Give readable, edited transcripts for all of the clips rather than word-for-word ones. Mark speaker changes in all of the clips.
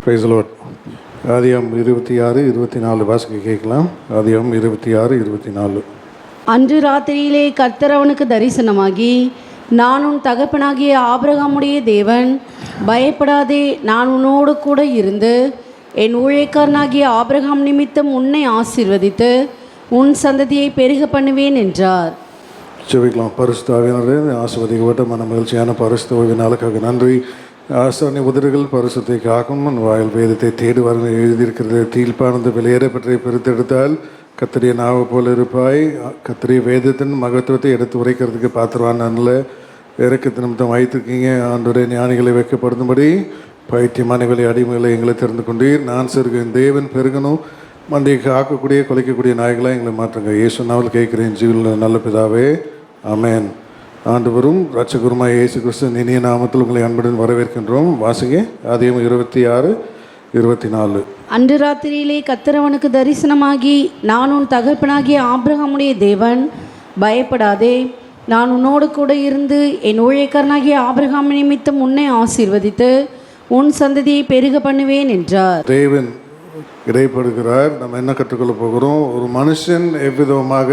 Speaker 1: Praise the Lord. ஆதியாகமம் 26:24 வாசிக்க கேட்கலாம். ஆதியாகமம் 26:24.
Speaker 2: அன்று ராத்திரியிலே கர்த்தர் அவனுக்கு தரிசனமாகி, நான் உன் தகப்பனாகிய ஆபிரகாமுடைய தேவன், பயப்படாதே, நான் உன்னோடு கூட இருந்து என் ஊழியக்காரனாகிய ஆபிரகாம் நிமித்தம் உன்னை ஆசீர்வதித்து உன் சந்ததியை பெருக பண்ணுவேன் என்றார்.
Speaker 1: செபிக்கலாம். பரிசுத்த ஆவியானவரே, ஆசீர்வதிக்கப்பட்ட மன மகிழ்ச்சியான பரிசுத்த ஓய்வினாளுக்காக நன்றி. ஆசானி உதடுகள் பரிசுத்தை காக்கும் வாயில் வேதத்தை தேடி வர எழுதியிருக்கிறது. தீழ்ப்பானது வெளியேற பற்றி பிரித்தெடுத்தால் கத்திரிய நாவை போல் இருப்பாய். கத்திரிய வேதத்தின் மகத்துவத்தை எடுத்து உரைக்கிறதுக்கு பாத்திரவான் நல்ல இறக்கத்து நிமித்தம் வைத்திருக்கீங்க. ஆண்டோடைய ஞானிகளை வைக்கப்படும்படி பைத்தியமானவர்களை அடிமைகளை எங்களை தெரிந்து கொண்டீர். நான் சிறுகேன், தேவன் பெருகணும். மண்டியை காக்கக்கூடிய கொலைக்கக்கூடிய நாய்களாக எங்களை மாற்றுங்க. இயேசு நாவல் கேட்குறேன் ஜீவனில் நல்ல பிதாவே, ஆமேன். ஆண்டவரும் இரட்சகருமாய் இயேசு கிறிஸ்து இனிய நாமத்தில் உங்களை அன்புடன் வரவேற்கின்றோம். வாசிங்க ஆதியாகமம் 26:24.
Speaker 2: அன்று ராத்திரியிலே கர்த்தர் அவனுக்கு தரிசனமாகி, நான் உன் தகப்பனாகிய ஆபிரகாமுடைய தேவன், பயப்படாதே, நான் உன்னோடு கூட இருந்து என் ஊழியக்காரனாகிய ஆபிரகாம் நிமித்தம் உன்னை ஆசீர்வதித்து உன் சந்ததியை பெருக பண்ணுவேன் என்றார்.
Speaker 1: தேவன் இடைப்படுகிறார். நம்ம என்ன கற்றுக்கொள்ள போகிறோம்? ஒரு மனுஷன் எவ்விதமாக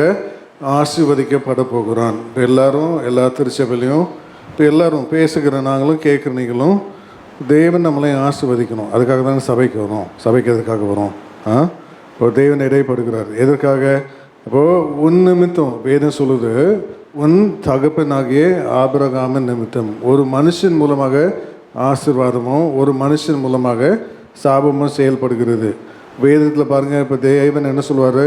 Speaker 1: ஆசீர்வதிக்கப்பட போகிறான். இப்போ எல்லாரும் எல்லா திருச்சபையிலையும் இப்போ எல்லாரும் பேசுகிற நாங்களும் கேட்குற நீங்களும் தேவன் நம்மளை ஆசீர்வதிக்கணும். அதுக்காக தானே சபைக்கு வரும். சபைக்கு எதற்காக வரும்? இப்போ தேவன் இடைப்படுகிறார். எதற்காக? அப்போது உன் நிமித்தம் வேதம் சொல்லுது, உன் தகப்பனாகிய ஆபிரகாமின் நிமித்தம். ஒரு மனுஷன் மூலமாக ஆசீர்வாதமும் ஒரு மனுஷன் மூலமாக சாபமும் செயல்படுகிறது. வேதத்தில் பாருங்கள், இப்போ தேவன் என்ன சொல்லுவார்?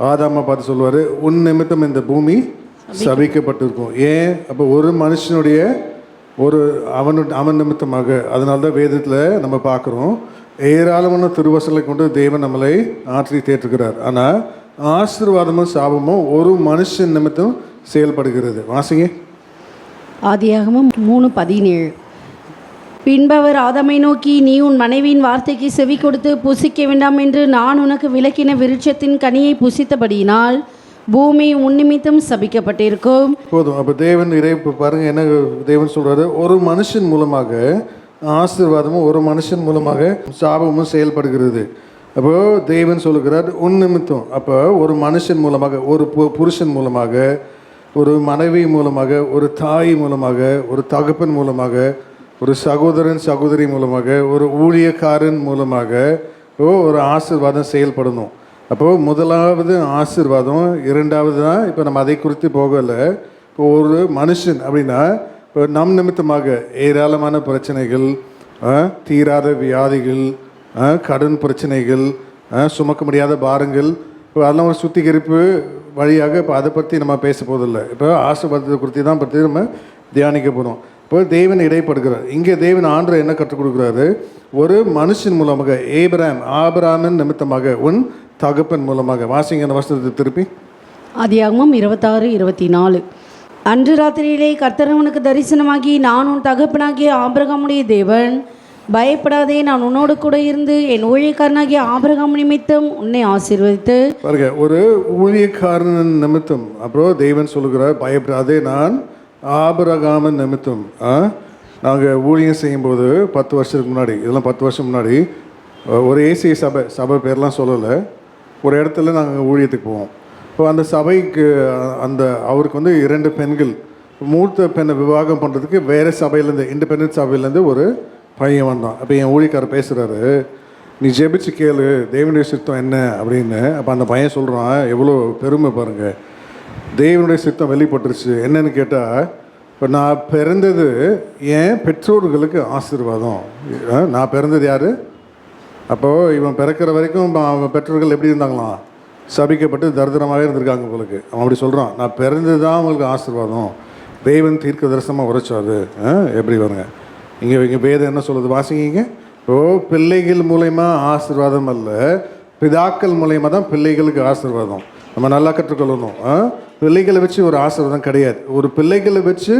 Speaker 1: ஆதாமை பார்த்து சொல்லுவார், உன் நிமித்தம் இந்த பூமி சபிக்கப்பட்டிருக்கும். ஏன்? அப்போ ஒரு மனுஷனுடைய அவன் நிமித்தமாக. அதனால தான் வேதத்தில் நம்ம பார்க்குறோம், ஏராளமான திருவசலை கொண்டு தேவன் நம்மளை ஆற்றி தேற்றுகிறார். ஆனால் ஆசீர்வாதமும் சாபமும் ஒரு மனுஷன் நிமித்தம் செயல்படுகிறது. வாசிங்க
Speaker 2: ஆதியாகமம் 3:17. பின்பு அவர் ஆதாமை நோக்கி, நீ உன் மனைவியின் வார்த்தைக்கு செவி கொடுத்து புசிக்க வேண்டாம் என்று நான் உனக்கு விலக்கின விருட்சத்தின் கனியை புசித்தபடியினால் பூமி உன் நிமித்தம் சபிக்கப்பட்டிருக்கும்.
Speaker 1: போதும். அப்போ தேவன் பாருங்க என்ன தேவன் சொல்றாரு? ஒரு மனுஷன் மூலமாக ஆசீர்வாதமும் ஒரு மனுஷன் மூலமாக சாபமும் செயல்படுகிறது. அப்போ தேவன் சொல்லுகிறார் உன் நிமித்தம். அப்போ ஒரு மனுஷன் மூலமாக, ஒரு புருஷன் மூலமாக, ஒரு மனைவி மூலமாக, ஒரு தாய் மூலமாக, ஒரு தகப்பன் மூலமாக, ஒரு சகோதரன் சகோதரி மூலமாக, ஒரு ஊழியக்காரன் மூலமாக ஒரு ஆசீர்வாதம் செயல்படணும். அப்போது முதலாவது ஆசீர்வாதம், இரண்டாவது தான் இப்போ நம்ம அதை குறித்து போகலை. இப்போ ஒரு மனுஷன் அப்படின்னா இப்போ நம் நிமித்தமாக ஏராளமான பிரச்சனைகள், தீராத வியாதிகள், கடன் பிரச்சனைகள், சுமக்க முடியாத பாரங்கள், இப்போ அதெல்லாம் ஒரு சுத்திகரிப்பு வழியாக இப்போ அதை பற்றி நம்ம பேச போதில்லை. இப்போ ஆசீர்வாதத்தை குறித்து தான் பற்றி நம்ம தியானிக்க போகிறோம். இப்போ தேவன் இடைப்படுகிறார். இங்கே தேவன் ஆண்டவர் என்ன கற்றுக் கொடுக்குறாரு? ஒரு மனுஷன் மூலமாக, ஆபிரகாமின் நிமித்தமாக, உன் தகப்பன் மூலமாக. வாசிங்க அந்த வசனத்தை திருப்பி.
Speaker 2: ஆதியாகமம் 26:24. அன்று ராத்திரியிலே கர்த்தர் அவனுக்கு தரிசனமாகி, நான் உன் தகப்பனாகிய ஆபிரகாமுடைய தேவன், பயப்படாதே, நான் உன்னோடு கூட இருந்து என் ஊழியக்காரனாகிய ஆபிரகாம் நிமித்தம் உன்னை ஆசீர்வதித்து. பாருங்க,
Speaker 1: ஒரு ஊழியக்காரன் நிமித்தம். அப்புறம் தேவன் சொல்லுகிறார், பயப்படாதே, நான் ஆபிரகாமின் நிமித்தம். நாங்கள் ஊழியம் செய்யும்போது 10 வருஷத்துக்கு முன்னாடி, இதெல்லாம் 10 வருஷம் முன்னாடி, ஒரு ஏசிய சபை பேர்லாம் சொல்லலை, ஒரு இடத்துல நாங்கள் ஊழியத்துக்கு போவோம். இப்போ அந்த சபைக்கு அவருக்கு 2 பெண்கள், மூத்த பெண்ணை விவாகம் பண்ணுறதுக்கு வேறு சபையிலேருந்து, இண்டிபெண்டன்ட் சபையிலேருந்து ஒரு பையன் வந்தான். அப்போ என் ஊழியக்காரர் பேசுகிறாரு, நீ ஜெபிச்சு கேளு தேவனுடைய சித்தம் என்ன அப்படின்னு. அப்போ அந்த பையன் சொல்கிறான், எவ்வளோ பெருமை பாருங்கள், தேவனுடைய சித்தம் வெளிப்பட்டுருச்சு. என்னன்னு கேட்டால், இப்போ நான் பிறந்தது என் பெற்றோர்களுக்கு ஆசீர்வாதம். நான் பிறந்தது யார்? அப்போது இவன் பிறக்கிற வரைக்கும் அவன் பெற்றோர்கள் எப்படி இருந்தாங்களாம்? சபிக்கப்பட்டு தரித்திரமாகவே இருந்திருக்காங்க போலுக்கு. அவன் அப்படி சொல்கிறான், நான் பிறந்தது தான் அவங்களுக்கு ஆசீர்வாதம். தேவன் தீர்க்க தரிசனமாக உரைச்சாது. எப்படி வருங்க இங்கே வேதம் என்ன சொல்லுது? வாசிங்க. இப்போது பிள்ளைகள் மூலயமா ஆசீர்வாதம் அல்ல, பிதாக்கள் மூலயமா தான் பிள்ளைகளுக்கு ஆசீர்வாதம். நம்ம நல்லா கற்றுக்கொள்ளணும். பிள்ளைகளை வச்சு ஒரு ஆசீர்வாதம் கிடையாது. ஒரு பிள்ளைகளை வச்சு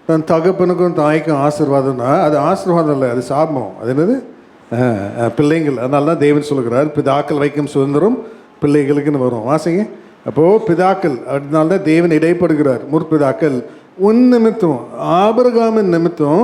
Speaker 1: தன் தகப்பனுக்கும் தாய்க்கும் ஆசீர்வாதம்னா அது ஆசீர்வாதம் இல்லை, அது சாபம். அது என்னது? பிள்ளைங்கள். அதனால தான் தேவன் சொல்லுகிறார், பிதாக்கள் வைக்கும் சுதந்திரம் பிள்ளைகளுக்குன்னு வரும். வாசிங்க. அப்போது பிதாக்கள், அதனால தான் தேவன் இடைப்படுகிறார். முற்பிதாக்கள் உன் நிமித்தம், ஆபிரகாமின் நிமித்தம்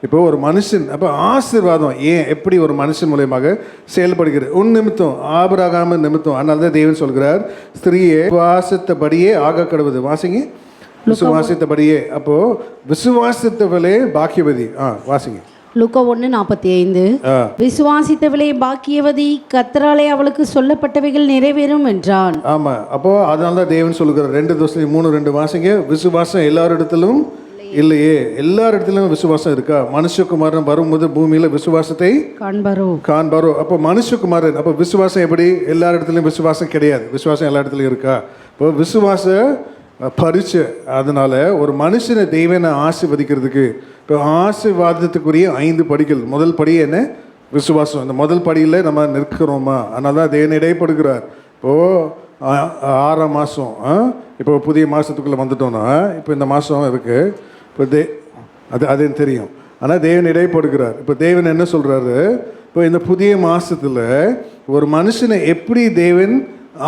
Speaker 1: இப்போ ஒரு மனுஷன் அப்போ ஆசீர்வாதம் ஏன் எப்படி ஒரு மனுஷன் மூலியமாக செயல்படுகிறது உன் நிமித்தம் ஆபிரகாம் நிமித்தம். அதனால தான் தேவன் சொல்கிறார் ஸ்திரீயே விசுவாசத்தபடியே ஆக கடவுது. வாசிங்க விசுவாசத்தபடியே. அப்போ விசுவாசத்தவளே பாக்கியவதி. வாசிங்க
Speaker 2: லூக்கா 1:45. விசுவாசித்தவளே பாக்கியவதி, கர்த்தராலே அவளுக்கு சொல்லப்பட்டவைகள் நிறைவேறும் என்றான்.
Speaker 1: ஆமா, அப்போ அதனால தான் தேவன் சொல்லுகிறார் 2 வாசிங்க. விசுவாசம் எல்லாரிடத்திலும் இல்லையே, எல்லாரிடத்திலும் விசுவாசம் இருக்கா? மனுஷகுமாரன் வரும்போது பூமியில விசுவாசத்தை காண்பாரோ. அப்போ மனுஷகுமாரன், அப்போ விசுவாசம் எப்படி? எல்லாரிடத்திலும் விசுவாசம் கிடையாது, விசுவாசம் எல்லா இடத்துலையும் இருக்கா? இப்போ விசுவாச பரிச்சை. அதனால ஒரு மனுஷனை தேவனை ஆசீர்வதிக்கிறதுக்கு இப்போ ஆசீர்வாதத்துக்குரிய 5 படிகள். முதல் படி என்ன? விசுவாசம். இந்த முதல் படியில் நம்ம நிற்கிறோமா? அதனால தான் தேவன் இடைப்படுகிறார். இப்போது 6ஆம் மாதம், இப்போ புதிய மாதத்துக்குள்ளே வந்துட்டோன்னா, இப்போ இந்த மாதம் இருக்குது, இப்போ அது தெரியும். ஆனால் தேவன் இடைப்படுகிறார். இப்போ தேவன் என்ன சொல்கிறாரு? இப்போ இந்த புதிய மாதத்தில் ஒரு மனுஷனை எப்படி தேவன்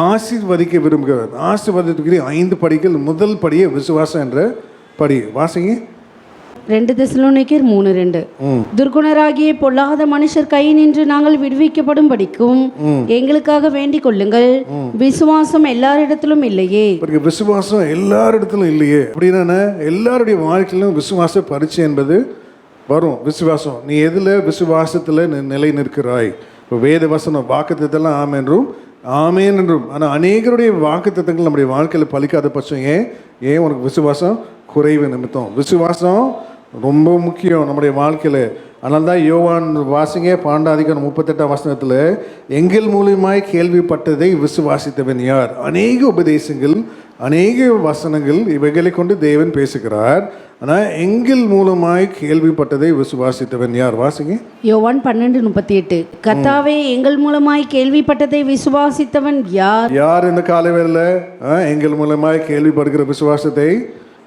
Speaker 1: ஆசீர்வதிக்க விரும்புகிறார்? ஆசீர்வாதத்துக்குரிய 5 படிகள். முதல் படியே விசுவாசம் என்ற படி. வாசிங்க
Speaker 2: 2 தெசலோனிக்கேயர் 3:2. துர்குணராகிய பொல்லாத மனுஷர் கை நின்று நாங்கள் விடுவிக்கப்படும் படிக்கும் எங்களுக்காக வேண்டிக் கொள்ளுங்கள். விசுவாசம் எல்லாரிடத்திலும் இல்லையே.
Speaker 1: விசுவாசம் எல்லாரிடத்திலும் இல்லையே அப்படின்னா எல்லாருடைய வாழ்க்கையிலும் விசுவாச பரீட்சை என்பது வரும். விசுவாசம் நீ எதில் விசுவாசத்தில் நிலை நிற்கிறாய்? இப்போ வேத வசனம் வாக்குத்தத்தெல்லாம் ஆமேன் என்றும். ஆனால் அநேகருடைய வாக்குத்தத்தங்கள் நம்முடைய வாழ்க்கையில் பலிக்காத பட்சம் ஏன் உனக்கு விசுவாசம் குறைவு நிமித்தம். விசுவாசம் ரொம்ப முக்கியம் நம்முடைய வாழ்க்கையில். அதனால தான் யோவான் வாசிங்க 12:38 எங்கள் மூலியமாய் கேள்விப்பட்டதை விசுவாசித்தவன் யார்? அநேக உபதேசங்கள், அநேக வசனங்கள் இவைகளை கொண்டு தேவன் பேசுகிறார். ஆனால் எங்கள் மூலமாய் கேள்விப்பட்டதை விசுவாசித்தவன் யார்? வாசிங்க
Speaker 2: யோவான் 12:38. கர்த்தாவே எங்கள் மூலமாய் கேள்விப்பட்டதை விசுவாசித்தவன் யார்?
Speaker 1: இந்த காலைவேளையில் எங்கள் மூலமாய் கேள்விப்படுகிற விசுவாசத்தை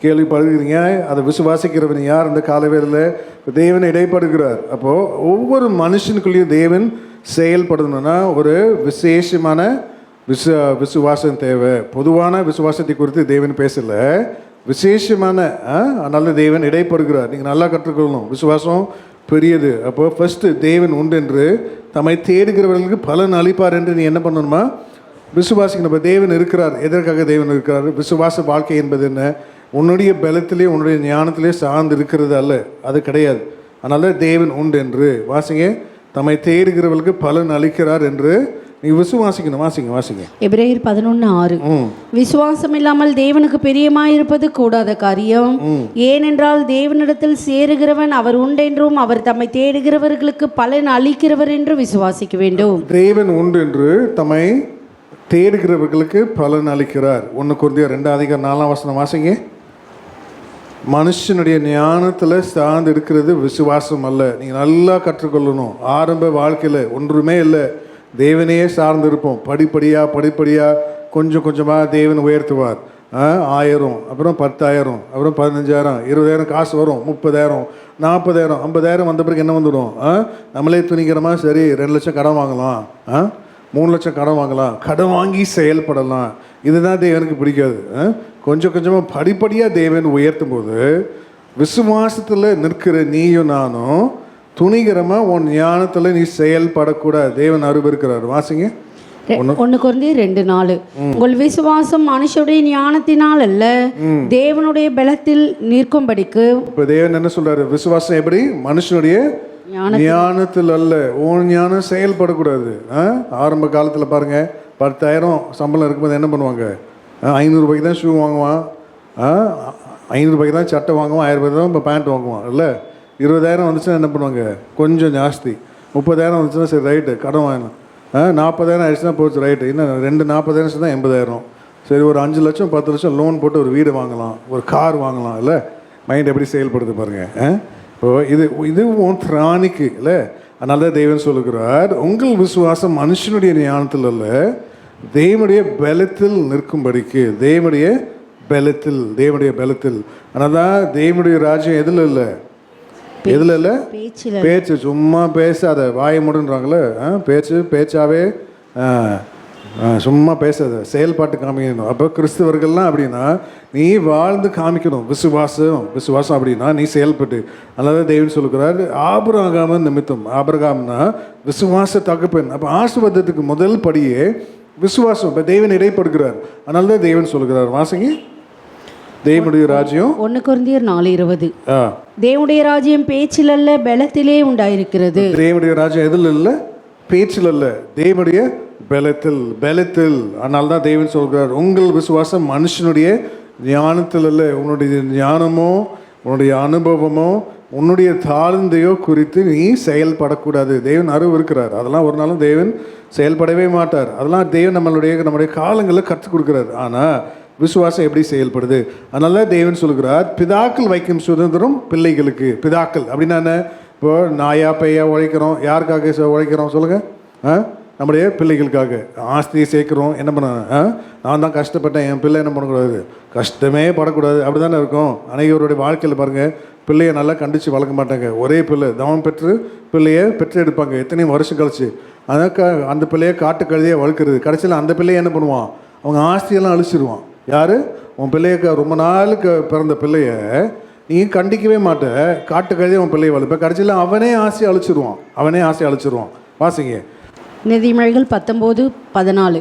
Speaker 1: கேள்விப்படுகிறீங்க, அதை விசுவாசிக்கிறவன் யார்? இந்த காலவேளையில் தேவன் இடைப்படுகிறார். அப்போது ஒவ்வொரு மனுஷனுக்குள்ளேயும் தேவன் செயல்படணும்னா ஒரு விசேஷமான விசுவாசம் தேவை. பொதுவான விசுவாசத்தை குறித்து தேவன் பேசலை, விசேஷமான. அதனால தேவன் இடைப்படுகிறார். நீங்கள் நல்லா கற்றுக்கொள்ளணும், விசுவாசம் பெரியது. அப்போது ஃபஸ்ட்டு தேவன் உண்டென்று தம்மை தேடுகிறவர்களுக்கு பலன் அளிப்பார் என்று நீ என்ன பண்ணணுமா? விசுவாசிக்கணும். இப்போ தேவன் இருக்கிறார். எதற்காக தேவன் இருக்கிறார்? விசுவாச வாழ்க்கை என்பது என்ன? உன்னுடைய பலத்திலே உன்னுடைய ஞானத்திலே சார்ந்து இருக்கிறது அல்ல, அது கிடையாது. அதனால தேவன் உண்டு என்று வாசிங்க. தம்மை தேடுகிறவர்களுக்கு பலன் அளிக்கிறார் என்று நீ விசுவாசிக்கணும். வாசிங்க
Speaker 2: எபிரேயர் 11:6. விசுவாசம் இல்லாமல் தேவனுக்கு பிரியமாயிருப்பது கூடாத காரியம். ஏனென்றால் தேவனிடத்தில் சேருகிறவன் அவர் உண்டென்றும் அவர் தம்மை தேடுகிறவர்களுக்கு பலன் அளிக்கிறவர் என்று விசுவாசிக்க வேண்டும்.
Speaker 1: தேவன் உண்டு என்று தம்மை தேடுகிறவர்களுக்கு பலன் அளிக்கிறார். 1 கொரிந்தியர் 2:4 வாசிங்க. மனுஷனுடைய ஞானத்தில் சார்ந்து இருக்கிறது விசுவாசம் அல்ல. நீங்கள் நல்லா கற்றுக்கொள்ளணும். ஆரம்ப வாழ்க்கையில் ஒன்றுமே இல்லை, தேவனையே சார்ந்து இருப்போம். படிப்படியாக கொஞ்சமாக தேவன் உயர்த்துவார். 1000, அப்புறம் 10,000, அப்புறம் 15,000, 20,000 காசு வரும். 30,000, 40,000, 50,000 வந்த பிறகு என்ன வந்துடும்? நம்மளே துணிக்கிறோமா? சரி 2 லட்சம் கடன் வாங்கலாம், 3 லட்சம் கடன் வாங்கலாம், கடன் வாங்கி செயல்படலாம். இதுதான் தேவனுக்கு பிடிக்காது. கொஞ்சமாக படிப்படியாக தேவன் உயர்த்தும் போது விசுவாசத்தில் நிற்கிற நீயும் நானும் துணிகரமாக உன் ஞானத்தில் நீ செயல்படக்கூடாது. தேவன் அருவருக்கிறார். வாசிங்க
Speaker 2: 1 கொரிந்தியர் 2:4. உங்கள் விசுவாசம் மனுஷனுடைய ஞானத்தினால் அல்ல, தேவனுடைய பலத்தில் நிற்கும்படிக்கு.
Speaker 1: இப்போ தேவன் என்ன சொல்றாரு? விசுவாசம் எப்படி? மனுஷனுடைய ஞானத்தில் அல்ல. உன் ஞானம் செயல்படக்கூடாது. ஆரம்ப காலத்தில் பாருங்க, 10,000 சம்பளம் இருக்கும்போது என்ன பண்ணுவாங்க? 500 ரூபாய்க்கு தான் ஷூ வாங்குவான், 500 ரூபாய்க்கு தான் சட்டை வாங்குவான், 1000 ரூபாய்க்கு தான் இப்போ பேண்ட் வாங்குவான். இல்லை 20,000 வந்துச்சுன்னா என்ன பண்ணுவாங்க? கொஞ்சம் ஜாஸ்தி. 30,000 வந்துச்சுன்னா சரி ரைட்டு கடன் வாங்கணும். 40,000 ஆயிடுச்சுன்னா போச்சு ரைட்டு. இன்னும் 2 40,000 தான் 80,000. சரி ஒரு 5 லட்சம் 10 லட்சம் லோன் போட்டு ஒரு வீடு வாங்கலாம், ஒரு கார் வாங்கலாம். இல்லை மைண்ட் எப்படி செயல்படுது பாருங்கள். இப்போது இது உன் திராணிக்கு இல்லை. அதனால தான் தேவன் சொல்லுகிறார், உங்கள் விசுவாசம் மனுஷனுடைய ஞானத்தில் அல்ல, தேவனுடைய பலத்தில் நிற்கும்படிக்கு. தேவனுடைய பலத்தில். அதனால தான் தேவனுடைய ராஜ்யம் எதில் இல்லை? பேச்சு. சும்மா பேசாத, வாய முடுன்றாங்களே. பேச்சாவே சும்மா பேசாத, செயல்பாட்டு காமிக்கணும். அப்போ கிறிஸ்தவர்கள்லாம் அப்படின்னா நீ வாழ்ந்து காமிக்கணும். விசுவாசம் அப்படின்னா நீ செயல்பட்டு. அதனால தேவன் சொல்லுகிறார் ஆபிரகாம் நிமித்தம். ஆபிரகாம்னா விசுவாச தகப்பன். அப்போ ஆசீர்வாதத்துக்கு முதல் படியே விசுவாசம். இப்போ தேவன் இடைப்படுகிறார். அதனால தான் தேவன் சொல்லுகிறார், வாசிங்க, தேவனுடைய ராஜ்யம்
Speaker 2: 1 கொரிந்தியர் 4:20. தேவனுடைய ராஜ்யம் பேச்சில் அல்ல பலத்திலே உண்டாயிருக்கிறது.
Speaker 1: தேவனுடைய ராஜ்யம் எதில் இல்லை? பேச்சில் அல்ல, தேவனுடைய பலத்தில். அதனால தான் தேவன் சொல்கிறார் உங்கள் விசுவாசம் மனுஷனுடைய ஞானத்தில் அல்ல. உன்னுடைய ஞானமோ உன்னுடைய அனுபவமோ உன்னுடைய தாழ்ந்தையோ குறித்து நீ செயல்படக்கூடாது. தேவன் அறிவு இருக்கிறார். அதெல்லாம் ஒரு நாளும் தேவன் செயல்படவே மாட்டார். அதெல்லாம் தேவன் நம்முடைய காலங்களில் கற்றுக் கொடுக்குறார். ஆனால் விசுவாசம் எப்படி செயல்படுது? அதனால தேவன் சொல்கிறார் பிதாக்கள் வைக்கும் சுதந்திரம் பிள்ளைகளுக்கு. பிதாக்கள் அப்படின்னா என்ன? இப்போ நாயா பையா உழைக்கிறோம், யாருக்காக உழைக்கிறோம் சொல்லுங்கள்? நம்முடைய பிள்ளைகளுக்காக. ஆஸ்தியை சேர்க்குறோம், என்ன பண்ண? நான் தான் கஷ்டப்பட்டேன், என் பிள்ளை என்ன பண்ணக்கூடாது, கஷ்டமே படக்கூடாது, அப்படி தானே இருக்கும். அனைவருடைய வாழ்க்கையில் பாருங்கள், பிள்ளையை நல்லா கண்டித்து வளர்க்க மாட்டாங்க. ஒரே பிள்ளை தவம் பெற்று பிள்ளையை பெற்று எடுப்பாங்க எத்தனையும் வருஷம் கழிச்சு. அதான் அந்த பிள்ளையை காட்டு கழுதியை வளர்க்குறது. கடைசியில் அந்த பிள்ளையை என்ன பண்ணுவான்? அவங்க ஆஸ்தியெல்லாம் அழிச்சிடுவான். யார்? உன் பிள்ளைய ரொம்ப நாளுக்கு பிறந்த பிள்ளைய நீ கண்டிக்கவே மாட்ட, காட்டு கழுதியை உன் பிள்ளையை வளர்ப்ப. கடைசியில் அவனே ஆசையை அழிச்சிருவான். வாசிங்க
Speaker 2: நீதிமொழிகள் 19:14.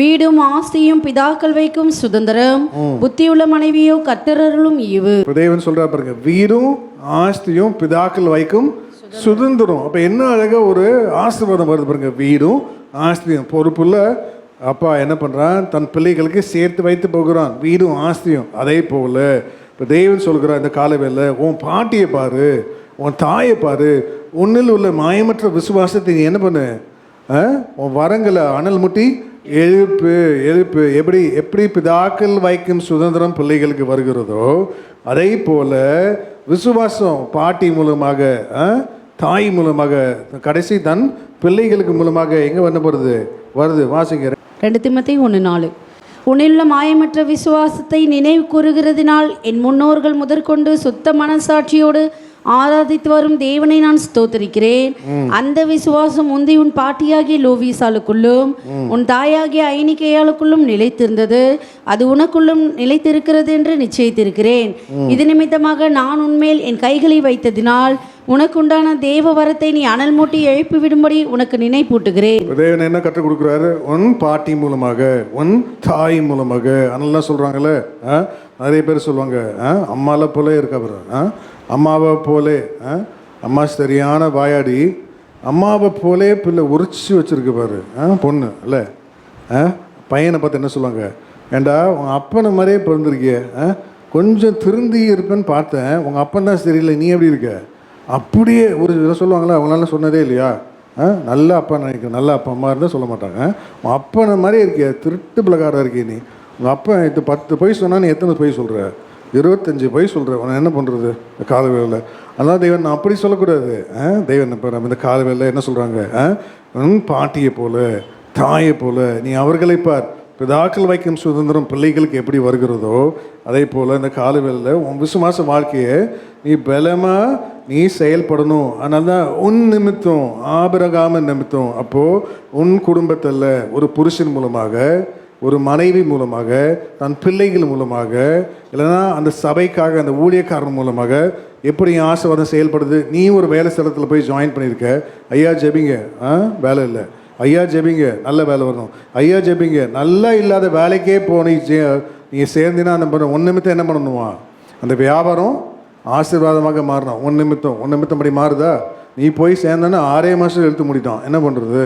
Speaker 2: வீடும் ஆஸ்தியும் பிதாக்கள் வைக்கும் சுதந்திரம், புத்தியுள்ள மனைவியோ கர்த்தரருளும் ஈவு.
Speaker 1: தேவன் சொல்றா பாருங்க, வீடும் ஆஸ்தியும் பிதாக்கள் வைக்கும் சுதந்திரம். அப்ப என்ன அழகா ஒரு ஆசீர்வாதம் வருது பாருங்க. வீடும் ஆஸ்தியும் பொறுப்புள்ள அப்பா என்ன பண்றான்? தன் பிள்ளைகளுக்கு சேர்த்து வைத்து போகிறான், வீடும் ஆஸ்தியும். அதே போல இப்போ தேவன் சொல்கிறான் இந்த காலவேளை, உன் பாட்டியை பாரு, உன் தாயை பாரு, உன்னில் உள்ள மாயமற்ற விசுவாசத்தை நீ என்ன பண்ணு? உன் வரங்களை அனல் முட்டி எழுப்பு. எப்படி பிதாக்கள் வைக்கும் சுதந்திரம் பிள்ளைகளுக்கு வருகிறதோ அதே போல விசுவாசம் பாட்டி மூலமாக, தாய் மூலமாக, கடைசி தன் பிள்ளைகளுக்கு மூலமாக எங்கே வருது. வாசிங்க
Speaker 2: 2 தீமோத்தேயு 1:4. உன்னிலுள்ள மாயமற்ற விசுவாசத்தை நினைவு கூறுகிறதினால் என் முன்னோர்கள் முதற்கொண்டு சுத்த மனசாட்சியோடு ஆராதித்து வரும் தேவனை நான் ஸ்தோத்திரிக்கிறேன். அந்த விசுவாசம் முந்தி உன் பாட்டியாகிய லோவிசாலுக்குள்ளும் உன் தாயாகிய ஐனிகேயாளுக்குள்ளும் நிலைத்திருந்தது, அது உனக்குள்ளும் நிலைத்திருக்கிறது என்று நிச்சயித்திருக்கிறேன். இது நிமித்தமாக நான் உன்மேல் என் கைகளை வைத்ததினால் உனக்குண்டான தேவ வரத்தை நீ அனல் மூட்டி எழுப்பி விடும்படி உனக்கு நினைப்பூட்டுகிறேன்.
Speaker 1: தேவன் என்ன கற்றுக் கொடுக்குறாரு? உன் பாட்டி மூலமாக, உன் தாய் மூலமாக. அதெல்லாம் சொல்றாங்கல்ல, நிறைய பேர் சொல்லுவாங்க அம்மாவை போல இருக்க, அம்மாவை போலே. அம்மா சரியான வாயாடி, அம்மாவை போலே பிள்ளை உரிச்சு வச்சிருக்கு பாரு பொண்ணு இல்லை. பையனை பார்த்து என்ன சொல்லுவாங்க? ஏண்டா உங்கள் அப்பனை மாதிரியே பிறந்திருக்கிய, கொஞ்சம் திருந்தி இருப்பேன்னு பார்த்தேன், உங்கள் அப்பன் தான் சரியில்லை, நீ எப்படி இருக்க? அப்படியே ஒரு இதை சொல்லுவாங்களா? அவங்களால சொன்னதே இல்லையா? நல்ல அப்பா நினைக்கிறேன், நல்ல அப்பா அம்மா இருந்தால் சொல்ல மாட்டாங்க. உன் அப்பனை மாதிரியே இருக்கிய, திருட்டு பிள்ளைக்காரா இருக்கே நீ. உங்கள் அப்பா இது 10 பொய் சொன்னால் நீ எத்தனை பொய் சொல்கிற? 25 பொய் சொல்கிற. உன்னை என்ன பண்ணுறது இந்த காலவேளையில்? அதனால் தேவன் நான் அப்படி சொல்லக்கூடாது. தேவன் இப்போ நம்ம இந்த காலவேளையில் என்ன சொல்கிறாங்க? பாட்டியை போல, தாயை போல நீ அவர்களை பார். பிதாக்கள் வைக்கும் சுதந்திரம் பிள்ளைகளுக்கு எப்படி வருகிறதோ அதே போல் இந்த காலவேளையில் உன் விசுவாச வாழ்க்கையை நீ பலமாக நீ செயல்படணும். அதனால தான் உன் நிமித்தம், ஆபிரகாம் நிமித்தம், அப்போது உன் குடும்பத்தில் ஒரு புருஷன் மூலமாக, ஒரு மனைவி மூலமாக, தன் பிள்ளைகள் மூலமாக, இல்லைன்னா அந்த சபைக்காக அந்த ஊழியக்காரன் மூலமாக எப்படி ஆசீர்வாதம் செயல்படுது. நீ ஒரு வேலை ஸ்தலத்தில் போய் ஜாயின் பண்ணியிருக்க, ஐயா ஜெபிங்க, வேலை இல்லை, ஐயா ஜெபிங்க நல்ல வேலை வரணும், ஐயா ஜெபிங்க. நல்லா இல்லாத வேலைக்கே போனீ நீங்கள் சேர்ந்தினா அந்த ஒன் நிமித்தம் என்ன பண்ணணுமா? அந்த வியாபாரம் ஆசீர்வாதமாக மாறணும். ஒன் நிமித்தம் அப்படி மாறுதா? நீ போய் சேர்ந்தோன்னா 6 மாதம் இழுத்து முடிட்டான், என்ன பண்ணுறது?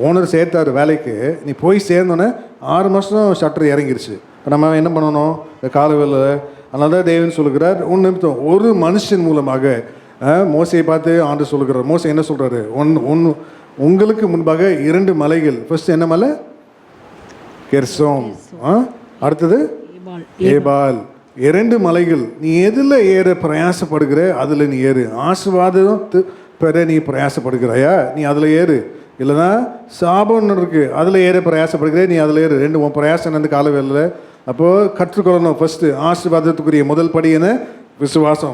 Speaker 1: ஓனர் சேர்த்தாரு வேலைக்கு, நீ போய் சேர்ந்தோன்னே 6 மாதம் ஷட்டர் இறங்கிருச்சு. இப்போ நம்ம என்ன பண்ணணும் இந்த காலவேளை? அதனால தான் தேவன் சொல்லுகிறார் உன் நிமித்தம் ஒரு மனுஷன் மூலமாக. மோசையை பார்த்து ஆண்டு சொல்லுகிறார். மோசை என்ன சொல்கிறாரு? உங்களுக்கு முன்பாக 2 மலைகள். ஃபர்ஸ்ட் என்ன மலை? கெர்சோம். அடுத்தது ஏபால். 2 மலைகள். நீ எதில் ஏற பிரயாசப்படுகிற அதில் நீ ஏறு. ஆசீர்வாதம் பெற நீ பிரயாசப்படுகிறாயா, நீ அதில் ஏறு. இல்லைனா சாபம்னு இருக்குது, அதில் ஏற பிரயாசப்படுகிற நீ அதில் ஏறு. 2 உன் பிரயாசம் அந்த காலவேளையில். அப்போது கற்றுக்கொள்ளணும். ஃபஸ்ட்டு ஆசீர்வாதத்துக்குரிய முதல் படி என்ன?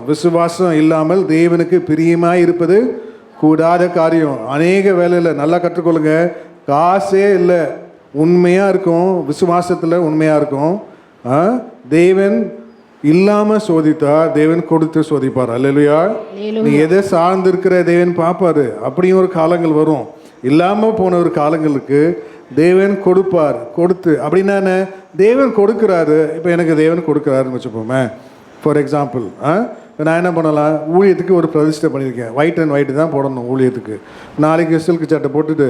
Speaker 1: விசுவாசம் இல்லாமல் தேவனுக்கு பிரியமாக இருப்பது கூடாத காரியம். அநேக வேலையில் நல்லா கற்றுக்கொள்ளுங்க. காசே இல்லை, உண்மையாக இருக்கும், விசுவாசத்தில் உண்மையாக இருக்கும். தேவன் இல்லாமல் சோதித்தா தேவன் கொடுத்து சோதிப்பார். அல்லேலூயா. நீ எதை சார்ந்திருக்கிற தேவன் பார்ப்பாரு. அப்படியும் ஒரு காலங்கள் வரும். இல்லாமல் போன ஒரு காலங்களுக்கு தேவன் கொடுப்பார். கொடுத்து அப்படின்னா என்ன, தேவன் கொடுக்குறாரு. இப்போ எனக்கு தேவன் கொடுக்குறாருன்னு வச்சுப்போமே. ஃபார் எக்ஸாம்பிள், நான் என்ன பண்ணலாம், ஊழியத்துக்கு ஒரு பிரதிஷ்டை பண்ணியிருக்கேன். ஒயிட் அண்ட் ஒயிட் தான் போடணும் ஊழியத்துக்கு. நாளைக்கு சில்க் சட்டை போட்டுட்டு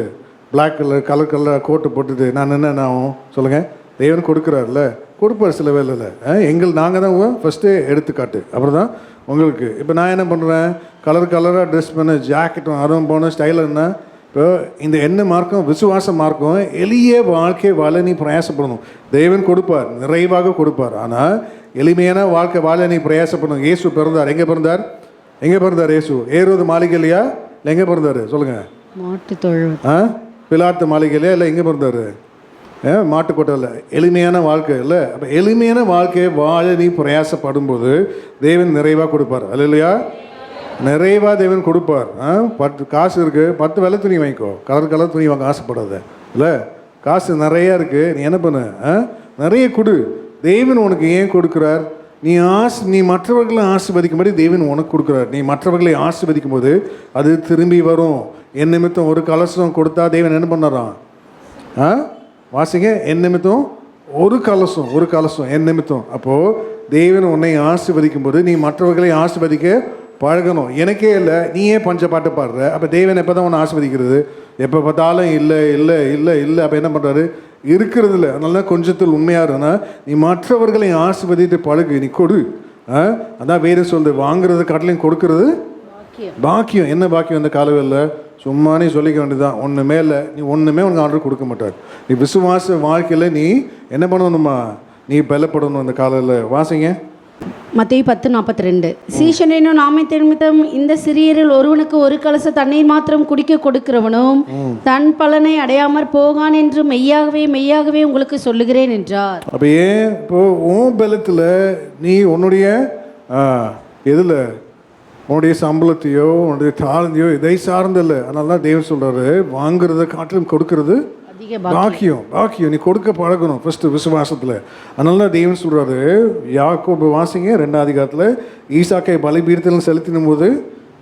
Speaker 1: பிளாக் கலர் கோட்டு போட்டுட்டு நான் என்ன ஆகும் சொல்லுங்கள்? தேவன் கொடுக்குறாருல, கொடுப்பார் சில வேலையில். நாங்கள் தான் ஃபஸ்ட்டே எடுத்துக்காட்டு. அப்புறம் தான் உங்களுக்கு. இப்போ நான் என்ன பண்ணுறேன், கலராக ட்ரெஸ் பண்ண, ஜாக்கெட்டும் அதுவும் போன ஸ்டைல் என்ன. இப்போ இந்த என்ன மார்க்கம், விசுவாச மார்க்கம். எளிய வாழ்க்கை வாழ நீ பிரயாசப்படணும். தேவன் கொடுப்பார், நிறைவாக கொடுப்பார். ஆனால் எளிமையான வாழ்க்கை வாழ நீ பிரயாசப்படணும். இயேசு பிறந்தார். எங்கே பிறந்தார்? இயேசு ஏறுவது மாளிகைலையா இல்லை எங்கே பிறந்தார் சொல்லுங்கள்? பிலாத்து மாளிகைலையா இல்லை எங்கே பிறந்தார்? மாட்டுக்கோட்டையில். எளிமையான வாழ்க்கை இல்லை. அப்போ எளிமையான வாழ்க்கையை வாழ நீ பிரயாசப்படும்போது தேவன் நிறைவாக கொடுப்பார். அல்லையா? நிறைவாக தேவன் கொடுப்பார். 10 காசு இருக்குது, 10 வெள்ளை துணி வாங்கிக்கோ. கலர் துணி வாங்க ஆசைப்படாத இல்லை. காசு நிறையா இருக்குது, நீ என்ன பண்ணு, நிறைய கொடு. தேவன் உனக்கு ஏன் கொடுக்குறார்? நீ மற்றவர்களை ஆசீர்வதிக்கும்படி தேவன் உனக்கு கொடுக்குறார். நீ மற்றவர்களை ஆசீர்வதிக்கும் போது அது திரும்பி வரும். என் நிமித்தம் ஒரு கலசம் கொடுத்தா தேவன் என்ன பண்ணறான்? வாசிங்க, என் நிமித்தம் ஒரு கலசம் என் நிமித்தம். அப்போது தேவன் உன்னை ஆசீர்வதிக்கும் போது நீ மற்றவர்களை ஆசீர்வதிக்க பழகணும். எனக்கே இல்லை, நீ ஏன் பஞ்ச பாட்டு பாடுற? அப்போ தேவன் எப்போ தான் உன்னை ஆசீர்வதிக்கிறது? எப்போ பார்த்தாலும் இல்லை இல்லை இல்லை இல்லை. அப்போ என்ன பண்ணுறாரு? இருக்கிறது இல்லை. அதனால தான் கொஞ்சத்தில் உண்மையாக இருந்தா நீ மற்றவர்களை ஆசீர்வதித்து பழகு, நீ கொடு. அதான் வேறு சொல்லுது, வாங்குறது காட்டிலையும் கொடுக்கறது பாக்கியம். என்ன பாக்கியம்? இந்த காலவெளியில் சும்மா நீ சொல்லிக்க வேண்டியதுதான். ஒன்றுமே இல்லை, நீ ஒன்றுமே உனக்கு ஆர்டர் கொடுக்க மாட்டார். நீ விசுவாச வாழ்க்கையில் நீ என்ன பண்ணணுமா? நீ பலப்படணும். இந்த காலையில் வாசிங்க
Speaker 2: மத்தேயு 10:42. சீஷன் என்னும் நாமத்தை நிமித்தம் இந்த சிறியரில் ஒருவனுக்கு ஒரு கலச தண்ணீர் மாத்திரம் குடிக்க கொடுக்கிறவனும் தன் பலனை அடையாமற் போகான் என்று மெய்யாகவே உங்களுக்கு சொல்லுகிறேன் என்றார்.
Speaker 1: அப்போ ஏன் இப்போ உன் பலத்தில் நீ உன்னுடைய எதில் உன்னுடைய சம்பளத்தையோ உன்னுடைய தாழ்ந்தையோ இதை சார்ந்தில்லை. அதனால தான் தேவன் சொல்கிறாரு, வாங்குறத காட்டிலும் கொடுக்கறது பாக்கியம். நீ கொடுக்க பழகணும் ஃபர்ஸ்ட் விசுவாசத்தில். அதனால தான் தேவன் சொல்கிறாரு, யாக்கோபு வாசிங்க 2ஆம் அதிகாரத்தில், ஈசாக்கை பலிபீடத்தில் செலுத்தினும் போது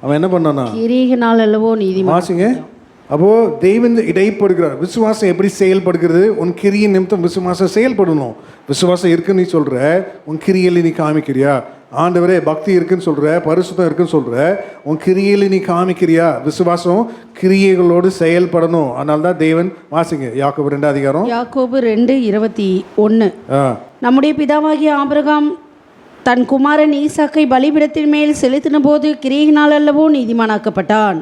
Speaker 1: அவன் என்ன பண்ணானா?
Speaker 2: கிரீகனால் அல்லவோ நீதிமான்.
Speaker 1: வாசிங்க. அப்போது தெய்வம் இடைப்படுகிறார். விசுவாசம் எப்படி செயல்படுகிறது? உன் கிரியின் நிமித்தம் விசுவாசம் செயல்படணும். விசுவாசம் இருக்குன்னு நீ சொல்கிற, உன் கிரியில் நீ காமிக்கிறியா? ஆண்டவரே பக்தி இருக்குன்னு சொல்கிற, பரிசுத்தம் இருக்குன்னு சொல்கிற, உன் கிரியில் நீ காமிக்கிறியா? விசுவாசம் கிரியைகளோடு செயல்படணும். அதனால தான் தேவன் வாசிங்க யாக்கோபு 2ஆம் அதிகாரம்.
Speaker 2: யாக்கோபு 2:21. நம்முடைய பிதாவாகிய ஆபிரகாம் தன் குமாரன் ஈசாக்கை பலிபீடத்தின் மேல் செலுத்தின போது கிரியையினால் அல்லவோ நீதிமானாக்கப்பட்டான்.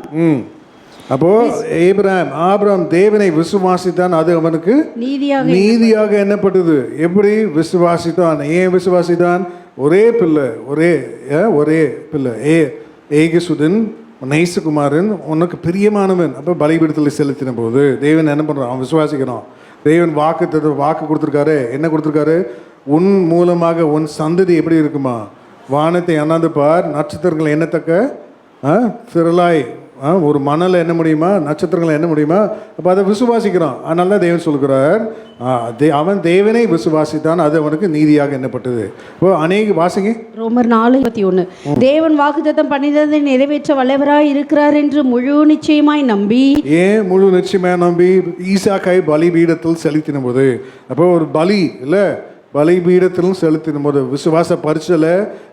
Speaker 1: அப்போ ஆபிரகாம் தேவனை விசுவாசித்தான், அது அவனுக்கு நீதியாக எண்ணப்பட்டது. எப்படி விசுவாசித்தான்? ஏன் விசுவாசித்தான்? ஒரே பிள்ளை ஏகசுதன் நைசுகுமாரன் உனக்கு பிரியமானவன். அப்போ பலிபீடத்தில் செலுத்தின போது தேவன் என்ன பண்ணுறான்? அவன் விசுவாசிக்கிறான். தேவன் வாக்கு கொடுத்துருக்காரு. என்ன கொடுத்துருக்காரு? உன் மூலமாக உன் சந்ததி எப்படி இருக்குமா? வானத்தை அண்ணாந்து பார், நட்சத்திரங்களை எண்ணத்தக்க திரளாய். ஒரு மணலை என்ன முடியுமா? நட்சத்திரங்களை என்ன முடியுமா? அப்போ அதை விசுவாசிக்கிறான். அதனால தான் தேவன் சொல்கிறார், அவன் தேவனை விசுவாசித்தான், அது அவனுக்கு நீதியாக எண்ணப்பட்டது. இப்போ அநேக வாசிங்க
Speaker 2: ரோமர் 4:21. தேவன் வாக்குத்தத்தம் பண்ணினதை நிறைவேற்ற வல்லவராய் இருக்கிறார் என்று முழு நிச்சயமாய் நம்பி. ஏன்
Speaker 1: முழு நிச்சயமாய் நம்பி? ஈசாக்கை பலிபீடத்தில் செலுத்தின போது. அப்போ ஒரு பலி இல்லை, பலிபீடத்திலும் செலுத்தின போது விசுவாச பரிசல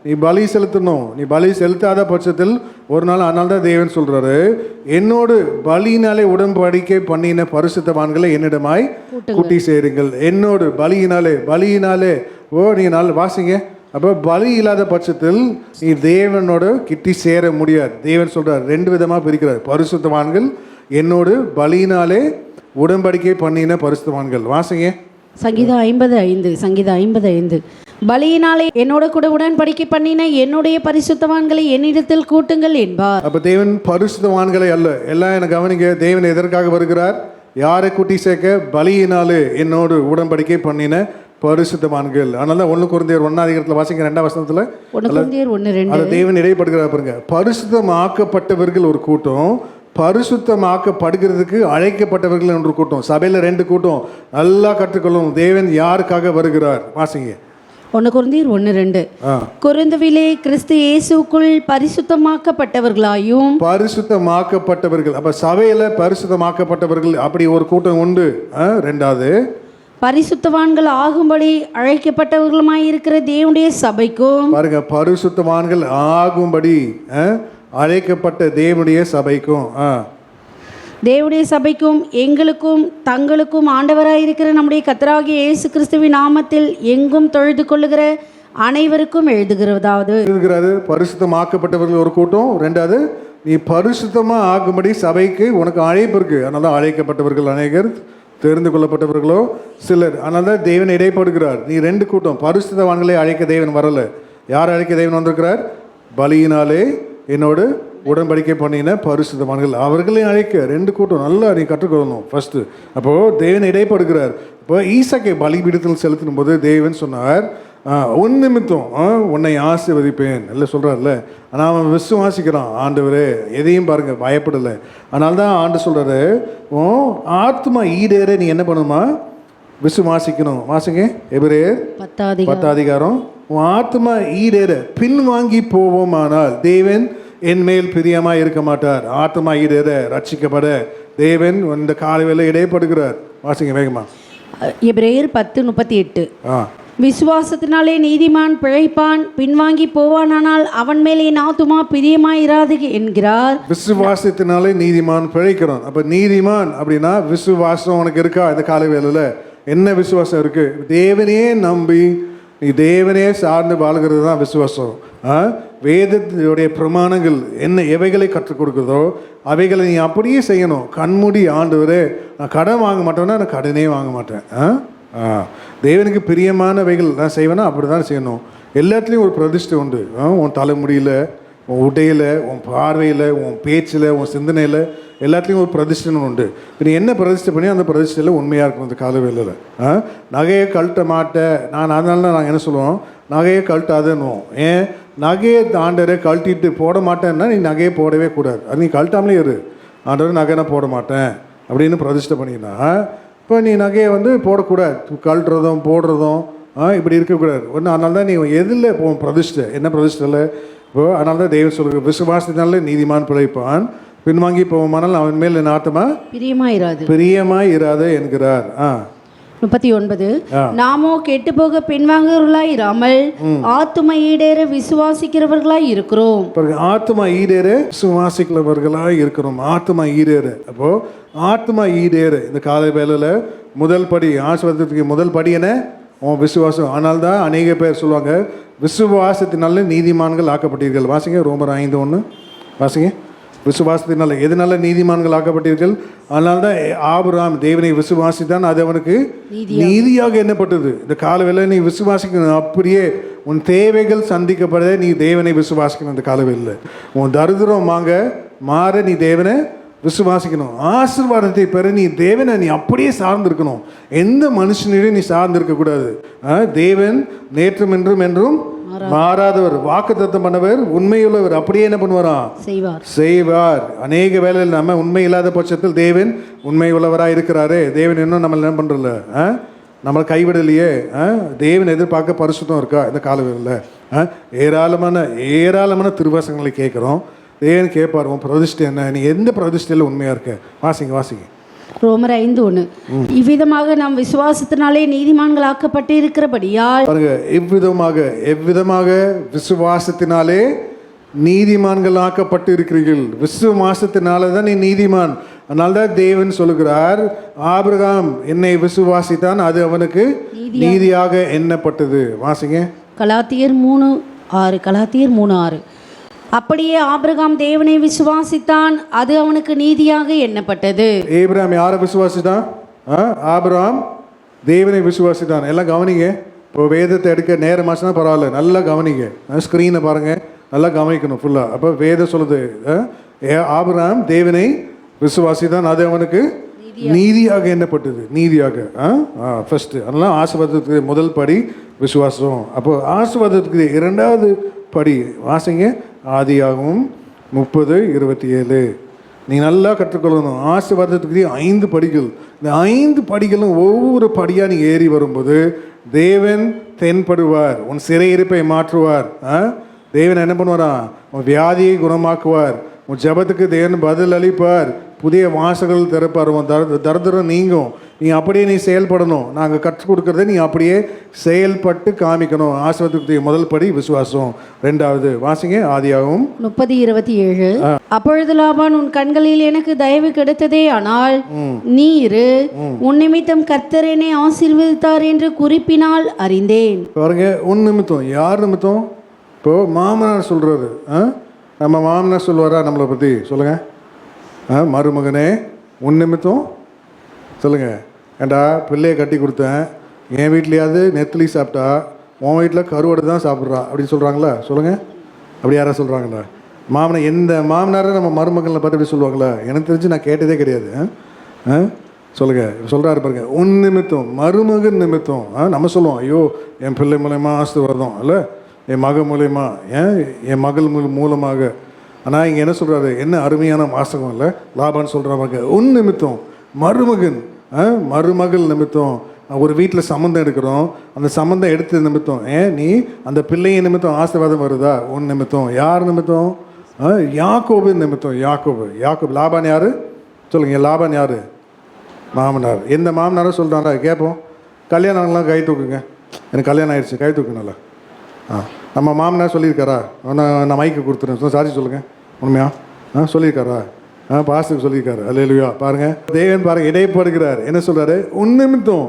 Speaker 1: நீ பலி செலுத்தணும். நீ பலி செலுத்தாத பட்சத்தில் ஒரு நாள். அதனால தான் தேவன் சொல்கிறாரு, என்னோடு பலியினாலே உடன்படிக்கை பண்ணின பரிசுத்தவான்களை என்னிடமாய் கூட்டி சேருங்கள். என்னோடு பலியினாலே நீ நாள் வாசிங்க. அப்போ பலி இல்லாத பட்சத்தில் நீ தேவனோடு கிட்டி சேர முடியாது. தேவன் சொல்கிறார், 2 விதமாக பிரிக்கிறார். பரிசுத்தவான்கள், என்னோடு பலியினாலே உடன்படிக்கை பண்ணின பரிசுத்தவான்கள். வாசிங்க
Speaker 2: சங்கீதம் 50:5. பலியினாலே என்னோட கூட உடன்படிக்கை பண்ணின என்னுடைய பரிசுத்தவான்களை என்னிடத்தில் கூட்டுங்கள் என்பார்.
Speaker 1: அப்ப தேவன் பரிசுத்தவான்களை அல்ல. எல்லாம் எனக்கு கவனிங்க. தேவன் எதற்காக வருகிறார்? யாரை கூட்டி சேர்க்க? பலியினாலே என்னோடு உடன்படிக்கை பண்ணின பரிசுத்தவான்கள். அதனால 1 கொரிந்தியர் 1ஆம் அதிகாரத்தில் வாசிங்க 2ஆம் வசனத்தில்.
Speaker 2: 1 கொரிந்தியர் 1:2.
Speaker 1: அது தேவன் இடைப்படுகிறார் பாருங்க. பரிசுத்தமாக்கப்பட்டவர்கள் ஒரு கூட்டம், பரிசுத்தமாக்கப்படுகிறதுக்கு அழைக்கப்பட்டவர்கள் என்று கூட்டம். சபையில் 2 கூட்டம் நல்லா கற்றுக்கொள்ளும். தேவன் யாருக்காக வருகிறார்? வாசிங்க.
Speaker 2: 1 கொரிந்தியர் 1:2. கொரிந்துவிலே கிறிஸ்து இயேசுக்குள் பரிசுத்தமாக்கப்பட்டவர்களாயும்.
Speaker 1: பரிசுத்தமாக்கப்பட்டவர்கள். அப்ப சபையில பரிசுத்தமாக்கப்பட்டவர்கள் அப்படி ஒரு கூட்டம் உண்டு. 2வது
Speaker 2: பரிசுத்தவான்கள் ஆகும்படி அழைக்கப்பட்டவர்களுமாய் இருக்கிற தேவனுடைய சபைக்கும்.
Speaker 1: பாருங்க, பரிசுத்தவான்கள் ஆகும்படி அழைக்கப்பட்ட தேவனுடைய சபைக்கும்.
Speaker 2: தேவனுடைய சபைக்கும் எங்களுக்கும் தங்களுக்கும் ஆண்டவராயிருக்கிற நம்முடைய கர்த்தராகிய இயேசு கிறிஸ்துவின் நாமத்தில் எங்கும் தொழுது கொள்ளுகிற அனைவருக்கும் எழுதுகிறதாவது.
Speaker 1: பரிசுத்தமாக்கப்பட்டவர்கள் ஒரு கூட்டம். 2வது நீ பரிசுத்தமா ஆகும்படி சபைக்கு உனக்கு அழைப்பு இருக்கு. அதனால அழைக்கப்பட்டவர்கள் அநேகர், தெரிந்து கொள்ளப்பட்டவர்களோ சிலர். அதனால தான் தேவன் இடைப்படுகிறார். நீ 2 கூட்டம். பரிசுத்தவான்களை அழைக்க தேவன் வரல. யார் அழைக்க தேவன் வந்திருக்கிறார்? பலியினாலே என்னோடு உடன்படிக்கை பண்ணின பரிசுத்தவான்கள், அவர்களையும் அழைக்க 2 கூட்டம். நல்லா நீ கற்றுக்கொள்ளணும் ஃபர்ஸ்ட். அப்போது தேவன் இடைப்படுகிறார். இப்போ ஈசாக்கை பலிபீடத்தில் செலுத்தும் போது தேவன் சொன்னார், உன் நிமித்தம் உன்னை ஆசீர்வதிப்பேன் இல்லை சொல்கிறார்ல. ஆனால் அவன் விசுவாசிக்கிறான். ஆண்டவரே எதையும் பாருங்கள், பயப்படலை. அதனால தான் ஆண்டு சொல்கிறாரு, ஆத்மா ஈடேற நீ என்ன பண்ணணுமா? விசுவாசிக்கணும். வாசிங்க எபிரேயர் 10 அதிகாரம். உன் ஆத்மா ஈடேற பின்வாங்கி போவோமானால் தேவன் என் மேல் பிரியமாக இருக்க மாட்டார். ஆத்மா ஈடேற ரட்சிக்கப்பட தேவன் இந்த காலையில் இடைப்படுகிறார். வாசிங்க வேகமா.
Speaker 2: எபிரேயர் 10:38. விசுவாசத்தினாலே நீதிமான் பிழைப்பான், பின்வாங்கி போவானால் அவன் மேலே என் ஆத்துமா பிரியமாயிராது என்கிறார்.
Speaker 1: விசுவாசத்தினாலே நீதிமான் பிழைக்கிறான். அப்ப நீதிமான் அப்படின்னா விசுவாசம் உனக்கு இருக்கா? இந்த காலை வேளையில் என்ன விசுவாசம் இருக்கு? தேவனையே நம்பி நீ தேவனையே சார்ந்து வாழ்கிறது தான் விசுவாசம். வேதத்துடைய பிரமாணங்கள் என்ன எவைகளை கற்றுக் கொடுக்குறதோ அவைகளை நீ அப்படியே செய்யணும். கண்மூடி ஆண்டவரே நான் கடன் வாங்க மாட்டேன்னா நான் கடனே வாங்க மாட்டேன். தேவனுக்கு பிரியமானவைகள் நான் செய்வேன்னா அப்படி தான் செய்யணும். எல்லாத்துலேயும் ஒரு பிரதிஷ்டை உண்டு. உன் தலைமுடியில், உன் உடையில், உன் பார்வையில், உன் பேச்சில், உன் சிந்தனையில் எல்லாத்துலேயும் ஒரு பிரதிஷ்டை உண்டு. நீ என்ன பிரதிஷ்டை பண்ணி அந்த பிரதிஷ்டையில் உண்மையாக இருக்கணும். அந்த காலவேளையில் நகையை கழட்ட மாட்டேன் நான். அதனால நாங்கள் என்ன சொல்லுவோம், நகையை கழட்டாதுன்னுவோம். ஏன்? நகையை ஆண்டவரை கழட்டிட்டு போட மாட்டேன்னா நீ நகையை போடவே கூடாது. அது நீ கழட்டாமலே இரு. ஆண்டவர் நகை நான் போட மாட்டேன் அப்படின்னு பிரதிஷ்டை பண்ணினா இப்போ நீ நகையை போடக்கூடாது. கழட்டுறதும் போடுறதும் இப்படி இருக்கக்கூடாது ஒன்று. அதனால தான் நீ எதில் போவோம் பிரதிஷ்டை, என்ன பிரதிஷ்டையில் இப்போ. அதனால தான் தெய்வம் சொல்கிற விசுவாசத்தினால நீதிமான் பிழைப்பான், பின்வாங்கி போவோமானால் அவன் மேல் என் ஆத்மா பிரியமாய் இராது என்கிறார்.
Speaker 2: 39. நாமோ கெட்டு போக பின்வாங்குறவர்களாய் இராமல் ஆத்தும ஈடேற விசுவாசிக்கிறவர்களாய் இருக்கிறோம்.
Speaker 1: ஆத்தும ஈடேற விசுவாசிக்கிறவர்களாய் இருக்கிறோம். ஆத்தும ஈடேற. அப்போ ஆத்தும ஈடேற இந்த காலை வேளையில் முதல் படி, ஆசீர்வாதத்துக்கு முதல் படி என்ன? உன் விசுவாசம். ஆனால் தான் அநேக பேர் சொல்லுவாங்க விசுவாசத்தினால நீதிமான்கள் ஆக்கப்பட்டீர்கள். வாசிங்க ரோமர் 5:1 வாசிங்க. விசுவாசத்தினால எதனால நீதிமான்கள் ஆக்கப்பட்டீர்கள்? அதனால தான் ஆபிரகாம் தேவனை விசுவாசித்தான், அது அவனுக்கு நீதியாக எண்ணப்பட்டது. இந்த காலவேளை நீ விசுவாசிக்கணும். அப்படியே உன் தேவைகள் சந்திக்கப்பட நீ தேவனை விசுவாசிக்கணும். இந்த காலவேளையில் உன் தரித்திரம் மாற நீ தேவனை விசுவாசிக்கணும். ஆசீர்வாதத்தை பெற நீ தேவனை நீ அப்படியே சார்ந்திருக்கணும். எந்த மனுஷனையும் நீ சார்ந்திருக்கக்கூடாது. தேவன் நேற்றும் என்றும் மாறாதவர், வாக்குத்தத்தம் பண்ணவர், உண்மையுள்ளவர். அப்படியே என்ன பண்ணுவாராம்? செய்வார். அநேக வேளையில் நம்ம உண்மை இல்லாத பட்சத்தில் தேவன் உண்மை உள்ளவராக இருக்கிறாரு. தேவன் இன்னும் நம்ம என்ன பண்றல, நம்மளை கைவிடலையே. தேவன் எதிர்பார்க்க பரிசுத்தம் இருக்கா? இந்த காலவேளையில் ஏராளமான திருவாசங்களை கேட்குறோம். தேவன் கேட்பார், உன் பிரதிஷ்டை என்ன? நீ எந்த பிரதிஷ்டையில் உண்மையாக இருக்க? வாசிங்க.
Speaker 2: ரோமர் 5:1. இவ்விதமாக நாம் விசுவாசத்தினாலே நீதிமான்கள் ஆக்கப்பட்டு இருக்கிறபடியால்
Speaker 1: பாருங்க, எவ்விதமாக விசுவாசத்தினாலே நீதிமான்கள் ஆக்கப்பட்டு இருக்கிறீர்கள். விசுவாசத்தினால தான் நீ நீதிமான். அதனால தான் தேவன் சொல்லுகிறார், ஆபிரகாம் என்னை விசுவாசித்தான், அது அவனுக்கு நீதியாக எண்ணப்பட்டது. வாசிங்க
Speaker 2: கலாத்தியர் 3:6. அப்படியே ஆபிரகாம் தேவனை விசுவாசித்தான், அது அவனுக்கு நீதியாக எண்ணப்பட்டது.
Speaker 1: ஆபிரகாம் யாரை விசுவாசித்தான்? ஆபிரகாம் தேவனை விசுவாசித்தான். எல்லாம் கவனிங்க. இப்போ வேதத்தை எடுக்க நேரமாச்சுன்னா பரவாயில்ல, நல்லா கவனிங்க. ஸ்க்ரீனை பாருங்கள், நல்லா கவனிக்கணும் ஃபுல்லாக. அப்போ வேதம் சொல்லுது, ஆபிரகாம் தேவனை விசுவாசித்தான், அது அவனுக்கு நீதியாக எண்ணப்பட்டது. நீதியாக ஃபர்ஸ்ட். அதெல்லாம் ஆசீர்வாதத்துக்கு முதல் படி விசுவாசம். அப்போ ஆசீர்வாதத்துக்கு 2வது படி வாசிங்க. ஆதியாகமம் 30:27. நீ நல்லா கற்றுக்கொள்ளணும். ஆசீர்வாதத்துக்கு 5 படிகள். இந்த 5 படிகளும் ஒவ்வொரு படியாக நீங்கள் ஏறி வரும்போது தேவன் தென்படுவார், உன் சிறையிருப்பை மாற்றுவார். தேவன் என்ன பண்ணுவாரா? உன் வியாதியை குணமாக்குவார், உன் ஜெபத்துக்கு தேவன் பதில் அளிப்பார், புதிய வாசல்கள் திறப்பார், உன் தரித்திரம் நீங்கும். நீ அப்படியே நீ செயல்படணும். நாங்கள் கற்றுக் கொடுக்கறத நீ அப்படியே செயல்பட்டு காமிக்கணும். ஆசீர்வாதத்துக்கு முதல் படி விசுவாசம். 2வது வாசிங்க, ஆதியாகமம்
Speaker 2: 30:27. அப்பொழுது லாபான், உன் கண்களில் எனக்கு தயவு கிடைத்ததே, ஆனால் நீர் உன் நிமித்தம் கர்த்தர் என்னை ஆசீர்வதித்தார் என்று குறிப்பினால் அறிந்தேன்.
Speaker 1: பாருங்க, உன் நிமித்தம். யார் நிமித்தம்? இப்போ மாமனார் சொல்றாரு. நம்ம மாமனார் சொல்லுவாரா நம்மளை பற்றி? சொல்லுங்க. மருமகனே உன் நிமித்தம் சொல்லுங்க. ஏண்டா பிள்ளையை கட்டி கொடுத்தேன், என் வீட்லையாவது நெத்திலி சாப்பிட்டா உன் வீட்டில் கருவாடு தான் சாப்பிட்றா அப்படின்னு சொல்கிறாங்களா? சொல்லுங்கள். அப்படி யாராவது சொல்கிறாங்களா? எந்த மாமனாரை நம்ம மருமகளை பார்த்து எப்படி சொல்லுவாங்களா? எனக்கு தெரிஞ்சு நான் கேட்டதே கிடையாது. சொல்லுங்கள். சொல்கிறாரு பாருங்க, உன் நிமித்தம், மருமகன் நிமித்தம். நம்ம சொல்லுவோம், ஐயோ என் பிள்ளை மூலயமா ஆசீர்வாதம் இல்லை, என் மகன் மூலயமா, என் மகள் மூலமாக. ஆனால் இங்கே என்ன சொல்கிறாரு? என்ன அருமையான வாசகம் இல்லை? லாபான்னு சொல்கிறாங்க, உன் நிமித்தம், மருமகன் மருமகள் நிமித்தம் ஒரு வீட்டில் சம்மந்தம் எடுக்கிறோம், அந்த சம்மந்தம் எடுத்த நிமித்தம் நீ அந்த பிள்ளைய நிமித்தம் ஆசீர்வாதம் வருதா? உன் நிமித்தம். யார் நிமித்தம்? யாக்கோபு நிமித்தம். யாக்கோபு. லாபான் யார்? சொல்லுங்க. லாபான் யார்? மாமனார். எந்த மாமனாரும் சொல்கிறாரா? கேட்போம். கல்யாணம்லாம் கை தூக்குங்க. எனக்கு கல்யாணம் ஆயிடுச்சு, கை தூக்குனால. நம்ம மாமனார் சொல்லியிருக்காரா? நான் மைக்கு கொடுத்துருவேன், சாட்சி சொல்லுங்கள். உண்மையா சொல்லியிருக்காரா? பாஸ்டருக்கு சொல்லியிருக்காரு. அல்லேலூயா. பாருங்க, தேவன் பாருங்க இடைப்படுகிறார். என்ன சொல்றாரு? உன் நிமித்தம்,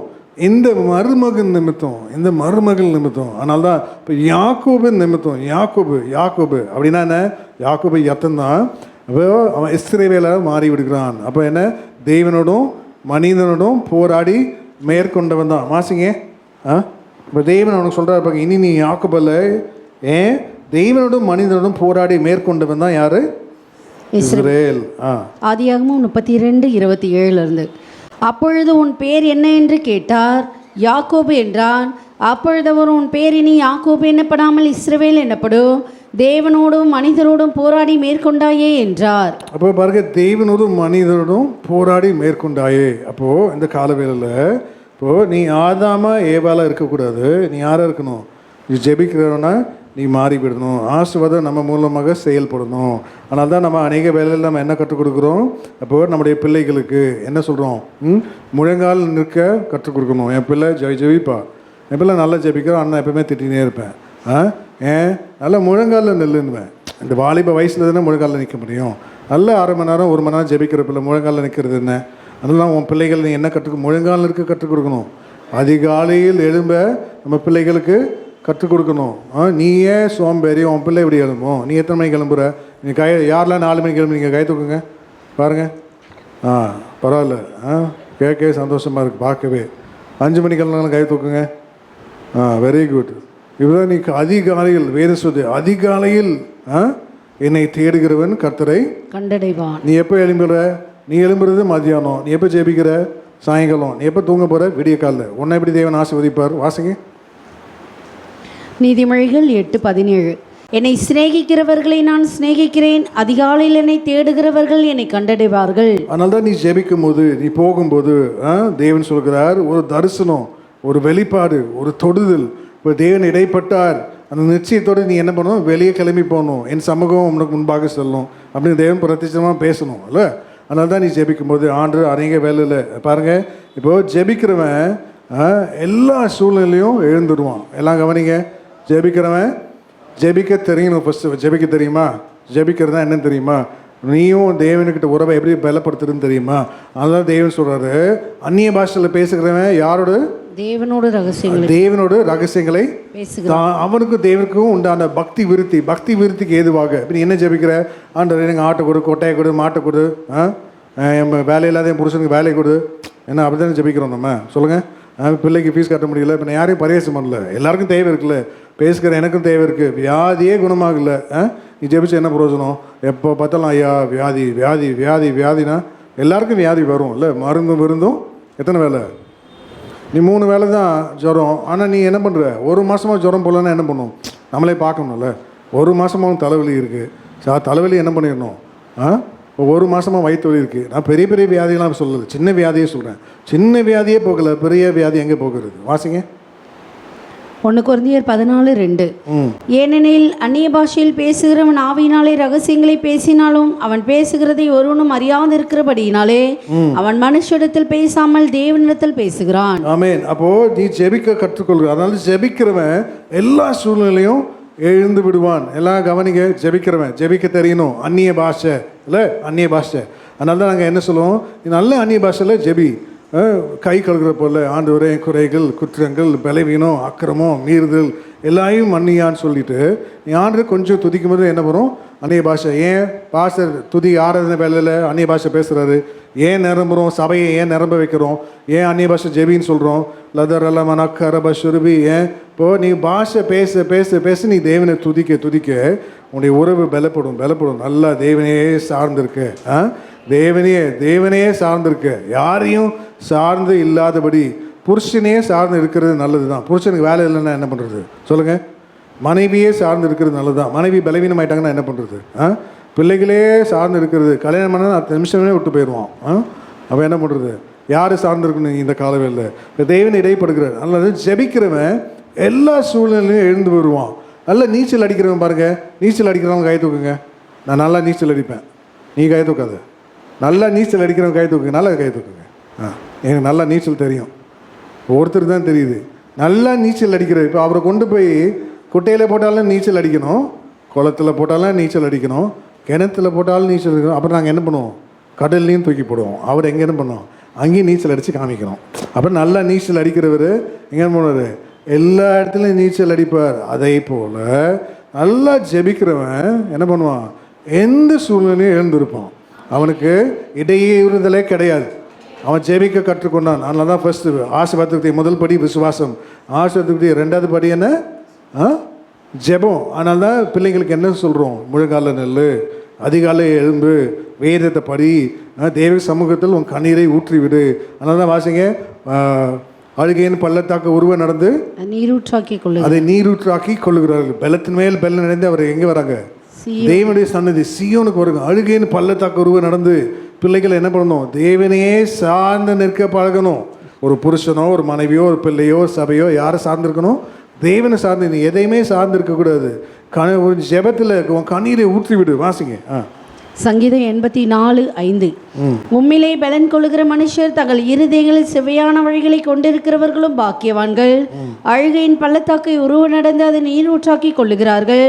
Speaker 1: இந்த மருமகன் நிமித்தம், இந்த மருமகள் நிமித்தம். அதனால தான் இப்போ யாக்கோபு நிமித்தம். யாக்கோபு அப்படின்னா என்ன? யாக்கோபு எத்தன் தான். அப்போ அவன் இஸ்ரவேலாக மாறி விடுகிறான். அப்போ என்ன? தேவனோடும் மனிதனோடும் போராடி மேற்கொண்டவன் தான். வாசிங்க. இப்போ தேவன் அவனுக்கு சொல்கிறார் பாருங்க, இனி நீ யாக்கோபல்ல, தேவனோடும் மனிதனோடும் போராடி மேற்கொண்டவன் தான் யாரு? இஸ்ரவேல்.
Speaker 2: ஆதியாகமம் 32:27. அப்பொழுது உன் பேர் என்ன என்று கேட்டார். யாக்கோபு என்றான். அப்பொழுது அவர், உன் பேர் இனி யாக்கோபு என்னப்படாமல் இஸ்ரவேல் என்னப்படும், தேவனோடும் மனிதரோடும் போராடி மேற்கொண்டாயே என்றார்.
Speaker 1: அப்போ பாருங்க, தேவனோடும் மனிதரோடும் போராடி மேற்கொண்டாயே. அப்போது இந்த காலவேளையில் இப்போது நீ ஆதாமா ஏவாலாக இருக்கக்கூடாது. நீ யாராக இருக்கணும்? நீ ஜெபிக்கிறவனா நீ மாறிவிடணும். ஆசீர்வாதம் நம்ம மூலமாக செயல்படணும். அதனால தான் நம்ம அநேக வேலையில் நம்ம என்ன கற்றுக் கொடுக்குறோம்? அப்போது நம்முடைய பிள்ளைகளுக்கு என்ன சொல்கிறோம்? முழங்கால் நிற்க கற்றுக் கொடுக்கணும். என் பிள்ளை ஜெபிப்பா, என் பிள்ளை நல்லா ஜெபிக்கிறோம், அண்ணன் எப்பவுமே திட்டினே இருப்பேன். நல்லா முழங்காலில் நெல்லுன்னுவேன். இந்த வாலிப வயசில் தானே முழங்காலில் நிற்க முடியும். நல்ல 1/2 மணி நேரம் 1 மணி நேரம் ஜெபிக்கிற பிள்ளை முழங்காலில் நிற்கிறது என்ன? அதெல்லாம் உன் பிள்ளைகள் நீ என்ன முழங்கால் நிற்க கற்றுக் கொடுக்கணும். அதிகாலையில் எழும்ப நம்ம பிள்ளைகளுக்கு கற்றுக் கொடுக்கணும். நீ ஏன் சோம்பேறி? உன் பிள்ளை எப்படி எழும்பும்? நீ எத்தனை மணிக்கு கிளம்புற? நீ யாரெல்லாம் 4 மணிக்கு கிளம்பு? நீங்கள் கை தூக்குங்க பாருங்கள். பரவாயில்ல, கேட்கவே சந்தோஷமாக இருக்குது, பார்க்கவே. 5 மணிக்கு கிளம்புனாலும் கை தூக்குங்க. Very good. இப்போதான் நீ அதிகாலையில் வேறு சொல்லு, அதிகாலையில் என்னை தேடுகிறவன் கர்த்தரை
Speaker 2: கண்டடைவான்.
Speaker 1: நீ எப்போ எழும்புற? நீ எழும்புறது மத்தியானம். நீ எப்போ ஜெபிக்கிற? சாயங்காலம். நீ எப்போ தூங்க போகிற? விடிய காலில். உன்னை எப்படி தேவன் ஆசீர்வதிப்பார்? வாசிங்க.
Speaker 2: நீதிமொழிகள் 8:17. என்னை சிநேகிக்கிறவர்களை நான் சிநேகிக்கிறேன், அதிகாலையில் என்னை தேடுகிறவர்கள் என்னை கண்டடைவார்கள். அதனால
Speaker 1: தான் நீ ஜெபிக்கும் போது, நீ போகும்போது தேவன் சொல்கிறார், ஒரு தரிசனம், ஒரு வெளிப்பாடு, ஒரு தொடுதல். இப்போ தேவன் இடைப்பட்டார், அந்த நிச்சயத்தோடு நீ என்ன பண்ணணும்? வெளியே கிளம்பி போகணும். என் சமூகம் உனக்கு முன்பாக செல்லணும் அப்படின்னு தேவன் பிரத்யட்சமாக பேசணும் இல்ல? அதனால தான் நீ ஜெபிக்கும் போது ஆண்டு அநேக வேலையில் பாருங்கள். இப்போது ஜெபிக்கிறவன் எல்லா சூழ்நிலையும் எழுந்துடுவான். எல்லாம் கவனிங்க. ஜெபிக்கிறவன் ஜெபிக்க தெரியணும். ஃபஸ்ட்டு ஜெபிக்க தெரியுமா? ஜெபிக்கிறதா என்னன்னு தெரியுமா? நீயும் தேவனுக்கிட்ட உறவை எப்படி பலப்படுத்துறதுன்னு தெரியுமா? அதனால தேவன் சொல்கிறாரு, அந்நிய பாஷையில் பேசுகிறவன் யாரோட?
Speaker 2: தேவனோட
Speaker 1: ரகசியங்களை அவனுக்கும் தேவனுக்கும் உண்டான பக்தி விருத்திக்கு ஏதுவாக. இப்போ நீ என்ன ஜெபிக்கிற? ஆண்டவர் எனக்கு ஆட்டை கொடு, கொட்டையை கொடு, மாட்டை கொடு, வேலை இல்லாத என் புருஷனுக்கு வேலை கொடு. என்ன அப்படி தானே ஜெபிக்கிறோம் நம்ம? சொல்லுங்கள். பிள்ளைக்கு ஃபீஸ் கட்ட முடியல, இப்போ நான் யாரையும் பரிகாசம் பண்ணல. எல்லாருக்கும் தேவை இருக்குல்ல, பேசுகிற எனக்கும் தேவை இருக்குது. வியாதியே குணமாகல, நீ ஜெபிச்சு என்ன பிரயோஜனம்? எப்போ பார்த்தாலும் ஐயா வியாதினா எல்லாருக்கும் வியாதி வரும் இல்லை? மருந்தும் எத்தனை வேலை? நீ 3 வேலை தான் ஜுரம். ஆனால் நீ என்ன பண்ணுற? 1 மாதமாக ஜுரம் போகலன்னா என்ன பண்ணும்? நம்மளே பார்க்கணும்ல. 1 மாதமாகவும் தலைவலி இருக்குது. தலைவலி என்ன பண்ணிடணும்? ஒரு மாதமாக வயிற்று வலி இருக்குது. நான் பெரிய பெரிய வியாதிகளாம் சொல்லலை, சின்ன வியாதியே சொல்கிறேன். சின்ன வியாதியே போகலை, பெரிய வியாதி எங்கே போகிறது? வாசிங்க.
Speaker 2: 1 கொரிந்தியர் 14:2. ஏனெனில் அந்நிய பாஷையில் பேசுகிறவன் ஆவியினாலே ரகசியங்களை பேசினாலும் அவன் பேசுகிறதை ஒருவனும் அறியாதிருக்கிறபடியினாலே அவன் மனுஷரிடத்தில் பேசாமல் தேவனிடத்தில் பேசுகிறான்.
Speaker 1: ஆமென். அப்போது நீ ஜெபிக்க கற்றுக்கொள்கிற, அதனால ஜெபிக்கிறவன் எல்லா சூழ்நிலையும் எழுந்து விடுவான். எல்லாம் கவனிங்க, ஜெபிக்கிறவன் ஜெபிக்க தெரியணும். அந்நிய பாஷை இல்லை, அந்நிய பாஷை. அதனால தான் நாங்கள் என்ன சொல்லுவோம், நீ நல்ல அந்நிய பாஷையில் ஜெபி. கை கழுகுற போல் ஆண்டவரே குறைகள் குற்றங்கள் பலவீனம் அக்கிரமம் மீறுதல் எல்லாரையும் மன்னியான்னு சொல்லிட்டு நீ ஆண்டு கொஞ்சம் துதிக்கும் போது என்ன வரும்? அந்நிய பாஷை. ஏன் பாஸ்டர் துதி ஆராதனை வேலையில் அந்நிய பாஷை பேசுகிறாரு? ஏன் நிரம்புகிறோம்? சபையை ஏன் நிரம்ப வைக்கிறோம்? ஏன் அந்நிய பாஷை ஜெபின்னு சொல்கிறோம்? லதரல மனக்கரப சுருபி. ஏன் இப்போது நீ பாஷை பேச பேச பேச நீ தேவனை துதிக்க துதிக்க உன்னுடைய உறவு பலப்படும் பலப்படும். நல்லா தேவனையே சார்ந்திருக்க, தேவனையே சார்ந்திருக்க, யாரையும் சார்ந்து இல்லாதபடி புருஷனையே சார்ந்து இருக்கிறது நல்லது தான். புருஷனுக்கு வேலை இல்லைன்னா என்ன பண்ணுறது சொல்லுங்கள்? மனைவியே சார்ந்து இருக்கிறது நல்லது தான். மனைவி பலவீனம் ஆகிட்டாங்கன்னா என்ன பண்ணுறது? பிள்ளைகளே சார்ந்து இருக்கிறது, கல்யாணம் பண்ணால் 10 நிமிஷமே விட்டு போயிடுவான். அப்போ என்ன பண்ணுறது? யார் சார்ந்து இருக்கணும் இந்த காலவேளையில்? இப்போ தேவன் இடைப்படுகிறார். அதனால ஜெபிக்கிறவன் எல்லா சூழ்நிலையும் எழுந்து வருவான். நல்லா நீச்சல் அடிக்கிறவன் பாருங்கள், நீச்சல் அடிக்கிறவங்க கை தூக்குங்க. நான் நல்லா நீச்சல் அடிப்பேன், நீ கை தூக்காது. நல்லா நீச்சல் அடிக்கிறவங்க கை தூக்குங்க, நல்லா கை தூக்குங்க. எனக்கு நல்லா நீச்சல் தெரியும், ஒருத்தர் தான் தெரியுது நல்லா நீச்சல் அடிக்கிறது. இப்போ அவரை கொண்டு போய் குட்டையில் போட்டாலும் நீச்சல் அடிக்கணும், குளத்தில் போட்டாலும் நீச்சல் அடிக்கணும், கிணத்துல போட்டாலும் நீச்சல் அடிக்கணும். அப்புறம் நாங்கள் என்ன பண்ணுவோம்? கடல்லையும் தூக்கி போடுவோம். அவர் எங்கே என்ன பண்ணுவோம்? அங்கேயும் நீச்சல் அடித்து காமிக்கிறோம். அப்புறம் நல்லா நீச்சல் அடிக்கிறவர் எங்கே பண்ணுவார்? எல்லா இடத்துலையும் நீச்சல் அடிப்பார். அதே போல் நல்லா ஜெபிக்கிறவன் என்ன பண்ணுவான்? எந்த சூழ்நிலையும் எழுந்திருப்பான். அவனுக்கு இடையூறுதலே கிடையாது. அவன் ஜெபிக்க கற்றுக்கொண்டான். அதனால தான் ஃபஸ்ட்டு ஆசீர்வாதத்துக்கு முதல் படி விசுவாசம், ஆசீர்வாதத்துக்கு 2வது படி என்ன? ஜெபம். அதனால தான் பிள்ளைங்களுக்கு என்ன சொல்கிறோம்? முழங்கால நெல், அதிகாலை எழும்பு, வேதத்தை படி, தேவ சமூகத்தில் உன் கண்ணீரை ஊற்றி விடு. அதனால தான் வாசிங்க, அழுகையின் பள்ளத்தாக்கு உருவ நடந்து அதை நீரூற்றாக்கி கொள்ளுகிறார்கள். பலத்தின் மேல் பலன் நிறைந்து அவர் எங்கே வராங்க? தேவனுடைய சன்னதி சியோனுக்கு வருங்க. அழுகையின் பள்ளத்தாக்கு உருவ நடந்து பிள்ளைகளை என்ன பண்ணணும்? தேவனையே சார்ந்து நிற்க பழகணும். ஒரு புருஷனோ ஒரு மனைவியோ ஒரு பிள்ளையோ சபையோ யாரை சார்ந்திருக்கணும்? தேவனை சார்ந்து. நீ எதையுமே சார்ந்து இருக்கக்கூடாது. ஒரு ஜெபத்தில் உன் கண்ணீரை ஊற்றி விடு. வாசிங்க.
Speaker 2: சங்கீதம் 84:5. உம்மிலே பலன் கொள்ளுகிற மனுஷர் தங்கள் இருதயங்களில் செவ்வையான வழிகளை கொண்டிருக்கிறவர்களும் பாக்கியவான்கள். அழுகையின் பள்ளத்தாக்கை உருவ நடந்து அதை நீரூற்றாக்கி கொள்ளுகிறார்கள்.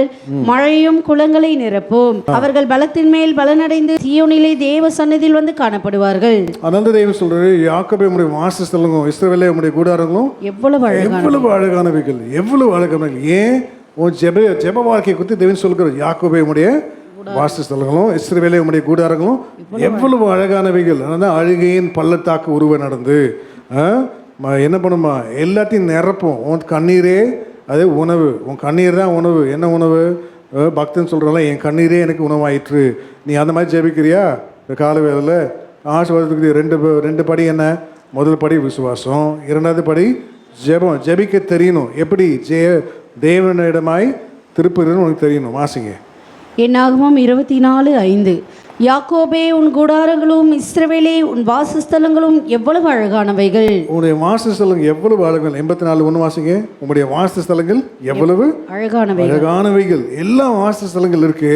Speaker 2: மழையும் குளங்களை நிரப்பும். அவர்கள் பலத்தின் மேல் பலனடைந்து சீயோனிலே தேவ சன்னதியில் வந்து காணப்படுவார்கள்.
Speaker 1: அனந்த தேவன் சொல்றாரு, யாக்கோபே உம்முடைய வாசஸ்தலங்களும் இஸ்ரவேலே உம்முடைய கூடாரங்களும்
Speaker 2: எவ்வளவு
Speaker 1: அழகானவைகள், எவ்வளவு அழகானவைகள். ஏன் உன் ஜெப வாழ்க்கையை குறித்து தேவன் சொல்கிறார். யாக்கோபே உம்முடைய வாசஸ்தலங்களும் இஸ்ரவேலே உம்முடைய கூடாரங்களும் எவ்வளவு அழகானவைகள். அதனால் அழுகையின் பள்ளத்தாக்கு உருவ நடந்து என்ன பண்ணுமா? எல்லாத்தையும் நிரப்பும். உன் கண்ணீரே அது உணவு. உன் கண்ணீர் தான் உணவு. என்ன உணவு? பக்தன் சொல்கிறால, என் கண்ணீரே எனக்கு உணவாயிற்று. நீ அந்த மாதிரி ஜெபிக்கிறியா? இந்த கால வேளையில் ஆசீர்வாதத்துக்கு 2 படி என்ன? முதல் படி விசுவாசம், 2வது படி ஜெபம். ஜெபிக்க தெரியணும். எப்படி தேவனிடமாய் திருப்புறதுன்னு உனக்கு தெரியணும். வாசிங்க.
Speaker 2: என்னாகமம் 24:5. யாக்கோபே உன் கூடாரங்களும் இஸ்ரவேலே உன் வாசஸ்தலங்களும் எவ்வளவு அழகானவைகள். உன்னுடைய
Speaker 1: வாசஸ்தலங்கள் எவ்வளவு அழகான. 84:1 வாசிங்க. உங்களுடைய வாசஸ்தலங்கள் எவ்வளவு அழகானவைகள். எல்லா வாசஸ்தலங்கள் இருக்கு.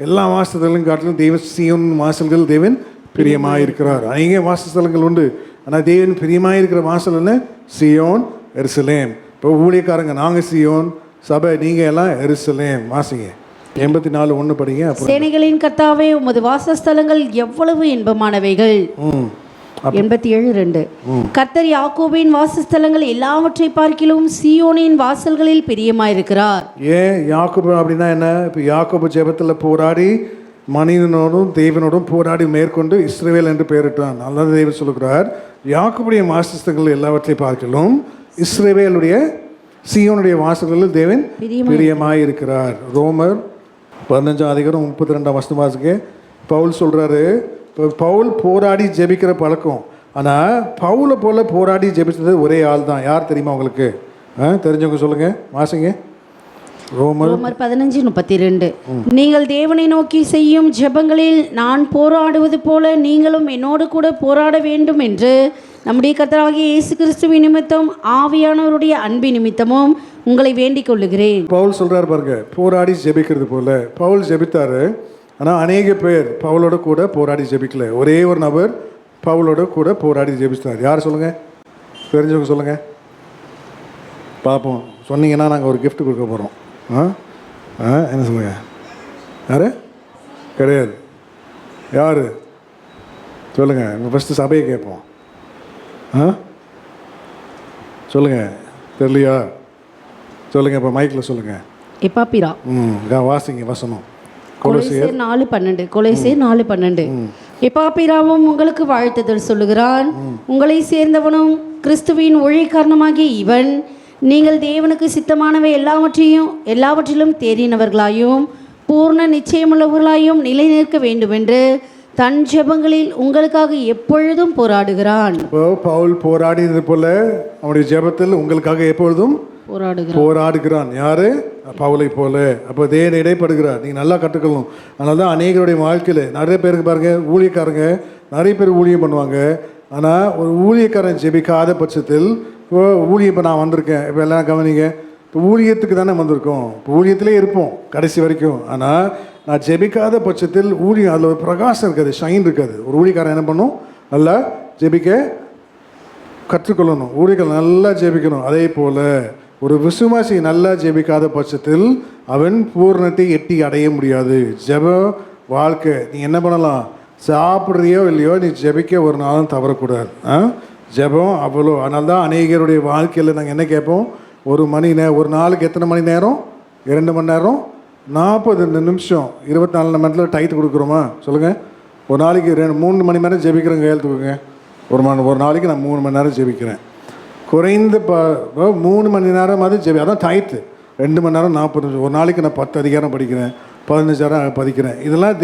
Speaker 1: எல்லா வாசஸ்தலங்களும் காட்டிலும் தேவன் சீயோன் வாசல்கள் தேவன் பிரியமாயிருக்கிறார். அநேக வாசஸ்தலங்கள் உண்டு. ஆனால் தேவன் பிரியமாயிருக்கிற வாசல் என்ன? சீயோன், எருசலேம். இப்போ ஊழியக்காரங்க நாங்கள் சீயோன், சபை நீங்கள் எல்லாம் எருசலேம். வாசிங்க. 84:1 படிங்க.
Speaker 2: சேனைகளின் கர்த்தாவே உமது வாசஸ்தலங்கள் எவ்வளவு இன்பமானவைகள். 87:2. கர்த்தர் யாக்கோபின் வாசஸ்தலங்கள் எல்லாவற்றை பார்க்கிலும் சீயோனின் வாசல்களில் பிரியமாயிருக்கிறார். ஏன்
Speaker 1: யாக்கோபு அப்படின்னா என்ன? இப்போ யாக்கோபு ஜெபத்தில் போராடி மனிதனோடும் தேவனோடும் போராடி மேற்கொண்டு இஸ்ரவேல் என்று பெயரிட்டான். நல்லது தேவன் சொல்லுகிறார், யாக்கோபுடைய வாசஸ்தலங்கள் எல்லாவற்றை பார்க்கிலும் இஸ்ரவேலுடைய சீயோனுடைய வாசல்களில் தேவன் பிரியமாயிருக்கிறார். ரோமர் 15:32 வாசிக்க பவுல் சொல்கிறாரு. இப்போ பவுல் போராடி ஜெபிக்கிற பழக்கம். ஆனால் பவுலை போல் போராடி ஜெபிச்சது ஒரே ஆள் தான். யார் தெரியுமா உங்களுக்கு? தெரிஞ்சவங்க சொல்லுங்கள். வாசிங்க. ரோமர்
Speaker 2: ரோமர் 15:32. நீங்கள் தேவனை நோக்கி செய்யும் ஜெபங்களில் நான் போராடுவது போல நீங்களும் என்னோடு கூட போராட வேண்டும் என்று நம்முடைய கர்த்தராகிய இயேசு கிறிஸ்துவின் நிமித்தம் ஆவியானவருடைய அன்பின் நிமித்தமும் உங்களை வேண்டிக் கொள்ளுகிறேன்.
Speaker 1: பவுல் சொல்கிறார் பாருங்க, போராடி ஜெபிக்கிறது போல. பவுல் ஜெபித்தார், ஆனால் அநேக பேர் பவுலோட கூட போராடி ஜெபிக்கல. ஒரே ஒரு நபர் பவுலோட கூட போராடி ஜெபிச்சிட்டார். யார் சொல்லுங்கள்? தெரிஞ்சவங்க சொல்லுங்கள் பார்ப்போம். சொன்னீங்கன்னா நாங்கள் ஒரு gift கொடுக்க போகிறோம். என்ன சொல்லுங்க? யார்? கிடையாது. யார் சொல்லுங்கள்? ஃபஸ்ட்டு சபையை கேட்போம். சொல்லுங்கள். தெரியலையா? சொல்லுங்கள். இப்போ மைக்கில் சொல்லுங்கள்.
Speaker 2: எப்பாப்பிரா.
Speaker 1: வாசிங்க வசனம்.
Speaker 2: கொலோசியர் 4:12. கொலோசியர் 4:12. எப்பாப்பிராவும் உங்களுக்கு வாழ்த்துதல் சொல்லுகிறான். உங்களை சேர்ந்தவனும் கிறிஸ்துவின் ஊழியக்காரனுமாகிய இவன் நீங்கள் தேவனுக்கு சித்தமானவை எல்லாவற்றிலும் தேறினவர்களாயும் பூர்ண நிச்சயமுள்ளவர்களாயும் நிலை நிற்க வேண்டுமென்று தன் ஜெபங்களில் உங்களுக்காக எப்பொழுதும் போராடுகிறான்.
Speaker 1: பவுல் போராடியது போல அவனுடைய ஜெபத்தில் உங்களுக்காக எப்பொழுதும் போராடுகிறான். யாரு? பவுலை போல. அப்போ தேவன் இடைப்படுகிறார். நீங்கள் நல்லா கற்றுக்கணும். அதனால தான் அநேகருடைய வாழ்க்கையில் நிறைய பேருக்கு பாருங்க, ஊழியக்காரங்க நிறைய பேர் ஊழியம் பண்ணுவாங்க. ஆனால் ஒரு ஊழியக்காரன் ஜெபிக்காத பட்சத்தில் இப்போ ஊழியம், இப்போ நான் வந்திருக்கேன், இப்போ எல்லாம் கவனிங்க, இப்போ ஊழியத்துக்கு தானே வந்திருக்கோம், இப்போ ஊழியத்திலே இருப்போம் கடைசி வரைக்கும். ஆனால் நான் ஜெபிக்காத பட்சத்தில் ஊழியம் அதில் ஒரு பிரகாசம் இருக்காது, ஷைன் இருக்காது. ஒரு ஊழியக்காரன் என்ன பண்ணும்? நல்லா ஜெபிக்க கற்றுக்கொள்ளணும். ஊழியர்கள் நல்லா ஜெபிக்கணும். அதே போல் ஒரு விசுவாசி நல்லா ஜெபிக்காத பட்சத்தில் அவன் பூரணத்தை எட்டி அடைய முடியாது. ஜெப வாழ்க்கை நீ என்ன பண்ணலாம்? சாப்பிட்றியோ இல்லையோ, நீ ஜெபிக்க ஒரு நாளும் தவறக்கூடாது. ஜெபம் அவ்வளோ. அதனால தான் அநேகருடைய வாழ்க்கையில் நாங்கள் என்ன கேட்போம்? ஒரு நாளுக்கு எத்தனை மணி நேரம்? 2 மணி நேரம் 40 நிமிஷம் 24 மணி நேரத்தில் டைத்து கொடுக்குறோமா? சொல்லுங்கள். ஒரு நாளைக்கு 3 மணி நேரம் ஜெபிக்கிறேங்க, கையெழுத்துக்குங்க. ஒரு நாளைக்கு நான் 3 மணி நேரம் ஜெபிக்கிறேன். குறைந்த 3 மணி நேரமாவது ஜெபி, அதான் டைத்து. 2 மணி நேரம் 40 நிமிஷம். ஒரு நாளைக்கு நான் 10 அதிகாரம் படிக்கிறேன், 15 படிக்கிறேன். இதெல்லாம்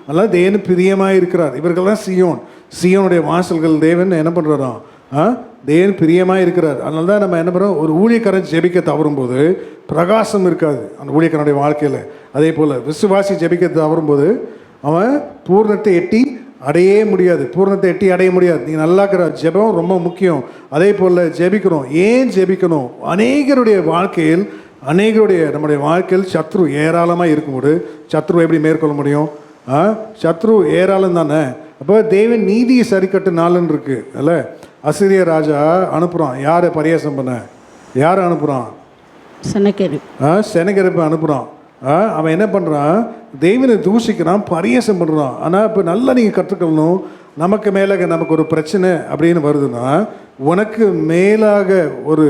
Speaker 1: அதெல்லாம் தேவன் பிரியமாக இருக்கிறார். இவர்கள்லாம் சியோனுடைய வாசல்கள். தேவன் என்ன பண்ணுறாராம்? தேவன் பிரியமாக இருக்கிறார். அதனால தான் நம்ம என்ன பண்ணுறோம்? ஒரு ஊழியக்காரன் ஜெபிக்க தவறும்போது பிரகாசம் இருக்காது அந்த ஊழியக்காரனுடைய வாழ்க்கையில். அதே போல் விசுவாசி ஜெபிக்க தவறும்போது அவன் பூர்ணத்தை எட்டி அடையே முடியாது. நீங்கள் நல்லா இருக்கிற ஜெபம் ரொம்ப முக்கியம். அதே போல் ஜெபிக்கிறோம். ஏன் ஜெபிக்கணும்? அநேகருடைய நம்முடைய வாழ்க்கையில் சத்ரு ஏராளமாக இருக்கும்போது சத்ரு எப்படி மேற்கொள்ள முடியும்? சத்ரு ஏராளம் தானே. அப்போ தேவன் நீதியை சரி கட்டு நாளுன்னு இருக்கு அல்ல. அசிரிய ராஜா அனுப்புகிறான். யாரை பரியாசம் பண்ண? யாரை அனுப்புகிறான்? செனகெரிப்பை அனுப்புகிறான். அவன் என்ன பண்ணுறான்? தேவனை தூஷிக்கிறான், பரியாசம் பண்ணுறான். ஆனால் இப்போ நல்லா நீங்கள் கற்றுக்கணும். நமக்கு ஒரு பிரச்சனை அப்படின்னு வருதுன்னா, உனக்கு மேலாக ஒரு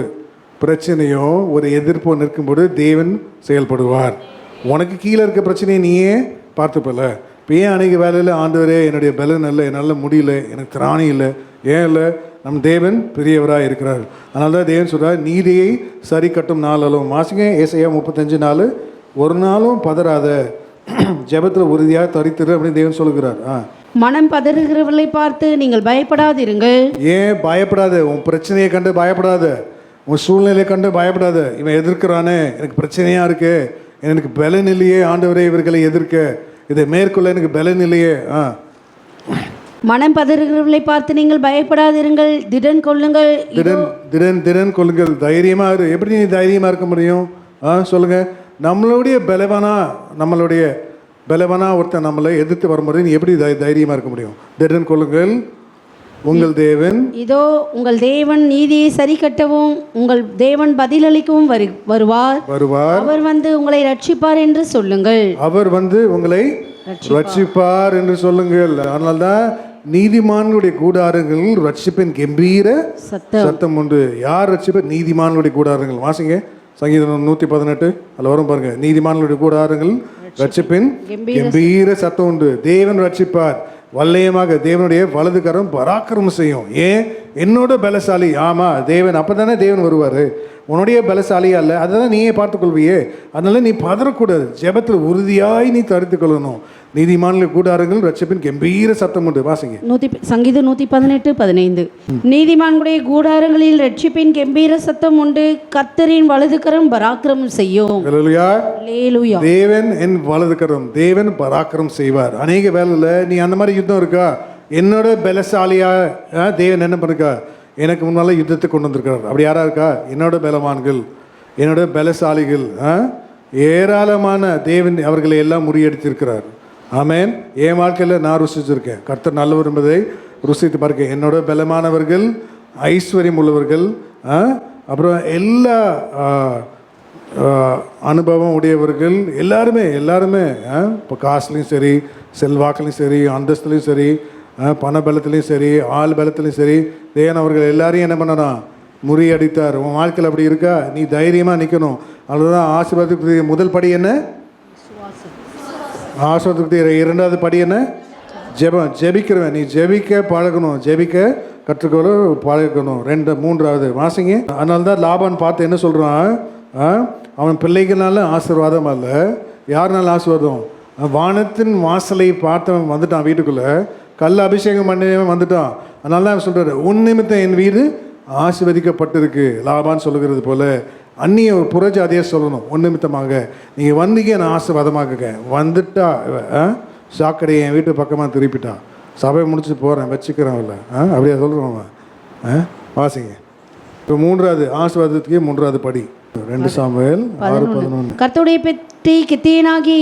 Speaker 1: பிரச்சனையோ ஒரு எதிர்ப்போ நிற்கும்போது தேவன் செயல்படுவார். உனக்கு கீழே இருக்க பிரச்சனையை நீயே பார்த்துப்பல. இப்போ ஏன் அன்றைக்கி வேலையில் ஆண்டவரே என்னுடைய பலன் இல்லை, என்னால் முடியல, எனக்கு திராணி இல்லை, ஏன் இல்லை? நம் தேவன் பெரியவராக இருக்கிறார். அதனால தான் தேவன் சொல்கிறார், நீதியை சரி கட்டும் நாளும். மாசுங்க ஏசாயா 35:4. ஒரு நாளும் பதறாத, ஜெபத்தில் உறுதியாக தரித்திரு அப்படின்னு தேவன் சொல்லுகிறார்.
Speaker 2: மனம் பதறுகிறவர்களை பார்த்து நீங்கள் பயப்படாதிருங்கள்.
Speaker 1: ஏன் பயப்படாத? உன் பிரச்சனையை கண்டு பயப்படாத, உன் சூழ்நிலையை கண்டு பயப்படாத. இவன் எதிர்க்கிறானே, எனக்கு பிரச்சனையாக இருக்கு, எனக்கு பலன் இல்லையே ஆண்டவரே இவர்களை எதிர்க்க, இதை மேற்கொள்ள எனக்கு பலன் இல்லையே.
Speaker 2: மனம் பதறுகிறவர்களை பார்த்து நீங்கள் பயப்படாதிருங்கள், திடன் கொள்ளுங்கள்.
Speaker 1: திடன் கொள்ளுங்கள், தைரியமாக இரு. எப்படி நீ தைரியமாக இருக்க முடியும்? சொல்லுங்கள். நம்மளுடைய பலவானா ஒருத்தன் நம்மளை எதிர்த்து வரும்போது நீ எப்படி தைரியமாக இருக்க முடியும்? திடன் கொள்ளுங்கள், உங்கள் தேவன்
Speaker 2: இதோ உங்கள் தேவன் நீதியை சரி கட்டவும் உங்கள் தேவன் பதிலளிக்கவும் வருவார். அவர் வந்து உங்களை ரட்சிப்பார் என்று சொல்லுங்கள்.
Speaker 1: அவர் வந்து உங்களை ரட்சிப்பார் என்று சொல்லுங்கள். அதனால்தான் நீதிமான்களுடைய கூடாரங்கள் ரட்சிப்பின் கம்பீர சத்தம் உண்டு. யார் ரட்சிப்பார்? நீதிமான்களுடைய கூடாரங்கள். வாசிங்க சங்கீதம் 118 அதில் வரும் பாருங்க. நீதிமான்களுடைய கூடாரங்கள் ரட்சிப்பின் கம்பீர சத்தம் உண்டு. தேவன் ரட்சிப்பார் வல்லையமாக. தேவனுடைய வலது கரம் பராக்கிரமம் செய்யும். ஏன்? என்னோட பலசாலி. ஆமாம், தேவன். அப்போ தானே தேவன் வருவார். உன்னுடைய பலசாலியா இல்லை, அதை தான் நீயே பார்த்துக்கொள்வியே. அதனால நீ பதறக்கூடாது. ஜெபத்தில் உறுதியாய் நீ தரித்து கொள்ளணும். நீதிமான்கள் கூடாரங்கள் ரட்சிப்பின் கம்பீர சத்தம் உண்டு. வாசிங்க.
Speaker 2: சங்கீதம் 118:15. நீதிமான்களுடைய கூடாரங்களில் ரட்சிப்பின் கம்பீர சத்தம் உண்டு, கர்த்தரின் வலதுகரம் பராக்கிரமம் செய்யும்.
Speaker 1: ஹல்லேலூயா.
Speaker 2: ஹல்லேலூயா.
Speaker 1: தேவன் என் வலதுகரம், தேவன் பராக்கிரம் செய்வார். அநேக வேலையில் நீ அந்த மாதிரி யுத்தம் இருக்கா, என்னோட பலசாலியா தேவன் என்ன பண்ணுக்கா, எனக்கு முன்னால் யுத்தத்தை கொண்டு வந்திருக்கிறார். அப்படி யாரா இருக்கா? என்னோட பலவான்கள், என்னோட பலசாலிகள், ஏராளமான தேவன் அவர்களை எல்லாம் முறியடித்திருக்கிறார். ஆமேன். என் வாழ்க்கையில் நான் ருசிச்சிருக்கேன். கர்த்தர் நல்லவர் என்பதை ருசித்து பார்க்க. என்னோட பலமானவர்கள், ஐஸ்வர்யம் உள்ளவர்கள், அப்புறம் எல்லா அனுபவம் உடையவர்கள் எல்லாருமே இப்போ காசுலையும் சரி, செல்வாக்குலையும் சரி, அந்தஸ்துலையும் சரி, பண பலத்துலையும் சரி, ஆள் பலத்துலையும் சரி, தேவன் அவர்கள் எல்லாரையும் என்ன பண்ணணும்? முறியடித்தார். உன் வாழ்க்கையில் அப்படி இருக்கா? நீ தைரியமாக நிற்கணும். அதுதான் ஆசீர்வாதத்துக்கு முதல் படி என்ன? ஆசீர்வாதத்துக்கு இரண்டாவது படி என்ன? ஜெபம். ஜெபிக்கிறவன் நீ ஜெபிக்க பழகணும், ஜெபிக்க கற்றுக்கொள்ள பழகணும். மூன்றாவது வாசிங்க. அதனால தான் லாபான் பார்த்து என்ன சொல்கிறான்? அவன் பிள்ளைகள்னால ஆசீர்வாதம் அல்ல, யாருனால ஆசீர்வாதம்? வானத்தின் வாசலை பார்த்தவன் வந்துட்டான் வீட்டுக்குள்ளே, கல் அபிஷேகம் பண்ணியவன் வந்துட்டான். அதனால தான் அவன் சொல்கிறார், உன் நிமித்தம் என் வீடு ஆசீர்வதிக்கப்பட்டிருக்கு. லாபான் சொல்லுகிறது போல அந்நிய ஒரு புறஜாதியை சொல்லணும். உன் நிமித்தமாக நீங்கள் வந்தீங்க, நான் ஆசீர்வாதமாக்குங்க. வந்துட்டா சாக்கடையை என் வீட்டு பக்கமாக திருப்பிட்டா, சபை முடிச்சுட்டு போகிறேன், வச்சுக்கிறேன் இல்லை, அப்படியே சொல்கிறோம் அவன். வாசிங்க. இப்போ மூன்றாவது ஆசீர்வாதத்துக்கே மூன்றாவது படி 2 சாமுவேல் 6:11.
Speaker 2: கர்த்தருடைய பெட்டி கித்தியனாகி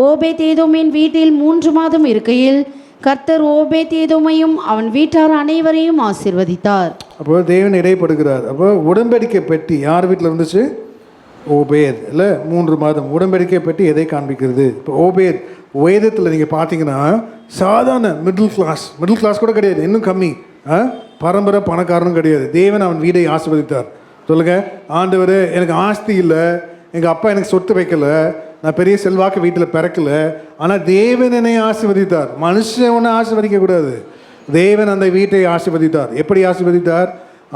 Speaker 2: ஓபேதேதோமின் வீட்டில் 3 மாதம் இருக்கையில் கர்த்தர் ஓபேதேதோமையும் அவன் வீட்டார் அனைவரையும் ஆசீர்வதித்தார்.
Speaker 1: அப்போ தேவன் இடைப்படுகிறார். அப்போ உடன்படிக்கை பெட்டி யார் வீட்டில் இருந்துச்சு? ஓபேத். இல்லை 3 மாதம். உடன்படிக்கை பெட்டி எதை காண்பிக்கிறது? இப்போ ஓபேத் வேதத்தில் நீங்கள் பார்த்தீங்கன்னா சாதாரண மிடில் கிளாஸ் கூட கிடையாது, இன்னும் கம்மி, பரம்பரை பணக்காரனும் கிடையாது. தேவன் அவன் வீடை ஆசீர்வதித்தார். சொல்லுங்கள், ஆண்டவர் எனக்கு ஆஸ்தி இல்லை, எங்கள் அப்பா எனக்கு சொத்து வைக்கலை, நான் பெரிய செல்வாக்கு வீட்டில் பிறக்கல, ஆனால் தேவன் என்னை ஆசீர்வதித்தார். மனுஷன் ஒன்று ஆசீர்வதிக்கக்கூடாது, தேவன் அந்த வீட்டை ஆசீர்வதித்தார். எப்படி ஆசீர்வதித்தார்?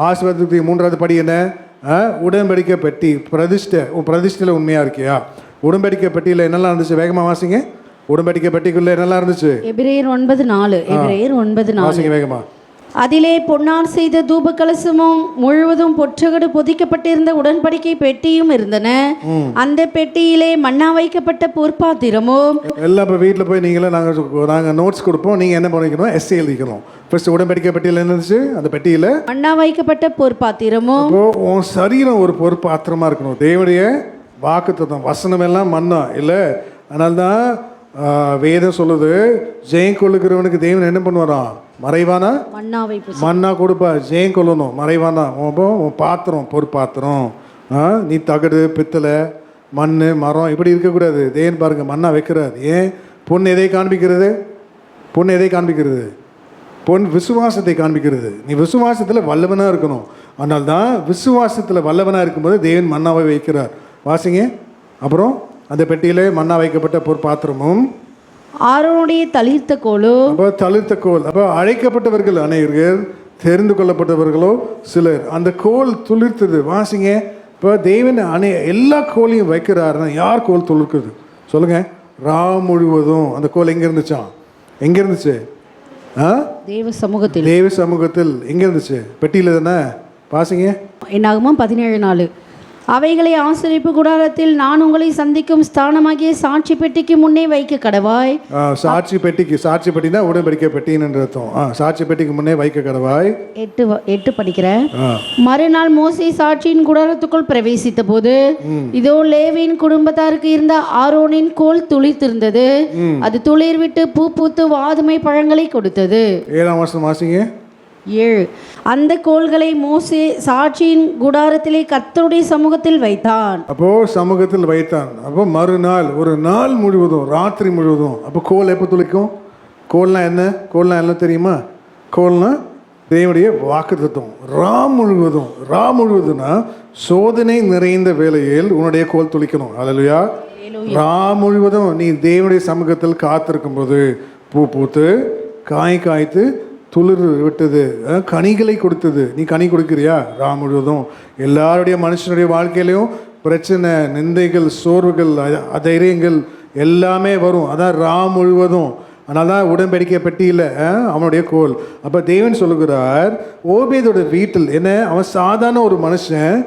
Speaker 1: ஆசீர்வாதத்துக்கு மூன்றாவது படி என்ன? உடன்படிக்கை பெட்டி. பிரதிஷ்டையில் உண்மையாக இருக்கியா? உடன்படிக்கை பெட்டியில் என்னெல்லாம் இருந்துச்சு? வேகமாக வாசிங்க. உடன்படிக்கை பெட்டிக்குள்ளே என்னெல்லாம் இருந்துச்சு?
Speaker 2: எபிரேயர் 9:4.
Speaker 1: வாசிங்க வேகமாக.
Speaker 2: அதிலே பொன்னார் செய்த தூப கலசமும் முழுவதும் பொற்றகடு பொதிக்கப்பட்டிருந்த உடன்படிக்கை பெட்டியும் இருந்தன. அந்த பெட்டியிலே மன்னா வைக்கப்பட்ட பொற்பாத்திரமும். எல்லாம் இப்போ
Speaker 1: வீட்டில் போய் நீங்களே நாங்கள் நோட்ஸ் கொடுப்போம், நீங்கள் என்ன பண்ணிக்கணும்? எஸ்ஏ எழுதிக்கணும். ஃபர்ஸ்ட் உடன்படிக்கை பெட்டியில் என்ன இருந்துச்சு? அந்த பெட்டியில்
Speaker 2: மன்னா வைக்கப்பட்ட பொற்பாத்திரமும்.
Speaker 1: உன் சரீரம் ஒரு பொற்பாத்திரமா இருக்கணும். தேவனுடைய வாக்குத்தத்தம் வசனம் எல்லாம் மன்னா இல்லை. அதனால்தான் வேதம் சொல்லுது, ஜெயம் கொள்ளுகிறவனுக்கு தேவன் என்ன பண்ணுவாராம்? மறைவானா மன்னா கொடுப்பா. ஜெயம் கொள்ளணும், மறைவானா. உன் பாத்திரம் பொற்பாத்திரம். நீ தகடு, பித்தளை, மண், மரம் இப்படி இருக்கக்கூடாது. தேவன் பாருங்க மண்ணா வைக்கிறார். ஏன்? பொண்ணு எதை காண்பிக்கிறது? பொன் விசுவாசத்தை காண்பிக்கிறது. நீ விசுவாசத்தில் வல்லவனாக இருக்கணும். அதனால தான் விசுவாசத்தில் வல்லவனாக இருக்கும்போது தேவன் மன்னாவை வைக்கிறார். வாசிங்க. அப்புறம் அந்த பெட்டியிலே மன்னா வைக்கப்பட்ட பொற்பாத்திரமும்
Speaker 2: ஆரோனுடைய தளிர்த்த கோலும்.
Speaker 1: அப்போ தளிர்த்த கோல். அப்போ அழைக்கப்பட்டவர்கள் அநேகர்கள், தெரிந்து கொள்ளப்பட்டவர்களோ சிலர். அந்த கோல் துளிர்த்தது. வாசிங்க. இப்போ தேவன் எல்லா கோலையும் வைக்கிறாருன்னா யார் கோல் துளிர்க்குது? சொல்லுங்க. ரா முழுவதும் அந்த கோல் எங்கே இருந்துச்சான்? எங்கே இருந்துச்சு? தேவ சமூகத்தில். எங்கே இருந்துச்சு? பெட்டியில் தானே. வாசிங்க.
Speaker 2: என்னாகுமா 17:4. அவைகளை ஆசரிப்பு கூடாரத்தில் நான் உங்களை சந்திக்கும் ஸ்தானமாகிய சாட்சி பெட்டிக்கு முன்னே வைக்க கடவாய்.
Speaker 1: சாட்சி பெட்டினா உடன்படிக்கை பெட்டின்னு அர்த்தம். சாட்சி பெட்டிக்கு முன்னே வைக்க கடவாய்.
Speaker 2: 8 படிக்கிறேன். மறுநாள் மோசே சாட்சியின் கூடாரத்துக்குள் பிரவேசித்த போது இதோ லேவியின் குடும்பத்தாருக்கு இருந்த ஆரோனின் கோல் துளிர்த்திருந்தது. அது துளிர் விட்டு பூ பூத்து வாதுமை பழங்களை கொடுத்தது.
Speaker 1: 7ஆம் வசனம் வாசிங்க.
Speaker 2: 7. அந்த கோல்களை மோசே சாட்சியின் கூடாரத்திலே கர்த்தருடைய சமூகத்தில் வைத்தான்.
Speaker 1: அப்போ சமூகத்தில் வைத்தான். அப்போ மறுநாள் ஒரு நாள் முழுவதும், ராத்திரி முழுவதும். அப்போ கோல் எப்போ துளிக்கும்? கோல்னா என்ன தெரியுமா? கோல்னா தேவனுடைய வாக்குத்தத்தம். ரா முழுவதும்னா சோதனை நிறைந்த வேளையில் உன்னுடைய கோல் துளிக்கணும். அல்லேலூயா. ரா முழுவதும் நீ தேவனுடைய சமூகத்தில் காத்திருக்கும் போது பூ பூத்து காய்த்து துளிர் விட்டது, கனிகளை கொடுத்தது. நீ கனி கொடுக்கிறியா? ரா முழுவதும். எல்லாருடைய மனுஷனுடைய வாழ்க்கையிலையும் பிரச்சனை, நிந்தைகள், சோர்வுகள், அதைரியங்கள் எல்லாமே வரும். அதான் முழுவதும். அதனால தான் உடன்படிக்கை பெட்டியில் அவனுடைய கோல். அப்போ தேவன் சொல்லுகிறார், ஓபேதோட வீட்டில் என்ன, அவன் சாதாரண ஒரு மனுஷன்,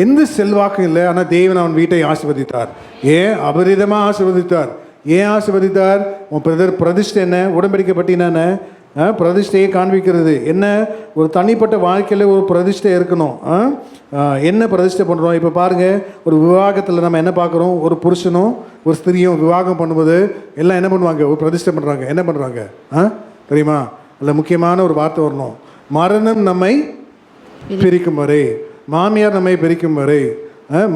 Speaker 1: எந்த செல்வாக்கும் இல்லை, ஆனால் தேவன் அவன் வீட்டை ஆசீர்வதித்தார். ஏன்? அபரிதமாக ஆசீர்வதித்தார். ஏன் ஆசீர்வதித்தார்? உன் பிரதிஷ்டை என்ன? உடன்படிக்கை பட்டினா என்ன? பிரதிஷ்டையை காண்பிக்கிறது என்ன? ஒரு தனிப்பட்ட வாழ்க்கையில் ஒரு பிரதிஷ்டை இருக்கணும். என்ன பிரதிஷ்டை பண்ணுறோம்? இப்போ பாருங்கள், ஒரு விவாகத்தில் நம்ம என்ன பார்க்குறோம்? ஒரு புருஷனும் ஒரு ஸ்திரியும் விவாகம் பண்ணும்போது எல்லாம் என்ன பண்ணுவாங்க? ஒரு பிரதிஷ்டை பண்ணுறாங்க. என்ன பண்ணுறாங்க தெரியுமா? அதில் முக்கியமான ஒரு வார்த்தை வரணும். மரணம் நம்மை பிரிக்கும் வரை, மாமியார் நம்மை பிரிக்கும் வரை,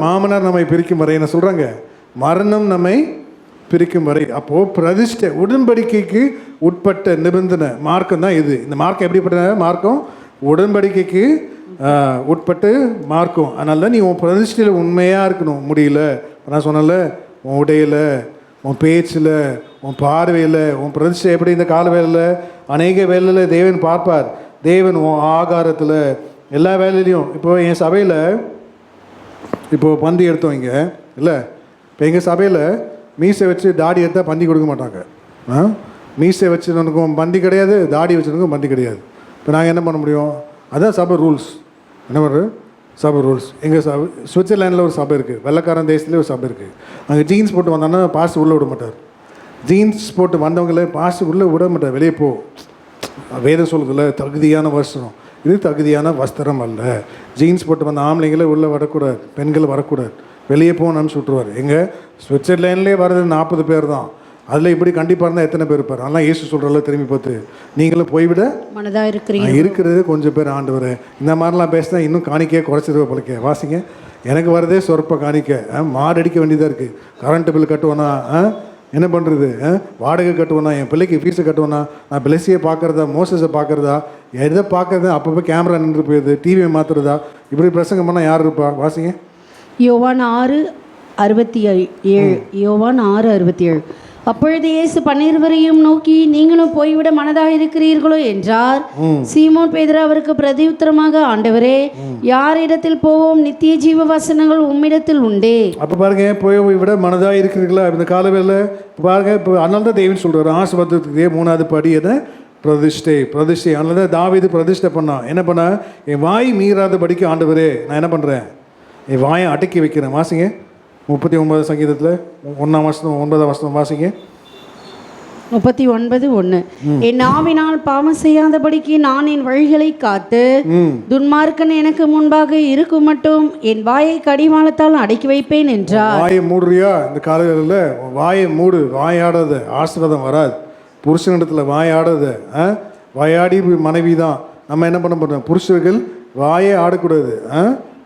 Speaker 1: மாமனார் நம்மை பிரிக்கும் வரை என்ன சொல்கிறாங்க? மரணம் நம்மை பிரிக்கும் வரை. அப்போது பிரதிஷ்டை, உடன்படிக்கைக்கு உட்பட்ட நிபந்தனை மார்க்கம் தான் இது. இந்த மார்க்கம் எப்படிப்பட்ட மார்க்கம்? உடன்படிக்கைக்கு உட்பட்டு மார்க்கம். அதனால தான் நீ உன் பிரதிஷ்டையில் உண்மையாக இருக்கணும். முடியல, நான் சொன்னல, உன் உடையில், உன் பேச்சில், உன் பார்வையில், உன் பிரதிஷ்டை எப்படி? இந்த கால வேலையில், அநேக வேலையில் தேவன் பார்ப்பார். தேவன் உன் ஆகாரத்தில், எல்லா வேலையிலையும். இப்போது என் சபையில் இப்போது பந்தி எடுத்தோம் இங்கே இல்லை. இப்போ எங்கள் சபையில் மீசை வச்சு தாடி எடுத்தால் பந்தி கொடுக்க மாட்டாங்க. மீசை வச்சுருக்கும் பந்தி கிடையாது, தாடி வச்சுருக்கும் பந்தி கிடையாது. இப்போ நாங்கள் என்ன பண்ண முடியும்? அதுதான் சபை ரூல்ஸ். என்ன பண்ணுறது? சபை ரூல்ஸ். எங்கள் சபை சுவிட்சர்லாண்டில் ஒரு சபை இருக்குது, வெள்ளைக்காரன் தேசத்துலேயே ஒரு சபை இருக்குது. அங்கே ஜீன்ஸ் போட்டு வந்தாங்கன்னா பாஸ்ட் உள்ளே விட மாட்டார். ஜீன்ஸ் போட்டு வந்தவங்களே பாஸ்ட் உள்ளே விட மாட்டார். வெளியே போ, வேதம் சொல்லுதில்ல, தகுதியான வஸ்திரம். இது தகுதியான வஸ்திரம் அல்ல. ஜீன்ஸ் போட்டு வந்த ஆம்பளைங்களே உள்ளே வரக்கூடாது, பெண்கள் வரக்கூடாது, வெளியே போகணும்னு அனுப்பிச்சி விட்ருவார். எங்கள் சுவிட்சர்லாண்ட்லேயே வர்றது 40 பேர் தான். அதில் இப்படி கண்டிப்பாக இருந்தால் எத்தனை பேர் இருப்பார்? அதெல்லாம் இயேசு சொல்கிறல திரும்பி பார்த்து, நீங்களும் போய்விட
Speaker 2: மனதாக இருக்கிறீங்க.
Speaker 1: இருக்கிறது கொஞ்சம் பேர் ஆண்டவர். இந்த மாதிரிலாம் பேசினா இன்னும் காணிக்கையே குறைச்சிருவ பழக்க. வாசிங்க, எனக்கு வரதே சொற்ப காணிக்க. மாடு அடிக்க வேண்டியதாக இருக்குது. கரண்ட்டு பில் கட்டுவேனா? என்ன பண்ணுறது? வாடகை கட்டுவேனா? என் பிள்ளைக்கு ஃபீஸை கட்டுவேனா? நான் பிளஸியை பார்க்குறதா, மோசஸை பார்க்குறதா, எதை பார்க்குறது? அப்பப்போ கேமரா நின்று போயிடுது, டிவியை மாற்றுறதா? இப்படி பிரசங்கம் பண்ணால் யார் இருப்பா? வாசிங்க,
Speaker 2: யோவான் 6:67. யோவான் 6:67. அப்பொழுது இயேசு 12 நோக்கி, நீங்களும் போய்விட மனதாக இருக்கிறீர்களோ என்றார். சீமோன் பேதுரு அவருக்கு பிரதியுத்தரமாக, ஆண்டவரே, யாரிடத்தில் போவோம்? நித்திய ஜீவ வசனங்கள் உம்மிடத்தில் உண்டே.
Speaker 1: அப்போ பாருங்க, போய் விட மனதாக இருக்கிறீர்களா? இந்த காலவேளை பாருங்க. இப்போ அதனால தான் தேவன் சொல்கிறார், ஆசீர்வாதத்துக்கு 3வது படி என்ன? பிரதிஷ்டை. பிரதிஷ்டை. அதனால தான் தாவீது பிரதிஷ்டை பண்ணான். என்ன பண்ண? என் வாய் மீறாத படிக்க, ஆண்டவரே நான் என்ன பண்ணுறேன்? என் வாயை அடக்கி வைக்கிறேன். வாசிங்க, 39 சங்கீதத்தில் 1ஆம் வசனம் 9ஆம் வசனம் வாசிங்க.
Speaker 2: 39:1. என் நாவினால் பாவம் செய்யாதபடிக்கு நான் என் வழிகளை காத்து, துன்மார்க்கன் எனக்கு முன்பாக இருக்கும் மட்டும் என் வாயை கடிவாளத்தால் அடக்கி வைப்பேன் என்றார்.
Speaker 1: வாயை மூடுறியா? இந்த காலங்களில் வாயை மூடு. வாயாடாத, ஆசீர்வாதம் வராது. புருஷனிடத்தில் வாயாடாத. வாயாடி மனைவி தான். நம்ம என்ன பண்ண போகிறோம்? புருஷர்கள் வாயே ஆடக்கூடாது,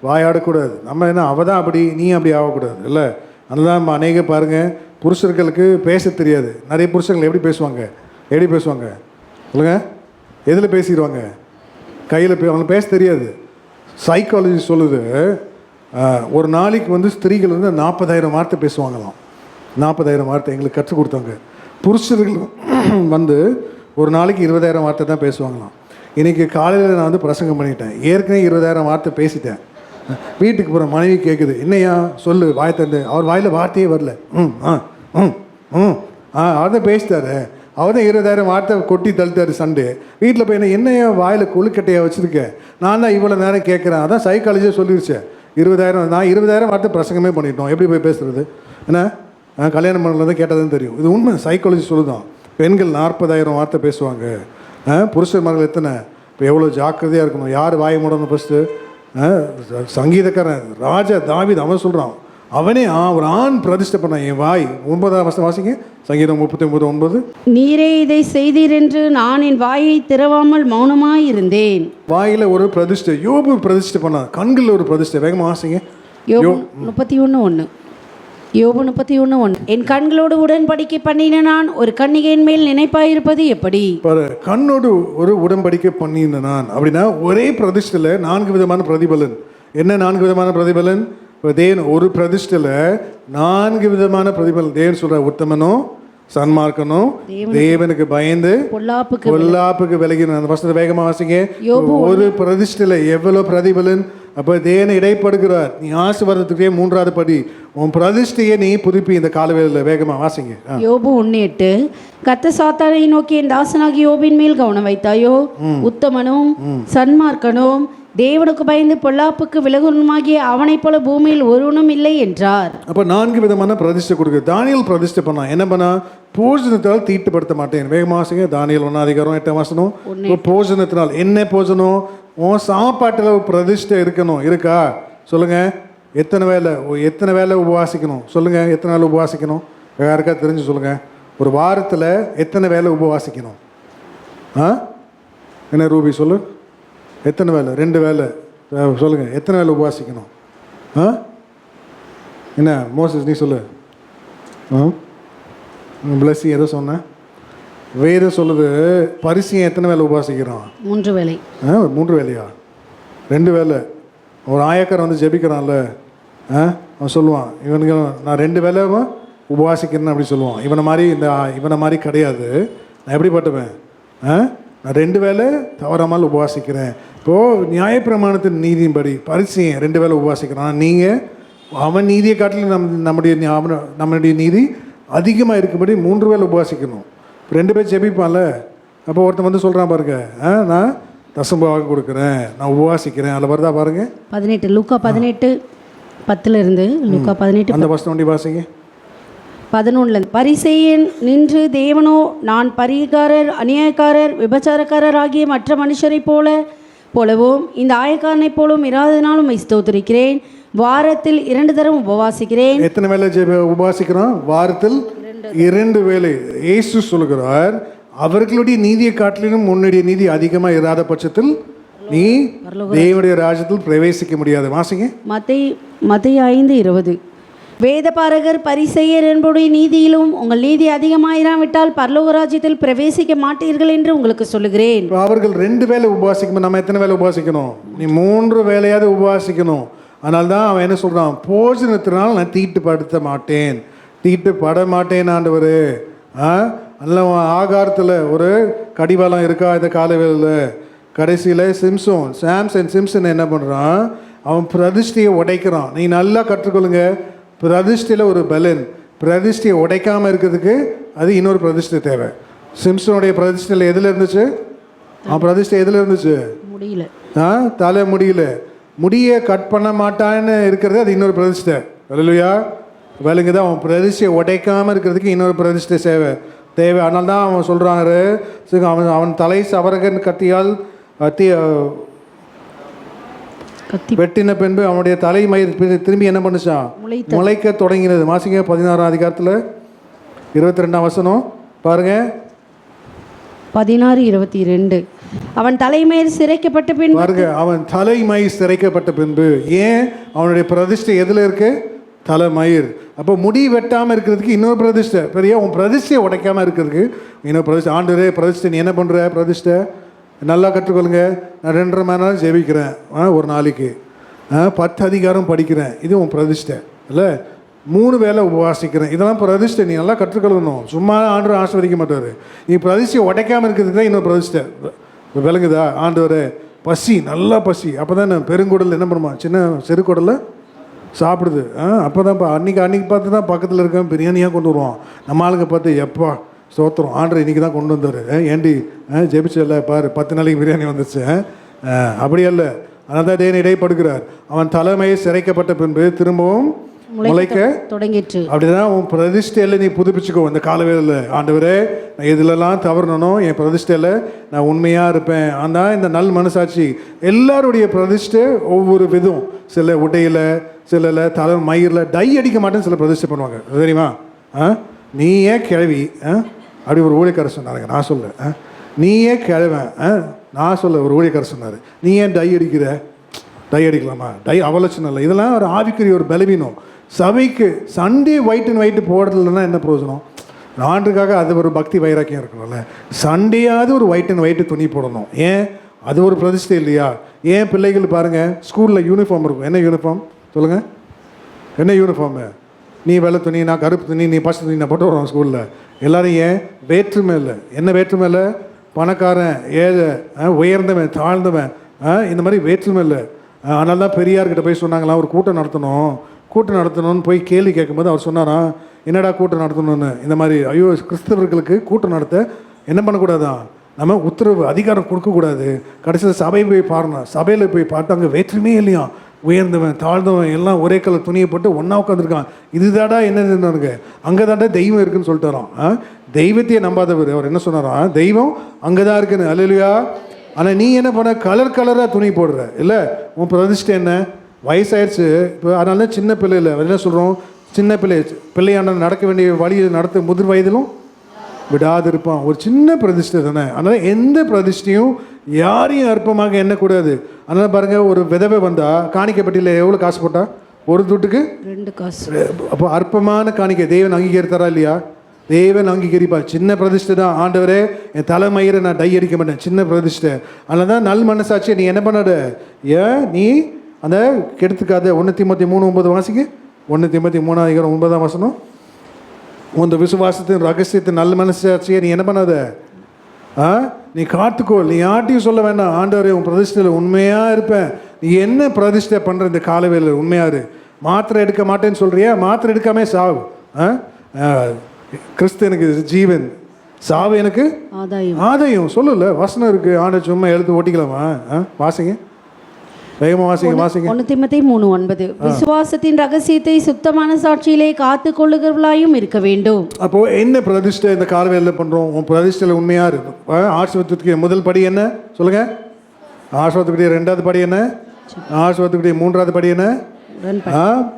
Speaker 1: வாயாடக்கூடாது. நம்ம என்ன, அவள் தான் அப்படி, நீ அப்படி ஆகக்கூடாது இல்லை. அதனால நம்ம அநேக பாருங்கள், புருஷர்களுக்கு பேச தெரியாது. நிறைய புருஷர்கள் எப்படி பேசுவாங்க? எப்படி பேசுவாங்க சொல்லுங்க? எதில் பேசிடுவாங்க? கையில் அவங்களுக்கு பேச தெரியாது. சைக்காலஜி சொல்லுது, ஒரு நாளைக்கு ஸ்திரீகள் 40,000 வார்த்தை பேசுவாங்களாம். 40,000 வார்த்தை எங்களுக்கு கற்றுக் கொடுத்தாங்க. புருஷர்கள் ஒரு நாளைக்கு 20,000 வார்த்தை தான் பேசுவாங்களாம். இன்றைக்கி காலையில் நான் பிரசங்கம் பண்ணிட்டேன். ஏற்கனவே 20,000 வார்த்தை பேசிட்டேன். வீட்டுக்கு போகிற மனைவி கேட்குது, என்னையா சொல்லு, வாய் தந்து. அவர் வாயில் வார்த்தையே வரல. அவர் தான் பேசிட்டாரு. அவர் தான் 20,000 வார்த்தை கொட்டி தள்ளிட்டாரு சண்டே. வீட்டில் போய் என்னையா வாயில் கொழுக்கட்டையாக வச்சுருக்கேன், நான் தான் இவ்வளோ நேரம் கேட்குறேன். அதான் சைக்காலஜியாக சொல்லிடுச்சேன். 20,000 நான் 20,000 வார்த்தை பிரசங்கமே பண்ணிட்டோம். எப்படி போய் பேசுகிறது? ஏன்னா கல்யாணம் பண்ணல தான் கேட்டதுன்னு தெரியும். இது உண்மை, சைக்காலஜி சொல்லுதான். பெண்கள் 40,000 வார்த்தை பேசுவாங்க. புருஷன்மார்கள் எத்தனை? இப்போ எவ்வளோ ஜாக்கிரதையாக இருக்கணும். யார் வாயை மூடணும்? ஃபஸ்ட்டு சங்கீதக்காரன் ராஜா தாவீது அவன் சொல்கிறான், அவனே ஒரு ஆண் பிரதிஷ்டை பண்ணான் என் வாய். 9ஆம் வசனம் வாசிங்க, சங்கீதம் 39:9.
Speaker 2: நீரே இதை செய்தீர் என்று நான் என் வாயை திறவாமல் மௌனமாய் இருந்தேன்.
Speaker 1: வாயில் ஒரு பிரதிஷ்டை. யோபு பிரதிஷ்டை பண்ணான். கண்களில் ஒரு பிரதிஷ்டை. வேகமாக வாசிங்க.
Speaker 2: யோபு 31:1. யோபு 31:1. என் கண்களோடு உடன்படிக்கை பண்ணின நான் ஒரு கன்னிகையின் மேல் நினைப்பாயிருப்பது எப்படி?
Speaker 1: கண்ணோடு ஒரு உடன்படிக்கை பண்ணின நான் அப்படின்னா, ஒரே பிரதிஷ்டையில் 4 விதமான பிரதிபலன். என்ன 4 விதமான பிரதிபலன்? இப்போ தேவன் ஒரு பிரதிஷ்டையில் 4 விதமான பிரதிபலன். தேவன் சொல்ற, உத்தமனும் சன்மார்க்கனும் தேவனுக்கு பயந்து பொல்லாப்புக்கு விலகின. அந்த வசனத்தை வேகமாக வாசிங்க. ஒரு பிரதிஷ்டையில் எவ்வளோ பிரதிபலன்? அப்போ தேவன் இடைப்படுகிறார். நீ ஆசீர்வாதத்துக்கே மூன்றாவது படி உன் பிரதிஷ்டையை நீ புதுப்பி இந்த காலவேளையில். வேகமாக வாசிங்க.
Speaker 2: யோபு 1:8. கர்த்தர் சாத்தானை நோக்கி, என் தாசனாகி யோபின் மேல் கவனம் வைத்தாயோ? உத்தமனும் சன்மார்க்கனும் தேவனுக்கு பயந்து பொல்லாப்புக்கு விலகுமாகிய அவனைப் போல பூமியில் ஒருவனும் இல்லை என்றார்.
Speaker 1: அப்போ 4 விதமான பிரதிஷ்டை கொடுக்குது. தானியேல் பிரதிஷ்டை பண்ணா என்ன பண்ணா? போஜனத்தால் தீட்டுப்படுத்த மாட்டேன். வேகமாக வாசிங்க. தானியேல் 1:8. போஜனத்தினால் என்ன போஜனம்? உன் சாப்பாட்டில் ஒரு பிரதிஷ்டை இருக்கணும். இருக்கா? சொல்லுங்க. எத்தனை வேலை உபவாசிக்கணும்? சொல்லுங்க. எத்தனை வேலை உபவாசிக்கணும்? யாருக்கா தெரிஞ்சு சொல்லுங்க. ஒரு வாரத்தில் எத்தனை வேலை உபவாசிக்கணும்? என்ன ரூபி சொல்லு. எத்தனை வேலை? 2 வேலை. சொல்லுங்க. எத்தனை வேலை உபவாசிக்கணும்? என்ன மோசஸ் நீ சொல்லு. பிளஸ்ஸி ஏதோ சொன்னேன். வேதம் சொல்லுது பரிசையும் எத்தனை வேலை உபவாசிக்கிறான்?
Speaker 2: 3 வேளை.
Speaker 1: 3 வேலையா? 2 வேலை. ஒரு ஆயக்காரன் வந்து ஜெபிக்கிறான்ல, அவன் சொல்லுவான் இவனுக்கு நான் 2 வேலை உபவாசிக்கிறேன்னு அப்படி சொல்லுவான். இவனை மாதிரி கிடையாது. நான் எப்படிப்பட்டவன்? நான் 2 வேலை தவறாமல் உபவாசிக்கிறேன். இப்போது நியாயப்பிரமாணத்தின் நீதியின்படி பரிசையும் 2 வேலை உபவாசிக்கிறான். நீங்கள் அவன் நீதியை காட்டிலும் நம்முடைய நீதி அதிகமாக இருக்கும்படி 3 வேலை உபவாசிக்கணும். 2 பேர் ஜெபிப்பான்ல. அப்போ ஒருத்தன் வந்து சொல்கிறான் பாருங்க, நான் தசம்பாக கொடுக்குறேன், நான் உபவாசிக்கிறேன். அதில் வருதா பாருங்க.
Speaker 2: 18 லூக்கா 18:10 லூக்கா 18
Speaker 1: அந்த வசனம் ஒண்டி வாசிங்க.
Speaker 2: 11 பரிசேயன் நின்று, தேவனோ நான் பரிகாரர் அநியாயக்காரர் விபச்சாரக்காரர் ஆகிய மற்ற மனுஷரைப் போலவும் இந்த ஆயக்காரனைப் போலவும் இராதனாலும் ஸ்தோத்திரிக்கிறேன். வாரத்தில் 2 தரம் உபவாசிக்கிறேன்.
Speaker 1: எத்தனை வேலை உபவாசிக்கிறோம்? வாரத்தில் 2 வேலை. இயேசு சொல்கிறார், அவர்களுடைய நீதியை காட்டிலும் உன்னுடைய நீதி அதிகமாக இராத பட்சத்தில் நீ தேவனுடைய ராஜ்யத்தில் பிரவேசிக்க முடியாது. வாசிங்க.
Speaker 2: மத்தேயு 5:20 வேதபாரகர் பரிசேயர் என்புடைய நீதியிலும் உங்கள் நீதி அதிகமாயிராவிட்டால் பரலோக ராஜ்யத்தில் பிரவேசிக்க மாட்டீர்கள் என்று உங்களுக்கு சொல்லுகிறேன்.
Speaker 1: அவர்கள் 2 வேலை உபவாசிக்கணும். நம்ம எத்தனை வேலை உபவாசிக்கணும்? நீ 3 வேலையாவது உபவாசிக்கணும். அதனால தான் அவன் என்ன சொல்கிறான்? போஜனத்தினால் நான் தீட்டுப்பட மாட்டேன் ஆண்டவர். நல்ல ஆகாரத்தில் ஒரு கடிவாளம் இருக்கா இந்த காலவேளையில்? கடைசியில் சிம்சன் என்ன பண்ணுறான்? அவன் பிரதிஷ்டையை உடைக்கிறான். நீ நல்லா கற்றுக்கொள்ளுங்க. பிரதிஷ்டையில் ஒரு பலன். பிரதிஷ்டையை உடைக்காமல் இருக்கிறதுக்கு அது இன்னொரு பிரதிஷ்டை தேவை. சிம்சனுடைய பிரதிஷ்டையில் எதில் இருந்துச்சு? அவன் பிரதிஷ்டை எதில் இருந்துச்சு?
Speaker 2: முடியல.
Speaker 1: தலை முடியல. முடியை கட் பண்ண மாட்டான்னு இருக்கிறது அது இன்னொரு பிரதிஷ்டை. அல்லேலூயா. வேலைங்க தான். அவன் பிரதிஷ்டையை உடைக்காமல் இருக்கிறதுக்கு இன்னொரு பிரதிஷ்டை தேவை. அதனால தான் அவன் சொல்கிறாரு, அவன் தலை சவரகன் கத்தியால் வெட்டின பின்பு அவனுடைய தலை மயிர் திரும்பி என்ன பண்ணுச்சான்? முளைக்க தொடங்கினது. மாசிங்க 16ஆம் அதிகாரத்தில் 22ஆம் வசனம் பாருங்க.
Speaker 2: 16:22 அவன் தலைமயிர் சிரைக்கப்பட்ட பின்பு
Speaker 1: பாருங்க. அவன் தலைமயிர் சிரைக்கப்பட்ட பின்பு. ஏன்? அவனுடைய பிரதிஷ்டை எதில் இருக்கு? தலைமயிர். அப்போ முடி வெட்டாமல் இருக்கிறதுக்கு இன்னொரு பிரதிஷ்டை. பெரிய உன் பிரதிஷ்டையை உடைக்காமல் இருக்கிறதுக்கு இன்னொரு பிரதிஷ்டை. ஆண்டவரே பிரதிஷ்டை நீ என்ன பண்ணுற? பிரதிஷ்டை நல்லா கற்றுக்கொள்ளுங்க. நான் 2.5 மணி நேரம் ஜெபிக்கிறேன் ஒரு நாளைக்கு. 10 அதிகாரம் படிக்கிறேன். இது உன் பிரதிஷ்டை இல்லை? 3 வேலை உபவாசிக்கிறேன். இதெல்லாம் பிரதிஷ்டை. நீ நல்லா கற்றுக்கொள்ளணும். சும்மா ஆண்டவர் ஆசீர்வதிக்க மாட்டார். நீ பிரதிஷ்டையை உடைக்காமல் இருக்கிறதுக்கு தான் இன்னொரு பிரதிஷ்டை. விளங்குதா? ஆண்டவரே பசி, நல்லா பசி. அப்போ தான் பெருங்குடல் என்ன பண்ணுமா? சிறு குடலை சாப்பிடுது. அப்போ தான் அன்றைக்கி பார்த்து தான் பக்கத்தில் இருக்க பிரியாணியாக கொண்டு வருவான். நம்ம ஆளுங்க பார்த்து எப்பா ஸ்தோத்திரம் ஆண்டவர் இன்றைக்கி தான் கொண்டு வந்தார். ஏண்டி ஜெபிச்சல பாரு 10 நாளைக்கு பிரியாணி வந்துச்சு. அப்படி அல்ல. அதனால தான் தேவன் இடைப்படுகிறார். அவன் தலைமையை சிரைக்கப்பட்ட பின்பு திரும்பவும் முளைக்க
Speaker 2: தொடங்கிற்று.
Speaker 1: அப்படிதான் உன் பிரதிஷ்டையில் நீ புதுப்பிச்சுக்கோ. இந்த காலவேளையில் ஆண்டவரே நான் இதிலெல்லாம் தவறணும், என் பிரதிஷ்டையில் நான் உண்மையாக இருப்பேன். ஆனால் இந்த நல் மனசாட்சி எல்லாருடைய பிரதிஷ்டை ஒவ்வொரு விதம். சில உடையில், சில தலை மயிரில் டை அடிக்க மாட்டேன்னு சில பிரதிஷ்டை பண்ணுவாங்க. தெரியுமா? நீ ஏன் கிழவி? அப்படி ஒரு ஊழியக்காரர் சொன்னாருங்க. நான் சொல்ல நீ ஏன் கிழவன்? நான் சொல்ல ஒரு ஊழியக்காரர் சொன்னார். நீ ஏன் டை அடிக்கிற? டை அடிக்கலாமா? டை அவலட்சணம் இல்லை. இதெல்லாம் ஒரு ஆவிக்குரிய ஒரு பலவீனம். சபைக்கு சண்டே ஒயிட் அண்ட் ஒயிட் போடுறதுலன்னா என்ன பிரயோஜனம்? ஆண்டுக்காக அது ஒரு பக்தி வைராக்கியம் இருக்கணும்ல. சண்டேயாவது ஒரு ஒயிட் அண்ட் ஒயிட்டு துணி போடணும். ஏன்? அது ஒரு பிரதிஷ்டை இல்லையா? ஏன் பிள்ளைகள் பாருங்கள் ஸ்கூலில் யூனிஃபார்ம் இருக்கும். என்ன யூனிஃபார்ம் சொல்லுங்கள்? என்ன யூனிஃபார்மு? நீ வெள்ளை துணி, நான் கருப்பு துணி, நீ பச்சை துணி, நான் போட்டு வரோம் ஸ்கூலில். எல்லோரும் ஏன்? வேற்றுமை இல்லை. என்ன வேற்றுமை இல்லை? பணக்காரன், ஏழை, உயர்ந்தவன், தாழ்ந்தவன், இந்த மாதிரி வேற்றுமை இல்லை. அதனால தான் பெரியார்கிட்ட போய் சொன்னாங்களாம், ஒரு கூட்டம் நடத்தணும்னு போய் கேள்வி கேட்கும்போது அவர் சொன்னாராம், என்னடா கூட்டம் நடத்தணும்னு. இந்த மாதிரி ஐயோ கிறிஸ்தவர்களுக்கு கூட்டம் நடத்த என்ன பண்ணக்கூடாதான், நம்ம உத்தரவு அதிகாரம் கொடுக்கக்கூடாது. கடைசியில் சபை போய் பாருங்க, சபையில் போய் பார்த்து அங்கே வேற்றுமே இல்லையா, உயர்ந்தவன் தாழ்ந்தவன் எல்லாம் ஒரே கலர் துணியை போட்டு ஒன்றா உட்காந்துருக்கான். இதுதாடா என்னதுன்னு அங்கே தாண்டா தெய்வம் இருக்குன்னு சொல்லிட்டாராம். தெய்வத்தையே நம்பாதவர் அவர் என்ன சொன்னாராம், தெய்வம் அங்கே தான் இருக்குன்னு. அல்லேலூயா. ஆனால் நீ என்ன பண்ண, கலராக துணி போடுற இல்லை, உன் பிரதிஷ்டை என்ன, வயசாயிடுச்சு இப்போ. அதனால சின்ன பிள்ளை இல்லை, என்ன சொல்கிறோம், சின்ன பிள்ளையான நடக்க வேண்டிய வழியை நடத்த முதிர் வயதிலும் விடாது இருப்பான். ஒரு சின்ன பிரதிஷ்டை தானே. அதனால் எந்த பிரதிஷ்டையும் யாரையும் அற்பமாக எண்ணக்கூடாது. அதனால் பாருங்கள், ஒரு விதவை வந்தால் காணிக்கப்பட்டியில் எவ்வளோ காசு போட்டா, ஒரு துட்டுக்கு
Speaker 2: 2 காசு.
Speaker 1: அப்போ அற்பமான காணிக்கை தேவன் அங்கீகரித்தாரா இல்லையா? தேவன் அங்கீகரிப்பார். சின்ன பிரதிஷ்டை தான். ஆண்டவரே என் தலைமயிரை நான் டை அடிக்க மாட்டேன், சின்ன பிரதிஷ்டை. அதனால தான் நல் மனசாட்சியை நீ என்ன பண்ணாத, ஏன் நீ அந்த கெடுத்துக்காத. 1 தீமோத்தேயு 3:9 வாசிக்கு. 1 தீமோத்தேயு 3:9 உந்த விசுவாசத்தின் ரகசியத்தின் நல்ல மனசாட்சியை நீ என்ன பண்ணாத, நீ காத்துக்கோ. நீ யார்ட்டையும் சொல்ல வேண்டாம், ஆண்டவரே உன் பிரதிஷ்டையில் உண்மையாக இருப்பேன். நீ என்ன பிரதிஷ்டை பண்ணுற இந்த காலவேளையில் உண்மையாரு. மாத்திரை எடுக்க மாட்டேன்னு சொல்கிறியா, மாத்திரை எடுக்காமே சாவு. கிறிஸ்து எனக்கு ஜீவன், சாவு எனக்கு ஆதாயம். சொல்லல வசனம் இருக்குது. ஆண்டவர் சும்மா எழுத்து ஓட்டிக்கலாமா? வாசிங்க, வேகமாக வாசிங்க.
Speaker 2: 1 தீமோத்தேயு 3:9 விசுவாசத்தின் ரகசியத்தை சுத்தமான சாட்சியிலே காத்து கொள்ளுகிறவர்களாயும் இருக்க வேண்டும். அப்போ என்ன பிரதிஷ்டை இந்த காலவேளையில் பண்ணுறோம்? உன் பிரதிஷ்டையில் உண்மையா இருக்கு. ஆசீர்வாதத்துக்கு முதல் படி என்ன சொல்லுங்க? ஆசீர்வாதத்துக்குரிய 2வது படி என்ன? ஆசீர்வாதத்துக்குரிய 3வது படி என்ன?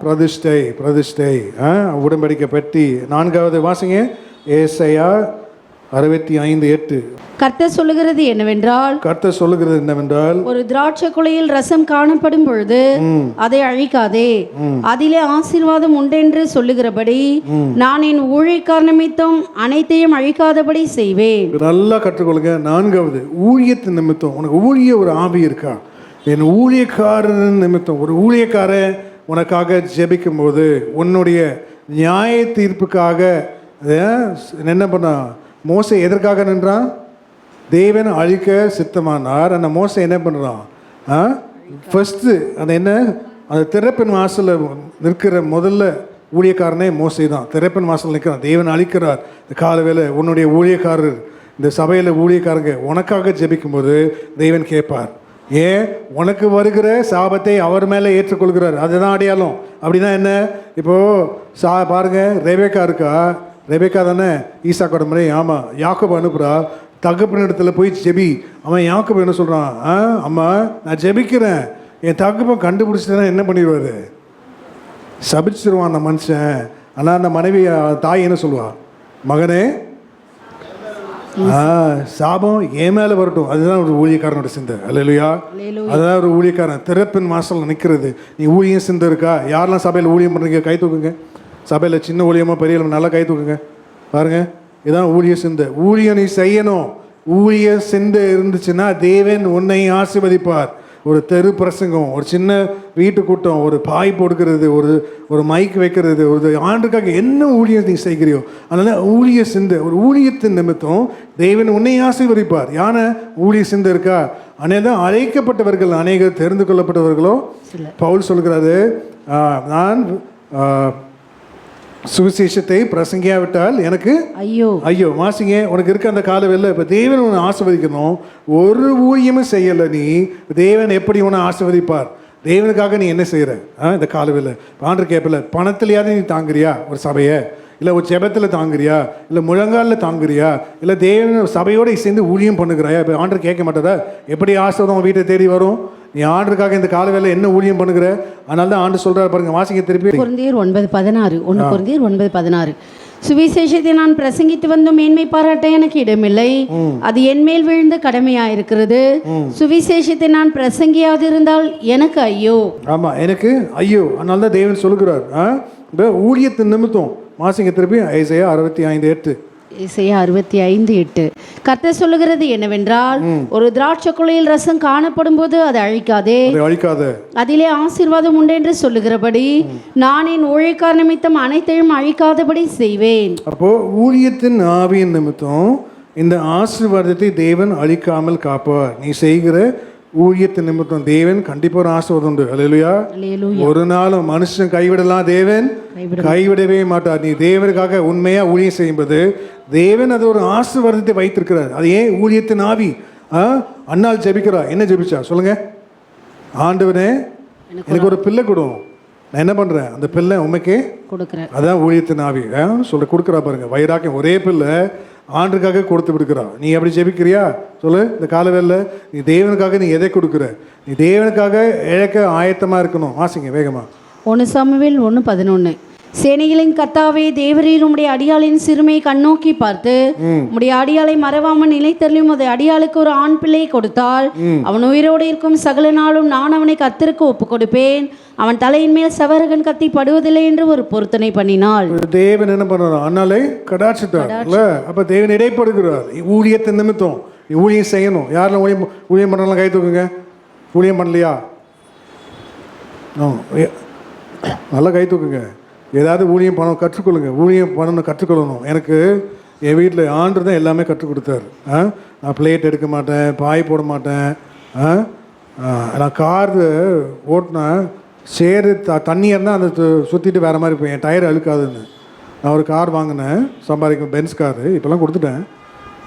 Speaker 2: பிரதிஷ்டை. உடன்படிக்கை பெட்டி. 4வது வாசிங்க, ஏசாயா 65:8. கர்த்தர் சொல்லுகிறது என்னவென்றால், ஒரு திராட்சை குலையில் ரசம் காணப்படும் பொழுது அதை அழிக்காதே, அதிலே ஆசீர்வாதம் உண்டென்று சொல்லுகிறபடி நான் என் ஊழியக்கார நிமித்தம் அனைத்தையும் அழிக்காதபடி செய்வேன்.
Speaker 1: நல்லா கற்றுக்கொள்ளுங்க. 4வது ஊழியத்தின் நிமித்தம். உனக்கு ஊழிய ஒரு ஆவி இருக்கா? என் ஊழியக்காரன் நிமித்தம். ஒரு ஊழியக்காரன் உனக்காக ஜெபிக்கும் போது, உன்னுடைய நியாய தீர்ப்புக்காக என்ன பண்ணா, மோசே எதற்காக நின்றான்? தேவன் அழிக்க சித்தமானார். அந்த மோசை என்ன பண்ணுறான்? ஃபஸ்ட்டு அந்த என்ன, அந்த திறப்பின் வாசலில் நிற்கிற முதல்ல ஊழியக்காரனே மோசை தான். திறப்பின் வாசல் நிற்கிறான், தேவன் அழிக்கிறார். இந்த காலவேளை உன்னுடைய ஊழியக்காரர், இந்த சபையில் ஊழியக்காரங்க உனக்காக ஜெபிக்கும்போது தேவன் கேட்பார். ஏன்? உனக்கு வருகிற சாபத்தை அவர் மேலே ஏற்றுக்கொள்கிறார். அதுதான் அடையாளம். அப்படின்னா என்ன? இப்போது பாருங்கள், ரெபேக்கா இருக்கா? ரெபேக்கா தானே ஈசாக்கோட முறை. ஆமாம், யாக்கோபு அனுப்புகிறா, தகப்பன் இடத்துல போய் ஜெபி. அவன் யாக்கோபு என்ன சொல்கிறான்? அம்மா நான் ஜெபிக்கிறேன், என் தகப்பன் கண்டுபிடிச்சிட்டேன்னா என்ன பண்ணிடுவார்? சபிச்சிருவான் அந்த மனுஷன். ஆனால் அந்த மனைவி தாய் என்ன சொல்லுவாள்? மகனே சாபம் என் மேலே வரட்டும். அதுதான் ஒரு ஊழியக்காரனோட சிந்தை. அல்லேலூயா. அதுதான் ஒரு ஊழியக்காரன். திறப்பின் வாசல் நிற்கிறது. நீ ஊழியம் சிந்தை இருக்கா? யாரெல்லாம் சபையில் ஊழியம் பண்ணுறீங்க கை தூக்குங்க. சபையில் சின்ன ஊழியமாக பெரிய நல்லா கை தூக்குங்க. பாருங்கள், இதான் ஊழிய சிந்தை. ஊழியம் நீ செய்யணும். ஊழிய சிந்தை இருந்துச்சுன்னா தேவன் உன்னை ஆசீர்வதிப்பார். ஒரு தெரு பிரசங்கம், ஒரு சின்ன வீட்டு கூட்டம், ஒரு பாய் போடுக்கிறது, ஒரு மைக் வைக்கிறது, ஒரு ஆண்டுக்காக என்ன ஊழியம் நீ செய்கிறியோ, அதனால் ஊழிய சிந்தை. ஒரு ஊழியத்தின் நிமித்தம் தேவன் உன்னை ஆசீர்வதிப்பார். யானை ஊழிய சிந்தை இருக்கா? அநேகம் அழைக்கப்பட்டவர்கள், அநேகர் தெரிந்து கொள்ளப்பட்டவர்களோ. பவுல் சொல்கிறாரு, நான் சுவிசேஷத்தை பிரசங்கியாவிட்டால் எனக்கு ஐயோ. வாசிங்க, உனக்கு இருக்க அந்த காலவெல்ல. இப்போ தேவன் உன்னை ஆசீர்வதிக்கணும். ஒரு ஊழியமும் செய்யலை நீ, தேவன் எப்படி உன்னை ஆசீர்வதிப்பார்? தேவனுக்காக நீ என்ன செய்கிற? இந்த காலவெல்ல ஆண்டு கேட்பல, பணத்திலையாவது நீ தாங்குறியா ஒரு சபையை? இல்லை ஒரு ஜெபத்தில் தாங்குறியா? இல்லை முழங்காலில் தாங்குறியா? இல்லை தேவன் சபையோடு சேர்ந்து ஊழியம் பண்ணுகிறாயா? இப்போ ஆண்டர் கேட்க மாட்டாரா? எப்படி ஆசீர்வாதம் வீட்டை தேடி வரும்? நீ ஆண்டருக்காக இந்த காலவேளை என்ன ஊழியம் பண்ணுகிற? அதனால தான் ஆண்டு சொல்கிறார் பாருங்க, வாசிங்க திருப்பி.
Speaker 2: கொரிந்தியர் 9:16 சுவிசேஷத்தை நான் பிரசங்கித்து வந்து மேன்மை பாராட்ட எனக்கு இடமில்லை, அது என் மேல் விழுந்த கடமையாயிருக்கிறது. சுவிசேஷத்தை நான் பிரசங்கியாது இருந்தால் எனக்கு ஐயோ.
Speaker 1: ஆமாம், எனக்கு ஐயோ. அதனால தான் தேவன் சொல்லுகிறார் ஊழியத்தின் நிமித்தம். வாசிங்க திருப்பி ஏசாயா 65:8.
Speaker 2: ஏசாயா 65:8 கர்த்தர் சொல்லுகிறது என்னவென்றால், ஒரு திராட்சை குலையில் ரசம் காணப்படும் போது அதை அழிக்காதே, அதிலே ஆசீர்வாதம் உண்டு என்று சொல்லுகிறபடி நான் என் ஊழியக்கார நிமித்தம் அனைத்தையும் அழிக்காதபடி செய்வேன்.
Speaker 1: அப்போ ஊழியத்தின் ஆவியின் நிமித்தம் இந்த ஆசீர்வாதத்தை தேவன் அழிக்காமல் காப்பார். நீ செய்கிற ஊழியத்தின் நிமித்தம் தேவன் கண்டிப்பாக ஒரு ஆசீர்வாதம் உண்டு. அல்லேலூயா.
Speaker 2: அல்லேலூயா.
Speaker 1: ஒரு நாளும் மனுஷன் கைவிடலாம், தேவன் கைவிடவே மாட்டார். நீ தேவனுக்காக உண்மையா ஊழியம் செய்யும்போது தேவன் அது ஒரு ஆசீர்வாதத்தை வைத்திருக்கிறார். அது ஏன் ஊழியத்தின் ஆவி. அண்ணாள் ஜெபிக்கிறா, என்ன ஜெபிச்சா சொல்லுங்க? ஆண்டவனே எனக்கு ஒரு பிள்ளை கொடும், நான் என்ன பண்ணுறேன், அந்த பிள்ளை உண்மைக்கே
Speaker 2: கொடுக்குறேன்.
Speaker 1: அதான் ஊழியத்தின் ஆவி. சொல்ல கொடுக்குறா பாருங்க, வைராக்கியம். ஒரே பிள்ளை ஆண்டுக்காக கொடுத்து விடுக்கிறா. நீ அப்படி ஜெபிக்கிறியா சொல்லு? இந்த காலவேளை நீ தேவனுக்காக நீ எதை கொடுக்குற? நீ தேவனுக்காக இழக்க ஆயத்தமாக இருக்கணும். வாசிங்க வேகமாக.
Speaker 2: 1 சாமுவேல் 1:11. சேனைகளின் கர்த்தாவே தேவரீர் உம்முடைய அடியாளின் சிறுமையை கண்ணோக்கி பார்த்து உம்முடைய அடியாளை மறவாமல் நிலைத்தள்ளும் உமது அடியாளுக்கு ஒரு ஆண் பிள்ளையை கொடுத்தால் அவன் உயிரோடு இருக்கும் சகல நாளும் நான் அவனை கர்த்தருக்கு ஒப்பு கொடுப்பேன், அவன் தலையின் மேல் சவரகன் கத்தி படுவதில்லை என்று ஒரு பொருத்தனை பண்ணினாள்.
Speaker 1: தேவன் என்ன பண்ணுறான்? அண்ணாலே கடாட்சித்தார். அப்போ தேவன் இடைப்படுகிறார். ஊழியத்தின் நிமித்தம் ஊழியம் செய்யணும். யாரெல்லாம் ஊழியம் பண்ணலாம் கை தூக்குங்க. ஊழியம் பண்ணலையா? நல்லா கை தூக்குங்க. ஏதாவது ஊழியம் பண்ண கற்றுக்கொள்ளுங்க. ஊழியம் பண்ணணும், கற்றுக்கொள்ளணும். எனக்கு என் வீட்டில் ஆண்டு தான் எல்லாமே கற்றுக் கொடுத்தாரு. நான் பிளேட் எடுக்க மாட்டேன், பாய் போட மாட்டேன். நான் கார் ஓட்டினா சேரு தண்ணியாக இருந்தால் அந்த சுற்றிட்டு வேறு மாதிரி போய் என் டயர் அழுக்காதுன்னு நான் ஒரு கார் வாங்கினேன், சம்பாதிக்கும் பென்ஸ் காரு. இப்போல்லாம் கொடுத்துட்டேன்.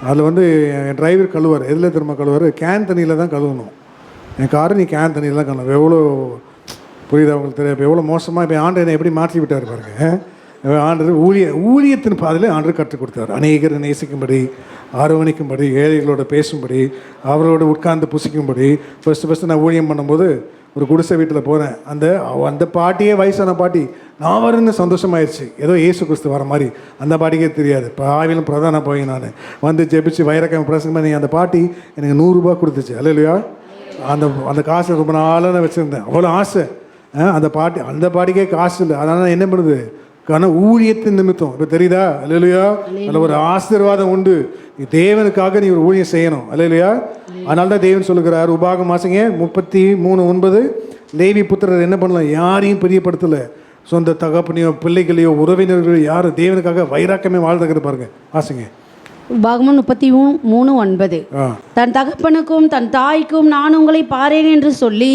Speaker 1: அதில் வந்து என் டிரைவர் கழுவார். எதில் திரும்ப கழுவார்? கேன் தண்ணியில் தான் கழுவணும். என் காரு நீ கேன் தண்ணியில் தான் கழுவணும். எவ்வளோ புரியுது அவங்களுக்கு தெரியாது. இப்போ எவ்வளோ மோசமாக இப்போ ஆண்டு என்னை எப்படி மாற்றி விட்டார் பாருங்க. ஆண்டு ஊழியத்தின் பாதையில் ஆண்டு கற்றுக் கொடுத்தார். அநேகரை நேசிக்கும்படி, அரவணைக்கும்படி, ஏழைகளோட பேசும்படி, அவர்களோட உட்கார்ந்து புசிக்கும்படி. ஃபஸ்ட்டு நான் ஊழியம் பண்ணும்போது ஒரு குடிசை வீட்டில் போகிறேன். அந்த பாட்டியே வயசான பாட்டி, நான் வரேன்னு சந்தோஷமாயிடுச்சு. ஏதோ இயேசு கிறிஸ்து வர மாதிரி. அந்த பாட்டிக்கே தெரியாது. இப்போ ஆவிலும் பிரதான போய் நான் வந்து ஜெபிச்சு வைரக்கம் பிரசங்கம் பண்ணி அந்த பாட்டி எனக்கு 100 ரூபா கொடுத்துச்சு. அல்லேலூயா. அந்த காசு ரொம்ப நாளாக நான் வச்சுருந்தேன். அவ்வளோ ஆசை. அந்த பாட்டிக்கே காசு இல்லை. அதனால் என்ன பண்ணுது? ஊழியத்தின் நிமித்தம். இப்போ தெரியுதா? அல்லேலூயா. அதில் ஒரு ஆசீர்வாதம் உண்டு. நீ தேவனுக்காக நீ ஒரு ஊழியம் செய்யணும். அல்லேலூயா. அதனால தான் தேவன் சொல்லுகிறார். உபாகம் வாசிங்க 33:9. லேவி புத்திரர் என்ன பண்ணலாம்? யாரையும் பிரியப்படுத்தலை. சொந்த தகப்பனையோ பிள்ளைகளையோ உறவினர்களையோ யாரும் தேவனுக்காக வைராக்கமே வாழ்ந்துக்கிற பாருங்க. வாசிங்க.
Speaker 2: உபாகமம் 33:9. தன் தகப்பனுக்கும் தன் தாய்க்கும் நான் உங்களை பாரேன் என்று சொல்லி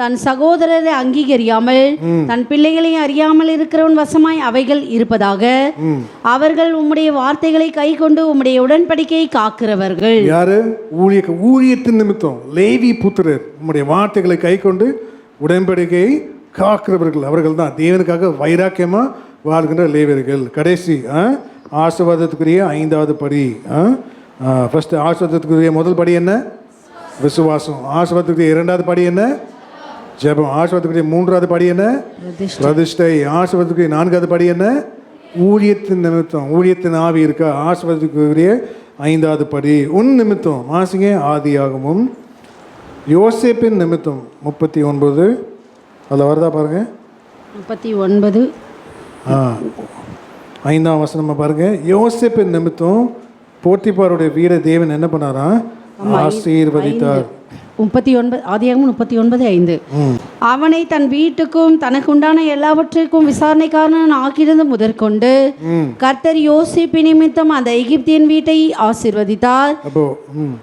Speaker 2: தன் சகோதரரை அங்கீகரியாமல் தன் பிள்ளைகளையும் அறியாமல் இருக்கிறவன் வசமாய் அவைகள் இருப்பதாக. அவர்கள் உம்முடைய வார்த்தைகளை கை கொண்டு உம்முடைய உடன்படிக்கையை காக்கிறவர்கள். யாரு? ஊழியத்தின் நிமித்தம் லேவி புத்திரர் உம்முடைய வார்த்தைகளை கை கொண்டு உடன்படிக்கையை காக்கிறவர்கள். அவர்கள் தான் தேவனுக்காக வைராக்கியமா வாழ்கின்ற லேவியர்கள். கடைசி ஆசீர்வாதத்துக்குரிய 5வது படி. ஃபஸ்ட்டு ஆசீர்வாதத்துக்குரிய முதல் படி என்ன? விசுவாசம். ஆசீர்வாதத்துக்குரிய 2வது படி என்ன? ஜெபம். ஆசீர்வாதத்துக்குரிய 3வது படி என்ன? பிரதிஷ்டை. ஆசீர்வாதத்துக்குரிய 4வது படி என்ன? ஊழியத்தின் நிமித்தம். ஊழியத்தின் ஆவி இருக்கா? ஆசீர்வாதத்துக்குரிய 5வது படி உன் நிமித்தம். வாசிங்க. ஆதியாகமம் யோசேப்பின் நிமித்தம் 39. அதில் வருதா பாருங்க. 39
Speaker 1: 5ஆம் வசனமாக பாருங்க. யோசேப்பின் நிமித்தம் போத்திபாருடைய வீர தேவன் என்ன பண்ணாரா? ஆசீர்வதித்தார்.
Speaker 2: 39 ஆதியாகமம் 39:5. அவனை தன் வீட்டுக்கும் தனக்கு உண்டான எல்லாவற்றிற்கும் விசாரணைக்காரன் ஆக்கியிருந்த முதற்கொண்டு கர்த்தர் யோசேப்பு நிமித்தம் அந்த எகிப்தியன் வீட்டை ஆசீர்வதித்தார்.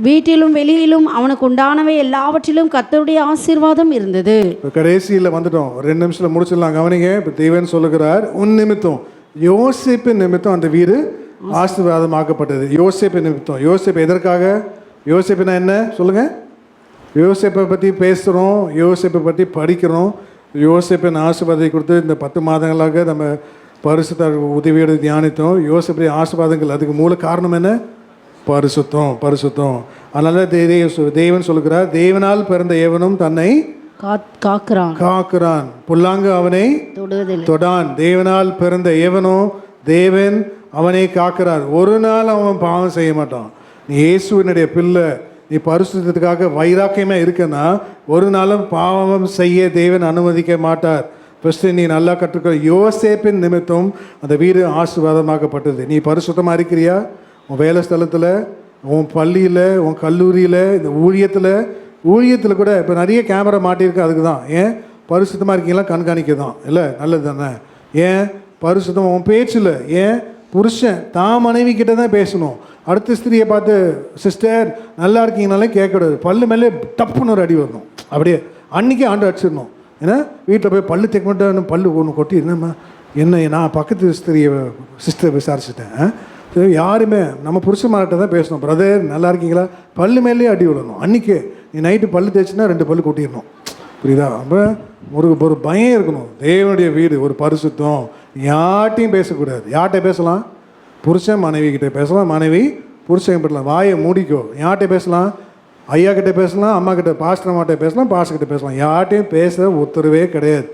Speaker 2: வீட்டிலும் வெளியிலும் அவனுக்கு உண்டானவை எல்லாவற்றிலும் கர்த்தருடைய ஆசீர்வாதம் இருந்தது.
Speaker 1: கடைசியில் வந்துட்டோம். 2 நிமிஷத்தில் முடிச்சிடலாம். கவனிங்க. இப்போ தேவன் சொல்லுகிறார் உன் நிமித்தம், யோசேப்பின் நிமித்தம் அந்த வீடு ஆசீர்வாதமாக்கப்பட்டது. யோசேப்பின் நிமித்தம். யோசேப்பு எதற்காக? யோசேப்புனா என்ன சொல்லுங்க? யோசேப்பை பற்றி பேசுகிறோம், யோசேப்பை பற்றி படிக்கிறோம். யோசேப்பின் ஆசீர்வாதத்தை கொடுத்து இந்த 10 மாதங்களாக நம்ம பரிசுத்த உதவியோடு தியானித்தோம். யோசேப்புடைய ஆசீர்வாதங்கள். அதுக்கு மூல காரணம் என்ன? பரிசுத்தம். அதனால தேவன் சொல்லுகிறார், தேவனால் பிறந்த ஏவனும் தன்னை காக்கிறான், புல்லாங்கு அவனை தொடான். தேவனால் பிறந்த ஏவனோ தேவன் அவனை காக்கிறார். ஒரு நாள் அவன் பாவம் செய்ய மாட்டான். நீ இயேசுவினுடைய பிள்ளை, நீ பரிசுத்தத்துக்காக வைராக்கியமா இருக்கன்னா ஒரு நாளும் பாவம் செய்ய தேவன் அனுமதிக்க மாட்டார். ஃபஸ்ட்டு நீ நல்லா கற்றுக்க. யோசேப்பின் நிமித்தம் அந்த வீடு ஆசீர்வாதமாக்கப்பட்டது. நீ பரிசுத்தமாக இருக்கிறியா? உன் வேலை ஸ்தலத்தில், உன் பள்ளியில், உன் கல்லூரியில், இந்த ஊழியத்தில் கூட இப்போ நிறைய கேமரா மாட்டியிருக்கு. அதுக்கு தான். ஏன்? பரிசுத்தமாக இருக்கீங்களா கண்காணிக்க தான். இல்லை, நல்லது தானே. ஏன்? பரிசுத்தம் உன் பேச்சில். ஏன்? புருஷன் தான் மனைவி கிட்ட தான் பேசணும். அடுத்த ஸ்திரியை பார்த்து சிஸ்டர் நல்லா இருக்கீங்கனாலே கேட்கக்கூடாது, பல்லு மேலே டப்புன்னு ஒரு அடி வரணும். அப்படியே அன்றைக்கே ஆண்டு அடிச்சிடணும். ஏன்னா வீட்டில் போய் பல்லு தேக்க மாட்டேன், பல்லு ஒன்று கொட்டி என்னம்மா என்ன, நான் பக்கத்து ஸ்திரியை சிஸ்டர் விசாரிச்சுட்டேன். யாருமே நம்ம புருஷமார்கிட்ட தான் பேசணும், பிரதர் நல்லா இருக்கீங்களா, பல்லு மேலேயே அடி விடணும். அன்றைக்கே நீ நைட்டு பல்லு தேய்ச்சின்னா 2 பல்லு கொட்டிடணும். புரியுதா? அப்போ ஒரு பயம் இருக்கணும். தேவனுடைய வீடு ஒரு பரிசுத்தம். யார்ட்டையும் பேசக்கூடாது. யார்கிட்ட பேசலாம்? புருஷன் மனைவி கிட்டே பேசலாம், மனைவி புருஷன் பேசலாம். வாயை மூடிக்கோ. யார்கிட்ட பேசலாம்? ஐயா கிட்டே பேசலாம், அம்மா கிட்ட, பாஸ்டர் அம்மாட்ட பேசலாம், பாஸ்டர் கிட்ட பேசலாம். யார்ட்டையும் பேச உத்தரவே கிடையாது,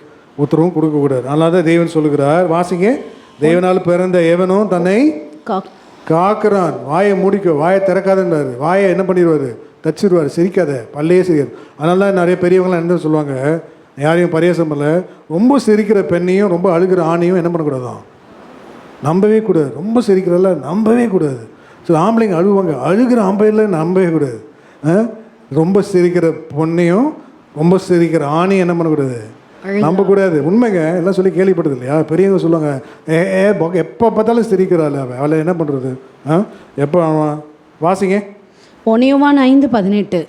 Speaker 1: உத்தரவும் கொடுக்கக்கூடாது. அதனால தான் தேவன் சொல்லுகிறார், வாசிங்க, தேவனால் பிறந்த எவனும் தன்னை காக்குறான். வாயை மூடிக்கோ, வாயை திறக்காதுன்றாரு. வாயை என்ன பண்ணிடுவார்? தச்சிடுவார். சிரிக்காத, பல்லையே சிரிக்காது. அதனால தான் நிறைய பெரியவங்களாம் என்ன சொல்லுவாங்க, யாரையும் பரியாசம் பண்ணல, ரொம்ப சிரிக்கிற பெண்ணையும் ரொம்ப அழுகிற ஆணையும் என்ன பண்ணக்கூடாதான், நம்பவே கூடாது. ரொம்ப சிரிக்கிறதில்ல நம்பவே கூடாது. சில ஆம்பளைங்க அழுவாங்க, அழுகிற ஆம்பளையில் நம்பவே கூடாது. ரொம்ப சிரிக்கிற பொண்ணையும் ரொம்ப சிரிக்கிற ஆணையும் என்ன பண்ணக்கூடாது, நம்பக்கூடாது. உண்மைங்க, எல்லாம் சொல்லி கேள்விப்படுது இல்லையா? பெரியவங்க சொல்லுவாங்க, எப்போ பார்த்தாலும் சிரிக்கிறாள் அவளை என்ன பண்ணுறது? எப்போ வாசிங்க,
Speaker 2: 1 யோவான் 5:18.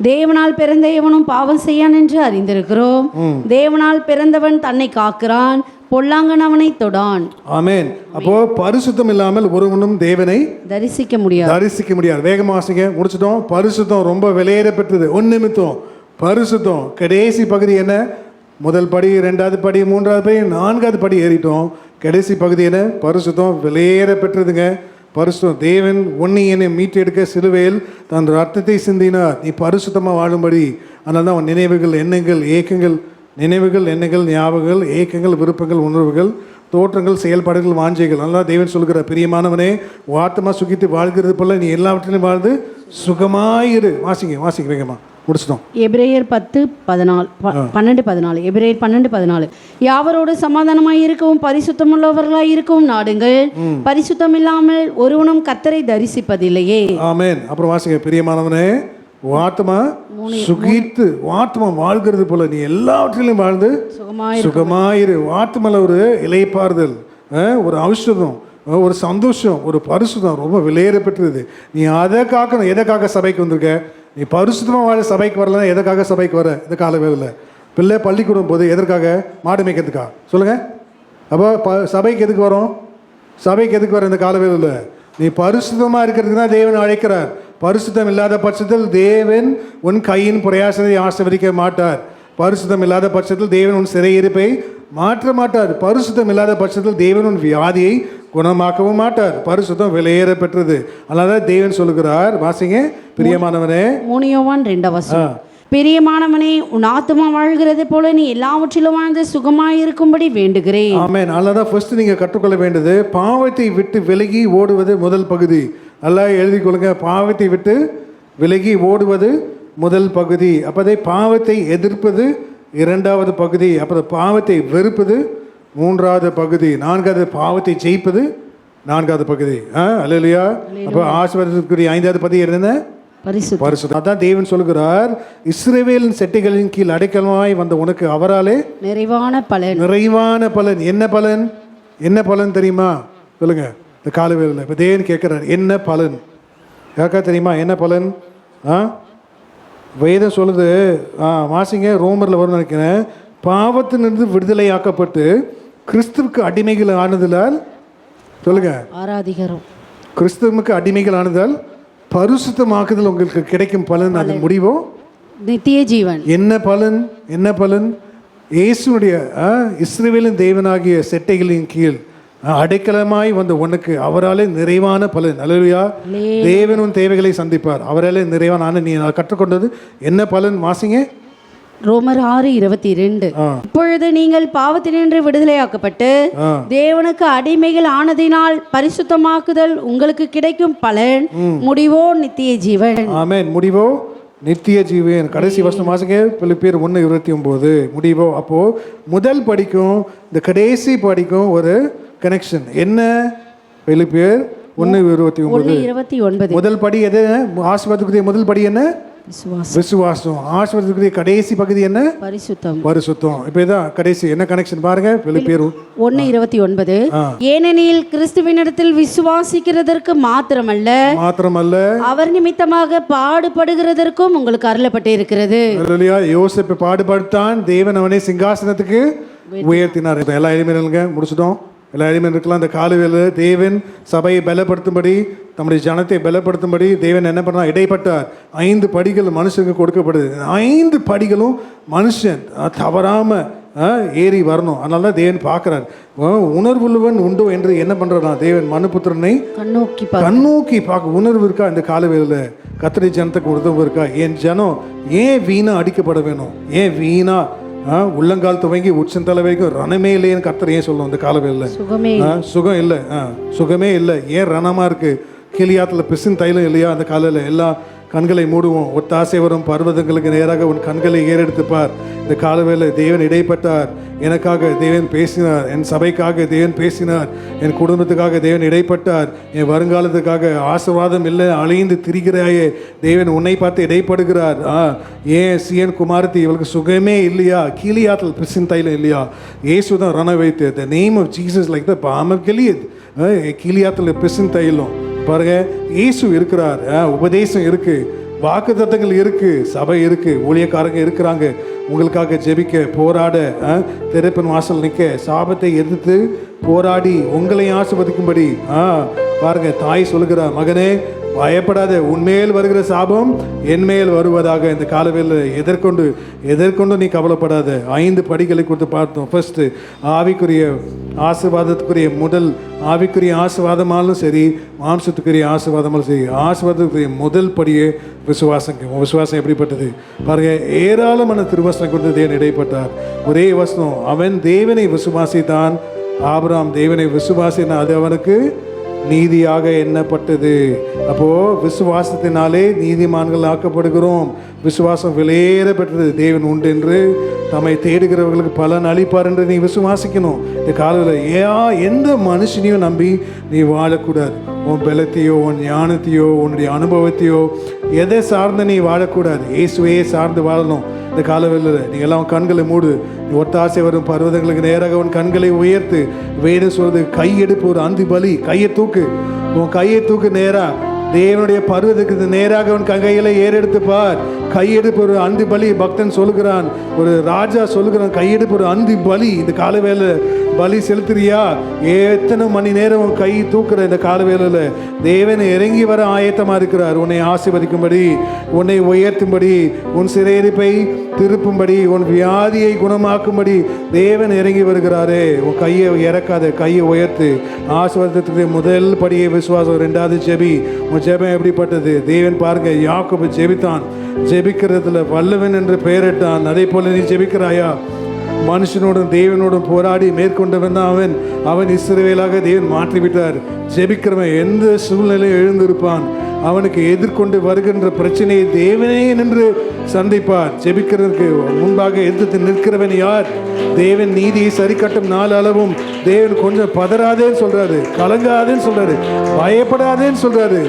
Speaker 2: தேவனால் பிறந்த எவனும் பாவம் செய்யான் என்று அறிந்திருக்கிறோம். தேவனால் பிறந்தவன் தன்னை காக்கிறான், பொல்லாங்கன் அவனை தொடான்.
Speaker 1: ஆமென். அப்போ பரிசுத்தம் இல்லாமல் ஒருவனும் தேவனை
Speaker 2: தரிசிக்க முடியாது.
Speaker 1: வேகமாக வாசிங்க, முடிச்சிட்டோம். பரிசுத்தம் ரொம்ப விலையேற பெற்றது. 1 நிமித்தம் பரிசுத்தம் கடைசி பகுதி என்ன? முதல் படி, 2வது படி, 3வது படி, 4வது படி ஏறிட்டோம். கடைசி பகுதி என்ன? பரிசுத்தம் விலையேற பெற்றதுங்க. பரிசுத்தம். தேவன் உன்னை என்னை மீட்டெடுக்க சிலுவையில் தன் ரத்தத்தை சிந்தினார், நீ பரிசுத்தமாக வாழும்படி. அதனால தான் உன் நினைவுகள், எண்ணங்கள், ஏக்கங்கள், நினைவுகள், எண்ணங்கள், ஞாபகங்கள், ஏக்கங்கள், விருப்பங்கள், உணர்வுகள், தோற்றங்கள், செயல்பாடுகள், வாஞ்சைகள். அதனால தேவன் சொல்கிற, பிரியமானவனே, ஆத்மா சுகித்து வாழ்கிறது போல நீ எல்லாவற்றிலும் வாழ்ந்து சுகமாயிரு. வாசிங்க வேகமாக முடிச்சிட்டோம்.
Speaker 2: எபிரேயர் 10:12. எபிரேயர் 12:14. யாவரோடு சமாதானமாய் இருக்கவும் பரிசுத்தமுள்ளவர்களாய் இருக்கவும் நாடுங்கள், பரிசுத்தம் இல்லாமல் ஒருவனும் கர்த்தரை தரிசிப்பதில்லையே.
Speaker 1: ஆமென். அப்புறம் வாசிங்க, பிரியமானவனே, ஆத்மா சுகித்து ஆத்மா வாழ்கிறது போல நீ எல்லாவற்றிலும் வாழ்ந்து சுகமாயிரு. ஆத்மால ஒரு இளைப்பாறுதல், ஒரு ஔஷதம், ஒரு சந்தோஷம், ஒரு பரிசுத்தம் ரொம்ப விலையேற பெற்றது. நீ அதை காக்கணும். எதைக்காக சபைக்கு வந்திருக்க? நீ பரிசுத்தமாக வாழ சபைக்கு வரலன்னா எதுக்காக சபைக்கு வர? இந்த கால வேலையில் பிள்ளை பள்ளிக்கூடம் போது எதற்காக? மாடு மேய்க்கிறதுக்கா? சொல்லுங்கள். அப்போ சபைக்கு எதுக்கு வரோம்? சபைக்கு எதுக்கு வர? இந்த கால வேலையில் நீ பரிசுத்தமாக இருக்கிறதுக்கு தான் தேவன் அழைக்கிறார். பரிசுத்தம் இல்லாத பட்சத்தில் தேவன் உன் கையின் பிரயாசத்தை ஆசீர்வதிக்க மாட்டார். பரிசுத்தம் இல்லாத பட்சத்தில் தேவன் உன் சிறையிருப்பை மாற்ற மாட்டார். பரிசுத்தம் இல்லாத பட்சத்தில் தேவன் உன் வியாதியை குணமாக்கவும் மாட்டார். பரிசுத்தம் விலையேற பெற்றது. அதனால தேவன் சொல்லுகிறார், வாசிங்க, பிரியமானவனே,
Speaker 2: 3 யோவான் 2. பிரியமானவனே, உன் ஆத்மா வாழ்கிறது போல நீ எல்லாவற்றிலும் வாழ்ந்து சுகமாயிருக்கும்படி வேண்டுகிறேன்.
Speaker 1: ஆமென். அதனாலதான் ஃபர்ஸ்ட் நீங்க கற்றுக்கொள்ள வேண்டியது, பாவத்தை விட்டு விலகி ஓடுவது முதல் பகுதி. நல்லா எழுதி கொள்ளுங்க. பாவத்தை விட்டு விலகி ஓடுவது முதல் பகுதி. அப்போதே பாவத்தை எதிர்ப்பது 2வது பகுதி. அப்புறம் பாவத்தை வெறுப்பது 3வது பகுதி. 4வது பாவத்தை ஜெயிப்பது 4வது பகுதி. அல்லேலூயா. அப்போ ஆசீர்வாதத்துக்குரிய 5வது பகுதி என்ன? பரிசுத்தம். அதான் தேவன் சொல்கிறார், இஸ்ரவேலின் செட்டைகளின் கீழ் அடைக்கலமாய் வந்த உனக்கு அவராலே நிறைவான பலன். என்ன பலன் தெரியுமா? சொல்லுங்க. இந்த காலவேளையில் இப்போ தேவன் கேட்குறார், என்ன பலன் கேட்க தெரியுமா? என்ன பலன்? வேதம் சொல்லுது, வாசிங்க, ரோமரில் வரும் நினைக்கிறேன். பாவத்திலிருந்து விடுதலையாக்கப்பட்டு கிறிஸ்துவுக்கு அடிமைகள் ஆனதால், சொல்லுங்க,
Speaker 2: ஆராதிக்கிறோம்.
Speaker 1: கிறிஸ்துவுக்கு அடிமைகள் ஆனதால் பரிசுத்தமாக்குதல் உங்களுக்கு கிடைக்கும் பலன். அது முடிவோ
Speaker 2: நித்திய ஜீவன்.
Speaker 1: என்ன பலன்? இயேசுடைய இஸ்ரவேலின் தேவனாகிய செட்டைகளின் கீழ் அடைக்கலமாய் வந்த உனக்கு அவராலே நிறைவான பலன். அல்லேலூயா. தேவன் உன் தேவைகளை சந்திப்பார். அவராலே நிறைவான. நீ கற்றுக்கொண்டது என்ன பலன்? வாசிங்க,
Speaker 2: ரோமர் 6:22. இப்பொழுது நீங்கள் பாவத்தினின்று விடுதலையாக்கப்பட்டு தேவனுக்கு அடிமைகள் ஆனதினால் பரிசுத்தமாக்குதல் உங்களுக்கு கிடைக்கும் பலன் முடிவோ நித்திய ஜீவன்.
Speaker 1: ஆமென். முடிவோ நித்திய ஜீவன். கடைசி வசனம் வாசிங்க, பிலிப்பியர் 1:29. முடிவோ. அப்போ முதல் படிக்கும் இந்த கடைசி படிக்கும் ஒரு கனெக்ஷன் என்ன? பிலிப்பியர் 1:29. முதல் படி எது? ஆசீர்வாதத்துக்குரிய முதல் படி என்ன? விசுவாசம். ஆசீர்வாதத்துக்குரிய கடைசி பகுதி என்ன?
Speaker 2: பரிசுத்தம்.
Speaker 1: பரிசுத்தம். இப்போ இதான் கடைசி என்ன கனெக்ஷன் பாருங்க. பிலிப்பியர்
Speaker 2: 1:29. ஏனெனில் கிறிஸ்துவினிடத்தில் விசுவாசிக்கிறதற்கு மாத்திரமல்ல அவர் நிமித்தமாக பாடுபடுகிறதற்கும் உங்களுக்கு அருளப்பட்டு இருக்கிறது.
Speaker 1: யோசேப்பு பாடுபட்டான், தேவன் அவனை சிங்காசனத்துக்கு உயர்த்தினார். எல்லா எளிமையிலுங்க முடிச்சிட்டோம். எல்லா எளிமையும் இருக்கலாம். அந்த காலவேளையில் தேவன் சபையை பலப்படுத்தும்படி, நம்முடைய ஜனத்தை பலப்படுத்தும்படி தேவன் என்ன பண்ணார்? இடைப்பட்டார். 5 படிகள் மனுஷனுக்கு கொடுக்கப்படுது. 5 படிகளும் மனுஷன் தவறாமல் ஏறி வரணும். அதனால தான் தேவன் பார்க்குறார். உணர்வுள்ளவன் உண்டோ என்று என்ன பண்ணுறான்? தேவன் மனுபுத்திரனை கண்ணோக்கி பார்க்க உணர்வு இருக்கா? இந்த காலவேளையில் கர்த்தருடைய ஜனத்துக்கு உணர்வு இருக்கா? என் ஜனம் ஏன் வீணா அடிக்கப்பட வேணும்? ஏன் வீணா உள்ளங்கால் துவங்கி உச்சந்தலை வரைக்கும் ரணமே இல்லைன்னு கர்த்தர் ஏன் சொல்லணும்? இந்த காலவேளையில் சுகம் இல்லை, சுகமே இல்லை. ஏன் ரணமாக இருக்குது? கிளியாத்தில் பிசின் தைலம் இல்லையா? அந்த காலையில் எல்லா கண்களை மூடுவோம். ஒத்தாசை வரும் பர்வதங்களுக்கு நேராக உன் கண்களை ஏறெடுத்துப்பார். இந்த காலவேளை தேவன் இடைப்பட்டார். எனக்காக தேவன் பேசினார், என் சபைக்காக தேவன் பேசினார், என் குடும்பத்துக்காக தேவன் இடைப்பட்டார், என் வருங்காலத்துக்காக ஆசீர்வாதம் இல்லை அலைந்து திரிகிறாயே, தேவன் உன்னை பார்த்து இடைப்படுகிறார். ஏன் சிஎன் குமாரத்தி இவளுக்கு சுகமே இல்லையா? கீழியாத்தில் பிசின் தைலம் இல்லையா? இயேசு தான் ரண வைத்து the name of Jesus like the balm of Gilead. கீழியாத்தில் பிசின் தைலம் பாருங்க. இயேசு இருக்கிறார், உபதேசம் இருக்கு, வாக்கு தத்தங்கள் இருக்கு, சபை இருக்கு, ஊழியக்காரங்க இருக்கிறாங்க உங்களுக்காக ஜெபிக்க, போராட, திறப்பின் வாசல் நிற்க, சாபத்தை எதிர்த்து போராடி உங்களை ஆசீர்வதிக்கும்படி. பாருங்க, தாய் சொல்லுகிறார், மகனே பயப்படாத, உன்மேல் வருகிற சாபம் என்மேல் வருவதாக. இந்த காலவேளையில் எதற்கொண்டு நீ கவலைப்படாத. 5 படிகளை கொடுத்து பார்த்தோம். ஃபர்ஸ்ட் ஆவிக்குரிய ஆசீர்வாதத்துக்குரிய முதல் ஆவிக்குரிய ஆசீர்வாதமாலும் சரி, மாம்சத்துக்குரிய ஆசீர்வாதமாலும் சரி, ஆசீர்வாதத்துக்குரிய முதல் படியே விசுவாசம். விசுவாசம் எப்படிப்பட்டது பாருங்க. ஏராளமான திருவசனம் கொடுத்து தேவன் இடைப்பட்டார். ஒரே வசனம், அவன் தேவனை விசுவாசித்தான். ஆபிரகாம் தேவனை விசுவாசினா அது அவனுக்கு நீதியாக எண்ணப்பட்டது. அப்போ விசுவாசத்தினாலே நீதிமான்கள் ஆக்கப்படுகிறோம். விசுவாசம் விலையேறப்பட்டது. தேவன் உண்டு என்று தம்மை தேடுகிறவர்களுக்கு பலன் அளிப்பார் என்று நீ விசுவாசிக்கணும். இந்த காலத்தில் எந்த மனுஷனையும் நம்பி நீ வாழக்கூடாது. உன் பலத்தையோ உன் ஞானத்தையோ உன்னுடைய அனுபவத்தையோ எதை சார்ந்து நீ வாழக்கூடாது. இயேசுவையே சார்ந்து வாழணும். இந்த காலவெளியில் நீ எல்லாம் கண்களை மூடு. நீ ஒத்தாசை வரும் பர்வதங்களுக்கு நேராக உன் கண்களை உயர்த்து. வேடு சொல்றது, கையெடுப்பு ஒரு அந்தி பலி. கையை தூக்கு, உன் கையை தூக்கு நேரா தேவனுடைய பர்வதத்துக்கு நேராக உன் கைகளை ஏறெடுத்து பார். கையெடுப்பு ஒரு அந்தி பலி. பக்தன் சொல்லுகிறான், ஒரு ராஜா சொல்லுகிறான், கையெடுப்பு ஒரு அந்தி பலி. இந்த காலவேளை பலி செலுத்துறியா? எத்தனை மணி நேரம் உன் கை தூக்குற? இந்த காலவேளையில் தேவன் இறங்கி வர ஆயத்தமாக இருக்கிறார். உன்னை ஆசீர்வதிக்கும்படி, உன்னை உயர்த்தும்படி, உன் சிறையிருப்பை திருப்பும்படி, உன் வியாதியை குணமாக்கும்படி தேவன் இறங்கி வருகிறாரே. உன் கையை இறக்காத, கையை உயர்த்து. ஆசீர்வாதத்துக்கு முதல் படியை விசுவாசம். 2வது ஜெபி. உன் ஜெபம் எப்படிப்பட்டது? தேவன் பாருங்க, யாக்கோபு ஜெபித்தான், ஜெபிக்கிறதுல வல்லவன் என்று பெயரிட்டான். அதே போல நீ ஜெபிக்கிறாயா? மனுஷனோடும் தேவனோடும் போராடி மேற்கொண்டவன் தான் அவன் இஸ்ரவேலாக தேவன் மாற்றிவிட்டார். ஜெபிக்கிறவன் எந்த சூழ்நிலையும் எழுந்திருப்பான். அவனுக்கு எதிர்கொண்டு வருகின்ற பிரச்சனையை தேவனே நின்று சந்திப்பார். ஜெபிக்கிறதுக்கு முன்பாக எதிர்த்து நிற்கிறவன் யார்? தேவன் நீதியை சரி கட்டும் நாள் அளவும் தேவன் கொஞ்சம் பதறாதேன்னு சொல்றாரு, கலங்காதேன்னு சொல்றாரு, பயப்படாதேன்னு சொல்றாரு.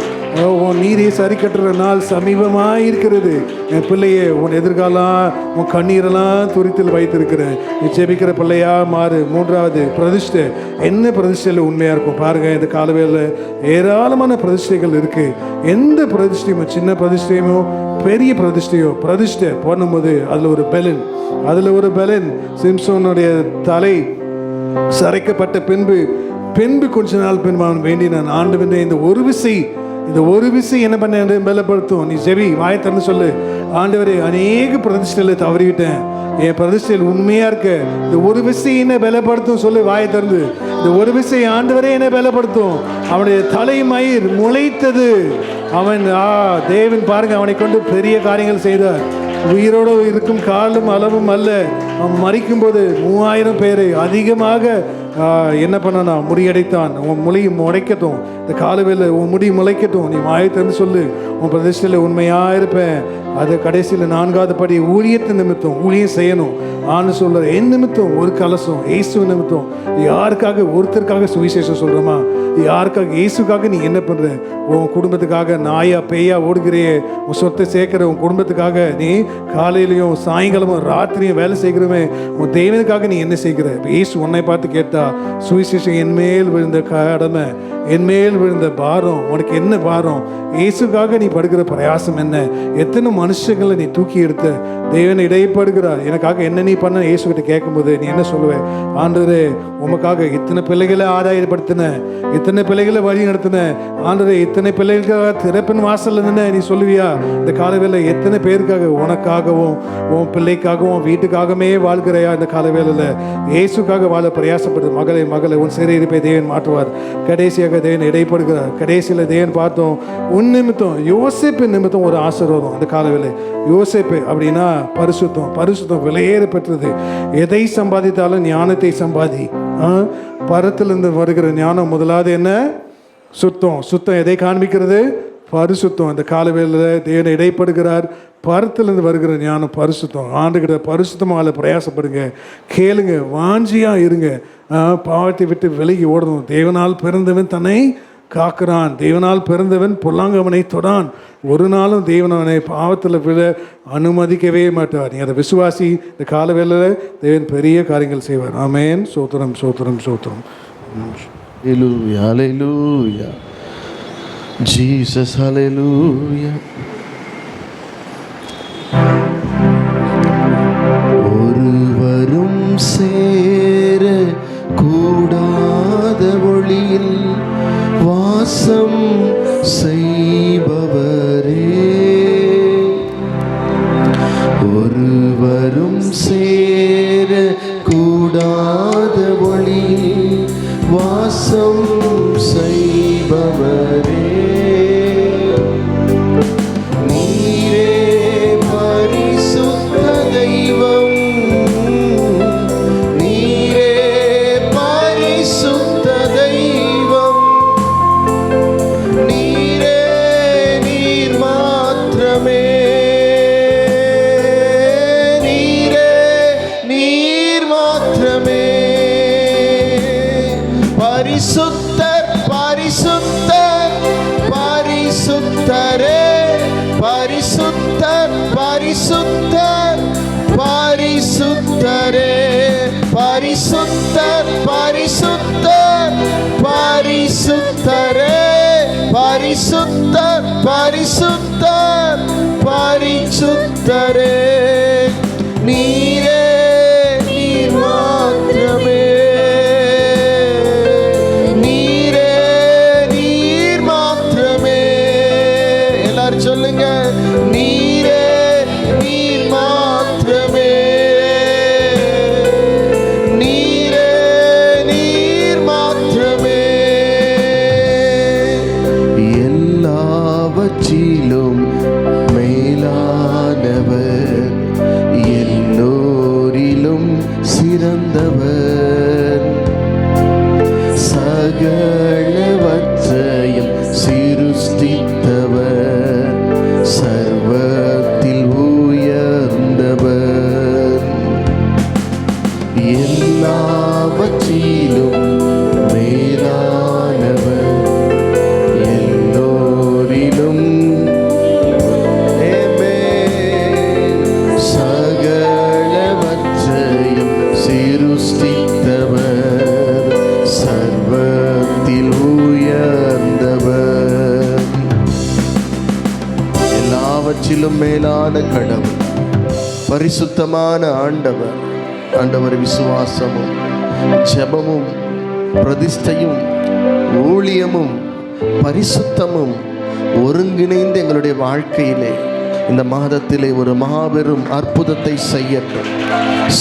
Speaker 1: உன் நீதியை சரி கட்டுற நாள் சமீபமாக இருக்கிறது. என் பிள்ளையே, உன் எதிர்காலம், உன் கண்ணீரெல்லாம் துரித்தில் வைத்திருக்கிறேன். நீ ஜெபிக்கிற பிள்ளையா மாறு. 3வது பிரதிஷ்டை. என்ன பிரதிஷ்டையில் உண்மையாக இருக்கும் பாருங்க. இந்த காலவேளையில் ஏராளமான பிரதிஷ்டைகள் இருக்கு. எந்த பிரதிஷ்டையுமோ, சின்ன பிரதிஷ்டையுமோ பெரிய பிரதிஷ்டை பண்ணும்போது அதில் ஒரு பலன். சிம்சோனுடைய தலை சரைக்கப்பட்ட பின்பு கொஞ்ச நாள் பின்பு அவன் வேண்டினான், ஆண்டவனே இந்த ஒரு விசை என்ன பண்ண பலப்படுத்தும். நீ செவி வாயை திறந்து சொல்லு, ஆண்டவரே அநேக பிரதிஷ்டையில் தவறிவிட்டேன், என் பிரதிஷ்டையில் உண்மையா இருக்க இந்த ஒரு விசை என்ன பலப்படுத்தும் சொல்லு. வாயை திறந்து, இந்த ஒரு விசை ஆண்டவரே என்ன பலப்படுத்தும். அவனுடைய தலைமயிர் முளைத்தது. அவன் தேவன் பாருங்க, அவனை கொண்டு பெரிய காரியங்கள் செய்தார். உயிரோடு இருக்கும் காலும் அளவும் அல்ல. அவன் மறிக்கும் போது 3000 பேரை அதிகமாக என்ன பண்ணனா முறியடைத்தான். உன் முடி முளைக்கட்டும். இந்த காலவேளை உன் முடி முளைக்கட்டும். நீ வாயத்திறந்து சொல்லு, உன் பிரதிஷ்டையில் உண்மையாக இருப்பேன். அது கடைசியில் 4வது படி ஊழியத்தை நிமித்தம் ஊழியம் செய்யணும். ஆண்டு சொல்ற என் நிமித்தம் ஒரு கலசம் இயேசு நிமித்தம் யாருக்காக ஒருத்தருக்காக சுவிசேஷம் சொல்றோமா? யாருக்காக? இயேசுக்காக நீ என்ன பண்ற? உன் குடும்பத்துக்காக நாயா பேயா ஓடுகிறையே, உன் சொத்தை சேர்க்கிற உன் குடும்பத்துக்காக நீ காலையிலையும் சாயங்காலமும் ராத்திரியும் வேலை செய்கிறமே, உன் தெய்வனுக்காக நீ என்ன செய்கிற? இயேசு உன்னை பார்த்து கேட்டா, சுவிசேஷம் என் மேல் விழுந்த கடமை, என் மேல் விழுந்த பாரம், உனக்கு என்ன பாரம்? இயேசுக்காக நீ படுகிற பிரயாசம் என்ன? எத்தனை மனுஷங்களை நீ தூக்கி எடுத்த? தேவன் இடைப்படுகிறார், எனக்காக என்ன நீ பண்ண? இயேசுகிட்ட கேட்கும்போது நீ என்ன சொல்லுவேன்? ஆண்டவரே, உமக்காக இத்தனை பிள்ளைகளை ஆதாயப்படுத்தின, இத்தனை பிள்ளைகளை வழி நடத்தின, ஆண்டவரே இத்தனை பிள்ளைகளுக்காக திறப்பின் வாசல் நின்று நீ சொல்லுவியா? இந்த காலவேளை எத்தனை பேருக்காக, உனக்காகவும் உன் பிள்ளைக்காகவும் உன் வீட்டுக்காகவே வாழ்கிறையா? இந்த காலவேளையில் இயேசுக்காக வாழ பிரயாசப்படுது. மகளே மகளை, உன் சிறையிருப்பை தேவன் மாற்றுவார். கடைசியாக தேவன் இடைப்படுகிறார். கடைசியில் தேவன் பார்த்தோம், உன் நிமித்தம் யோசேப்பு நிமித்தம் ஒரு ஆசீர்வாதம். அந்த காலவேளை யோசேப்பு அப்படின்னா பரிசுத்தம், பரிசுத்தம் விலையேற பெற்றது. எதை சம்பாதித்தாலும் ஞானத்தை சம்பாதி. பரத்திலிருந்து வருகிற ஞானம் முதலாவது என்ன? சுத்தம். சுத்தம் எதை காண்பிக்கிறது? பரிசுத்தம். அந்த காலவேளையில் தேவன் இடைப்படுகிறார். பரத்திலிருந்து வருகிற ஞானம் பரிசுத்தம். ஆண்டுகிட்ட பரிசுத்தமாக பிரயாசப்படுங்க, கேளுங்க, வாஞ்சியா இருங்க. பாவத்தை விட்டு விலகி ஓடணும். தேவனால் பிறந்தவன் தன்னை காக்கிறான். தேவனால் பிறந்தவன் பொல்லாங்கவனை தொடான். ஒரு நாளும் தேவன் அவனை பாவத்தில் விழ அனுமதிக்கவே மாட்டார். நீ அதை விசுவாசி. இந்த காலவேளையில் தேவன் பெரிய காரியங்கள் செய்வார். ஆமென். சோத்திரம் சோத்திரம் சோத்திரம்.
Speaker 3: Hallelujah, hallelujah. Jesus, hallelujah. ஒருவரும் சேர கூடாத ஒளியில் வாசம் செய்பவரே, ஒருவரும் சேர கூடாத ஒளியில் வாசம் செய்பவரே, நீரே பரிசுத்த தெய்வம், நீரே பரிசுத்த தெய்வம், நீரே நீர் மாத்திரமே, நீரே நீர் மாத்திரமே. பரிசுத்தர் பரிசுத்தர் பரிசுத்தரே, பரிசுத்தர் பரிசுத்தர் பரிசுத்தரே, பரிசுத்தர் பரிசுத்தர் பரிசுத்தரே, பரிசுத்தர் பரிசுத்தர் பரிசுத்தரே, நீரே நீர் மாத்திரமே, சொல்லுங்க, நீரே நீர் மாத்திரமே, நீரே நீர் மாத்திரமே. எல்லாவற்றிலும் மேலானவர், எல்லோரிலும் சிறந்தவர், சகலவற்றையும் சிருஷ்டித்தவர், சர்வத்தில் உயர்ந்தவர், எல்லாவற்றிலும் மேலானவர், எல்லோரிலும் சகலவற்றையும் சிருஷ்டித்தவர், சர்வத்தில் உயர்ந்தவர், எல்லாவற்றிலும் மேலான கடவுள், பரிசுத்தமான ஆண்டவர். ஆண்டவர் விசுவாசமும் ஜெபமும் பிரதிஷ்டையும் ஊழியமும் பரிசுத்தமும் ஒருங்கிணைந்து எங்களுடைய வாழ்க்கையிலே இந்த மாதத்திலே ஒரு மாபெரும் அற்புதத்தை செய்யட்டும்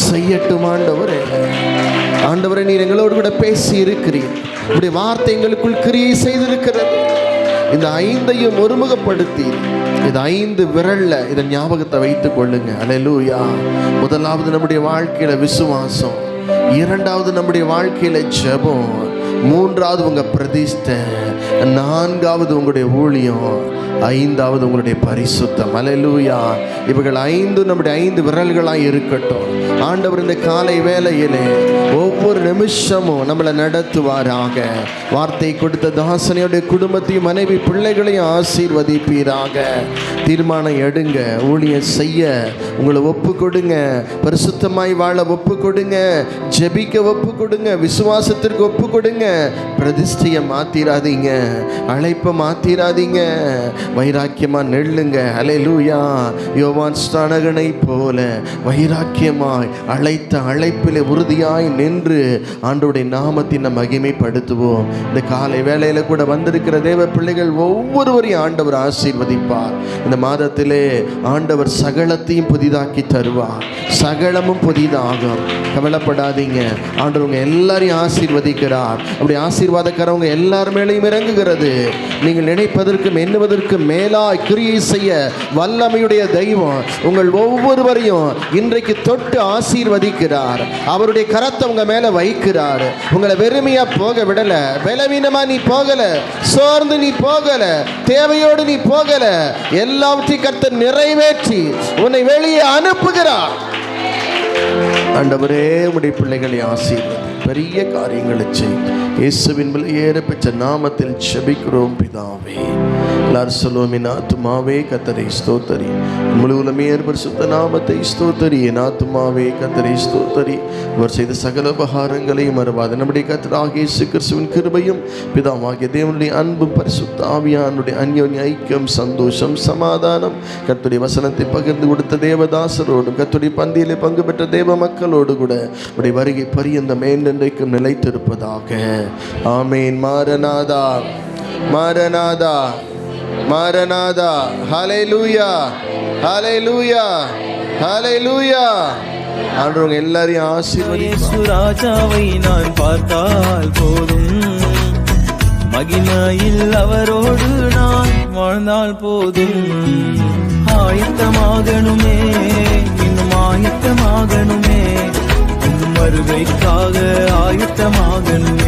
Speaker 3: செய்யட்டும். ஆண்டவரே, ஆண்டவரே, நீர் எங்களோடு கூட பேசி இருக்கிறீர். உடைய வார்த்தை எங்களுக்குள் கிரியை செய்திருக்கிறது. இந்த ஐந்தையும் ஒருமுகப்படுத்தி இது 5 விரல்ல இதை ஞாபகத்தை வைத்துக் கொள்ளுங்க. அல்லேலூயா. முதலாவது நம்முடைய வாழ்க்கையில விசுவாசம், இரண்டாவது நம்முடைய வாழ்க்கையில ஜெபம், மூன்றாவது உங்க பிரதிஷ்டை, நான்காவது உங்களுடைய ஊழியம், ஐந்தாவது உங்களுடைய பரிசுத்தம். அல்லேலூயா. இவர்கள் 5 நம்முடைய 5 விரல்களாய் இருக்கட்டும். ஆண்டவர் இந்த காலை வேளையிலே ஒவ்வொரு நிமிஷமும் நம்மளை நடத்துவாராக. வார்த்தை கொடுத்த தாசனையுடைய குடும்பத்தையும் மனைவி பிள்ளைகளையும் ஆசீர்வதிப்பீராக. தீர்மானம் எடுங்க, ஊழியம் செய்ய உங்களை ஒப்பு கொடுங்க, பரிசுத்தமாய் வாழ ஒப்பு கொடுங்க, ஜெபிக்க ஒப்பு கொடுங்க, விசுவாசத்திற்கு ஒப்பு கொடுங்க. பிரதிஷ்டையை மாத்திராதீங்க, அழைப்பை மாத்திராதீங்க, வைராக்கியமா நெல்லுங்க. அல்லேலூயா. யோவான் ஸ்நானகனை போல வைராக்கியமாய் அழைத்த அழைப்பிலே உறுதியாய் நின்று ஆண்டவருடைய நாமத்தின் மகிமைப்படுத்துவோம். இந்த காலை வேளையில கூட வந்திருக்கிற தேவ பிள்ளைகள் ஒவ்வொருவரையும் ஆண்டவர் ஆசீர்வதிப்பார். இந்த மாதத்திலே ஆண்டவர் சகலத்தையும் புதிதாக்கி தருவார், சகலமும் புதிதாகும். கவலைப்படாதீங்க, ஆண்டவர் உங்க எல்லாரையும் ஆசீர்வதிக்கிறார். அப்படி ஆசீர்வாதக்காரவங்க எல்லார் மேலையும் இறங்குகிறது. நீங்கள் நினைப்பதற்கும் எண்ணுவதற்கும் மேலாய் கிரியை செய்ய வல்லமையுடைய தெய்வம் உங்கள் ஒவ்வொருவரையும் இன்றைக்கு தொட்டு ஆசீர்வதிக்கிறார். அவருடைய கரத்தை உங்க மேல வைக்கிறார். உங்களை வெறுமையா போக விடல, பலவீனமா நீ போகல, சோர்ந்து நீ போகல, தேவையோடு நீ போகல. எல்லாவற்றையும் கர்த்தர் நிறைவேற்றி உன்னை வெளியே அனுப்புகிறார். ஆண்டவரே, உம்முடைய பிள்ளைகளை ஆசீர்வதி, பெரிய காரியங்களை செய். இயேசுவின் விலையேற பெற்ற நாமத்தில் ஜெபிக்கிறோம் பிதாவே. எல்லாரும் சொல்லுவோம், என் ஆத்துமாவே கர்த்தரை ஸ்தோத்தரி, முழு உலகமே பரிசுத்த நாமத்தை ஸ்தோத்தரி. என் ஆத்துமாவே கர்த்தரை ஸ்தோத்தரி, அவர் செய்த சகல உபகாரங்களையும் மறவாது. நம்முடைய கர்த்தராகிய இயேசு கிறிஸ்துவின் கிருபையும் பிதாவாகிய தேவனுடைய அன்பும் பரிசுத்த ஆவியானுடைய அன்யோன்ய ஐக்கியம், சந்தோஷம், சமாதானம் கர்த்தருடைய வசனத்தை பகிர்ந்து கொடுத்த தேவதாசரோடும் கர்த்தருடைய பந்தியிலே பங்கு பெற்ற தேவ மக்களோடு கூட உடைய வருகை பரியந்தம் என்றென்றைக்கும் நிலைத்திருப்பதாக. ஆமேன். மாரநாதா, மாரநாதா, மாரநாதா. ஹல்லேலூயா, ஹல்லேலூயா, ஹல்லேலூயா. ஆண்டவங்க எல்லாரையும் ஆசீர்வதிப்பார்.
Speaker 4: ராஜாவை நான் பார்த்தால் போதும், மகிமையில் அவரோடு நான் வாழ்ந்தால் போதும். ஆயத்தமாகணுமே, இன்னும் ஆயத்தமாகணுமே, வருகைக்காக ஆயத்தமாகணுமே.